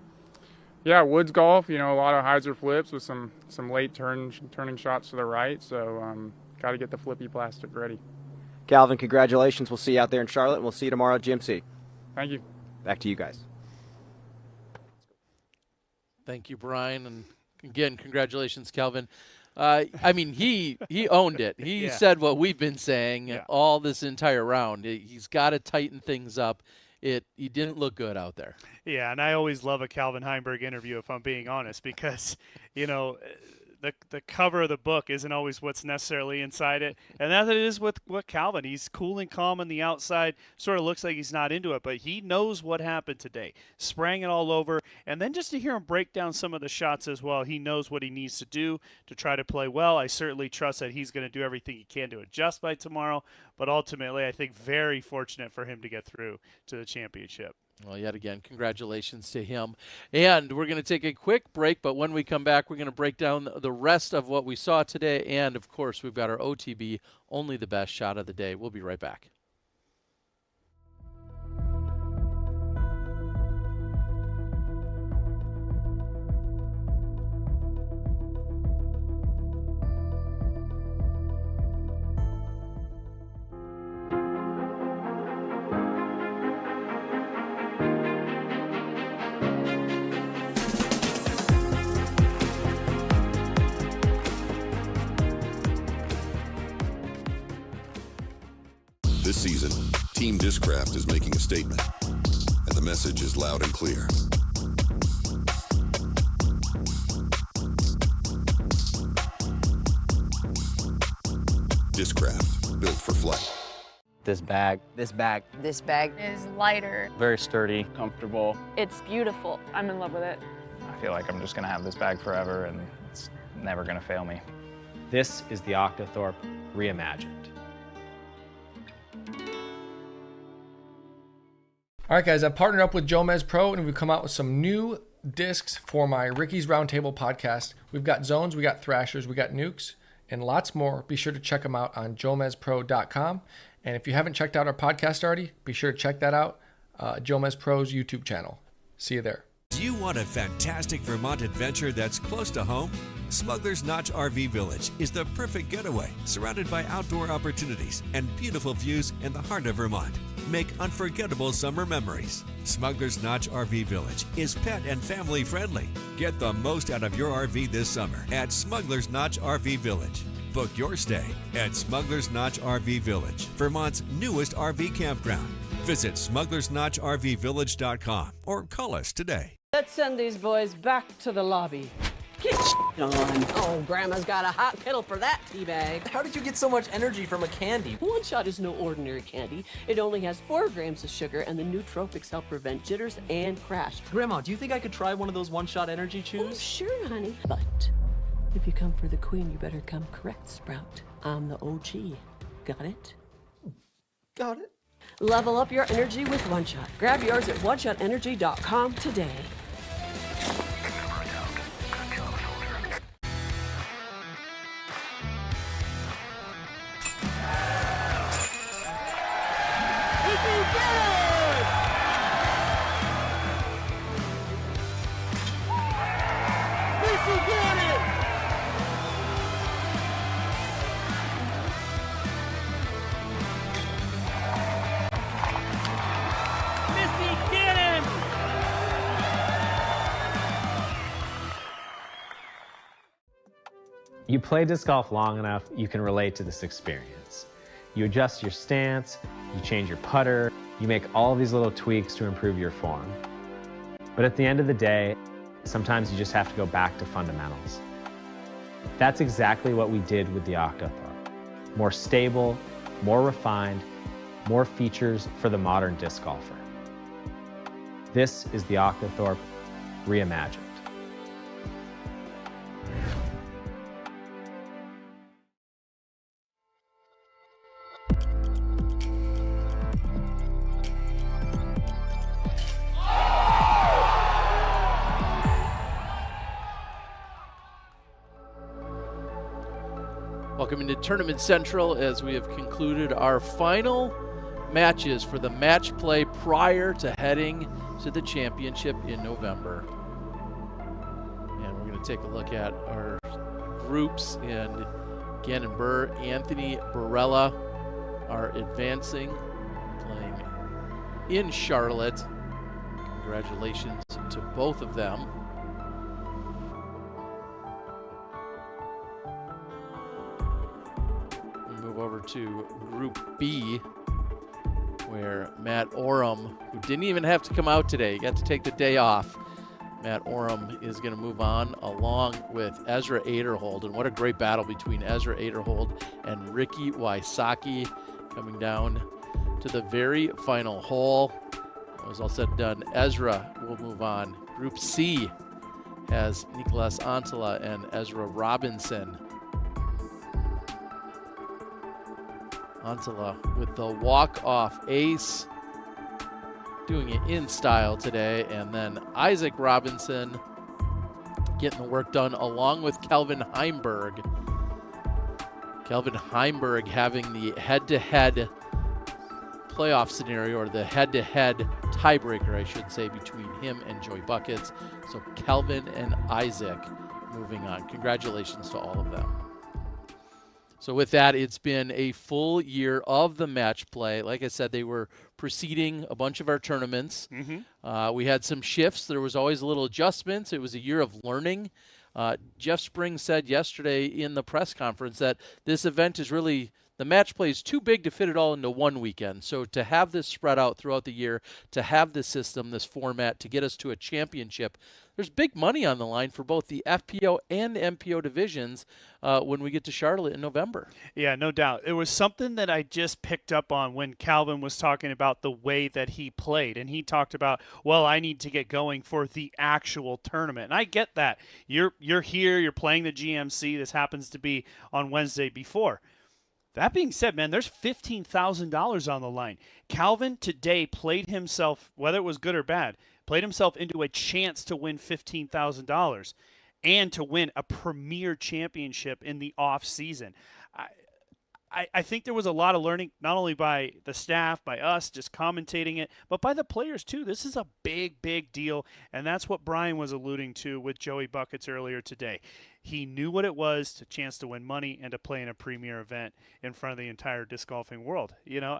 Yeah, woods golf, a lot of hyzer flips with some late turning shots to the right. So got to get the flippy plastic ready. Calvin, congratulations. We'll see you out there in Charlotte, and we'll see you tomorrow at GMC. Thank you. Back to you guys. Thank you, Brian, and again, congratulations, Calvin. I mean, he owned it. He said what we've been saying all this entire round. He's got to tighten things up. He didn't look good out there. Yeah, and I always love a Calvin Heinberg interview, if I'm being honest, because, the cover of the book isn't always what's necessarily inside it. And that's it is with Calvin. He's cool and calm on the outside, sort of looks like he's not into it, but he knows what happened today. Sprang it all over. And then just to hear him break down some of the shots as well, he knows what he needs to do to try to play well. I certainly trust that he's going to do everything he can to adjust by tomorrow. But ultimately, I think very fortunate for him to get through to the championship. Well, yet again, congratulations to him. And we're going to take a quick break, but when we come back, we're going to break down the rest of what we saw today. And, of course, we've got our OTB, only the best shot of the day. We'll be right back. This season, Team Discraft is making a statement, and the message is loud and clear. Discraft, built for flight. This bag This bag is lighter. very sturdy. Comfortable. It's beautiful. I'm in love with it. I feel like I'm just gonna have this bag forever and it's never gonna fail me. This is the Octothorpe reimagined. All right, guys, I've partnered up with Jomez Pro, and we've come out with some new discs for my Ricky's Roundtable podcast. We've got zones, we got thrashers, we got nukes, and lots more. Be sure to check them out on jomezpro.com. And if you haven't checked out our podcast already, be sure to check that out, Jomez Pro's YouTube channel. See you there. Do you want a fantastic Vermont adventure that's close to home? Smuggler's Notch RV Village is the perfect getaway, surrounded by outdoor opportunities and beautiful views in the heart of Vermont. Make unforgettable summer memories. Smuggler's Notch RV Village is pet and family friendly. Get the most out of your RV this summer at Smuggler's Notch RV Village. Book your stay at Smuggler's Notch RV Village, Vermont's newest RV campground. Visit smugglersnotchrvvillage.com or call us today. Let's send these boys back to the lobby. Get on. Oh, Grandma's got a hot kettle for that teabag. How did you get so much energy from a candy? One Shot is no ordinary candy. It only has 4 grams of sugar, and the nootropics help prevent jitters and crash. Grandma, do you think I could try one of those One Shot energy chews? Oh, sure, honey. But if you come for the queen, you better come correct, Sprout. I'm the OG. Got it? Got it. Level up your energy with One Shot. Grab yours at oneshotenergy.com today. You play disc golf long enough, you can relate to this experience. You adjust your stance, you change your putter, you make all these little tweaks to improve your form. But at the end of the day, sometimes you just have to go back to fundamentals. That's exactly what we did with the Octothorpe. More stable, more refined, more features for the modern disc golfer. This is the Octothorpe reimagined. Welcome into Tournament Central as we have concluded our final matches for the match play prior to heading to the championship in November. And we're going to take a look at our groups, and Gannon Burr, Anthony Barella are advancing, playing in Charlotte. Congratulations to both of them. Over to Group B, where Matt Oram, who didn't even have to come out today, got to take the day off. Matt Oram is going to move on along with Ezra Aderhold, and what a great battle between Ezra Aderhold and Ricky Wysocki coming down to the very final hole. That was all said and done. Ezra will move on. Group C has Nicolas Antela and Ezra Robinson. Antela with the walk-off ace, doing it in style today, and then Isaac Robinson getting the work done along with Kelvin Heimberg. Kelvin Heimberg having the head-to-head playoff scenario, or the head-to-head tiebreaker, I should say, between him and Joey Buckets. So Kelvin and Isaac moving on. Congratulations to all of them. So with that, it's been a full year of the match play. Like I said, they were preceding a bunch of our tournaments. We had some shifts. There was always a little adjustments. It was a year of learning. Jeff Spring said yesterday in the press conference that this event is really, the match play is too big to fit it all into one weekend. So to have this spread out throughout the year, to have this system, this format, to get us to a championship, there's big money on the line for both the FPO and MPO divisions when we get to Charlotte in November. Yeah, no doubt. It was something that I just picked up on when Calvin was talking about the way that he played. And he talked about, well, I need to get going for the actual tournament. And I get that. You're here, you're playing the GMC. This happens to be on Wednesday before. That being said, man, there's $15,000 on the line. Calvin today played himself, whether it was good or bad, played himself into a chance to win $15,000 and to win a premier championship in the off season. I think there was a lot of learning, not only by the staff, by us just commentating it, but by the players too. This is a big, big deal, and that's what Brian was alluding to with Joey Buckets earlier today. He knew what it was to chance to win money and to play in a premier event in front of the entire disc golfing world. You know,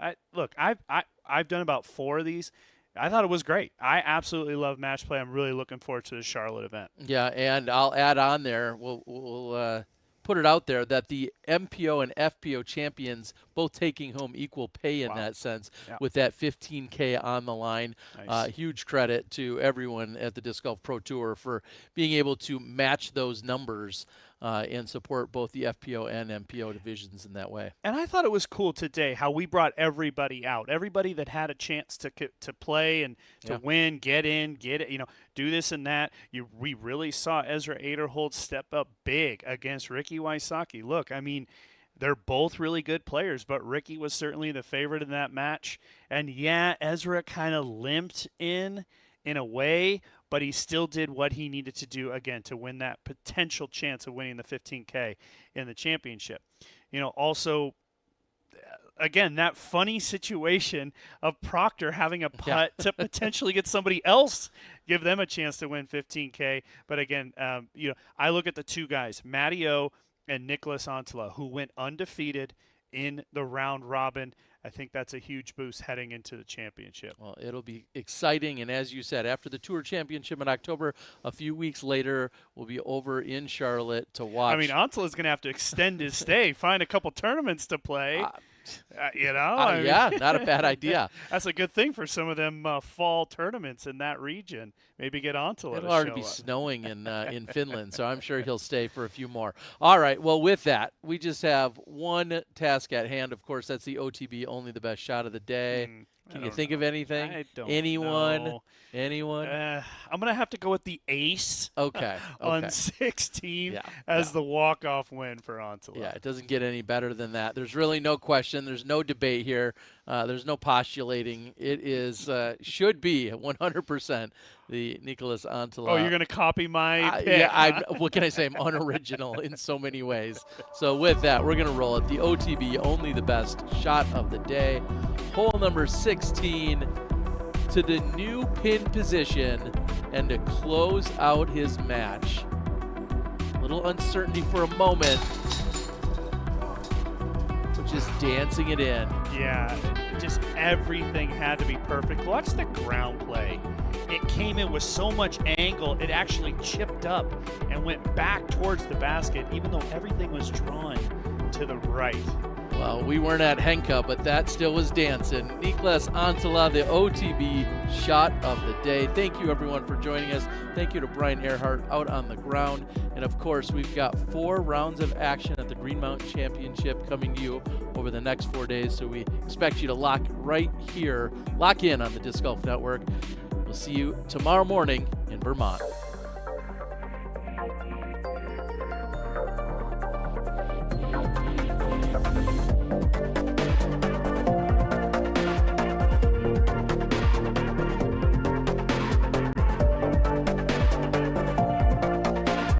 I've done about 4 of these. I thought it was great. I absolutely love match play. I'm really looking forward to the Charlotte event. Yeah, and I'll add on there, we'll put it out there that the MPO and FPO champions both taking home equal pay in that sense, with that $15K on the line. Nice. Huge credit to everyone at the Disc Golf Pro Tour for being able to match those numbers and support both the FPO and MPO divisions in that way. And I thought it was cool today how we brought everybody out, everybody that had a chance to play and to win, get in, do this and that. We really saw Ezra Aderhold step up big against Ricky Wysocki. Look, I mean, they're both really good players, but Ricky was certainly the favorite in that match. And yeah, Ezra kind of limped in a way, but he still did what he needed to do, again, to win that potential chance of winning the $15K in the championship. You know, also, again, that funny situation of Proctor having a putt to potentially get somebody else, give them a chance to win $15K. But again, I look at the two guys, Matty O and Nicolas Antela, who went undefeated in the round robin I think that's a huge boost heading into the championship. Well, it'll be exciting, and as you said, after the Tour Championship in October, a few weeks later, we'll be over in Charlotte to watch. I mean, Antela's going to have to extend his stay, find a couple tournaments to play. I mean, yeah, not a bad idea. That's a good thing for some of them fall tournaments in that region. Maybe get Antela. It'll already be snowing in Finland, so I'm sure he'll stay for a few more. All right, well, with that, we just have one task at hand. Of course, that's the OTB, only the best shot of the day. Can you think of anything? I don't Anyone? know. Anyone? I'm going to have to go with the ace Okay. on 16 as the walk-off win for Antela. Yeah, it doesn't get any better than that. There's really no question. There's no debate here. There's no postulating. It is should be 100% the Nicholas Antela. Oh, you're going to copy my pick? Yeah, what can I say? I'm unoriginal in so many ways. So with that, we're going to roll it. The OTB, only the best shot of the day. Hole number 16 to the new pin position and to close out his match. A little uncertainty for a moment. Just dancing it in. Yeah, just everything had to be perfect. Watch the ground play. It came in with so much angle, it actually chipped up and went back towards the basket, even though everything was drawn to the right. Well, we weren't at Henka, but that still was dancing. Nicholas Antela, the OTB shot of the day. Thank you, everyone, for joining us. Thank you to Brian Earhart out on the ground. And, of course, we've got 4 rounds of action at the Green Mountain Championship coming to you over the next 4 days. So we expect you to lock in on the Disc Golf Network. We'll see you tomorrow morning in Vermont.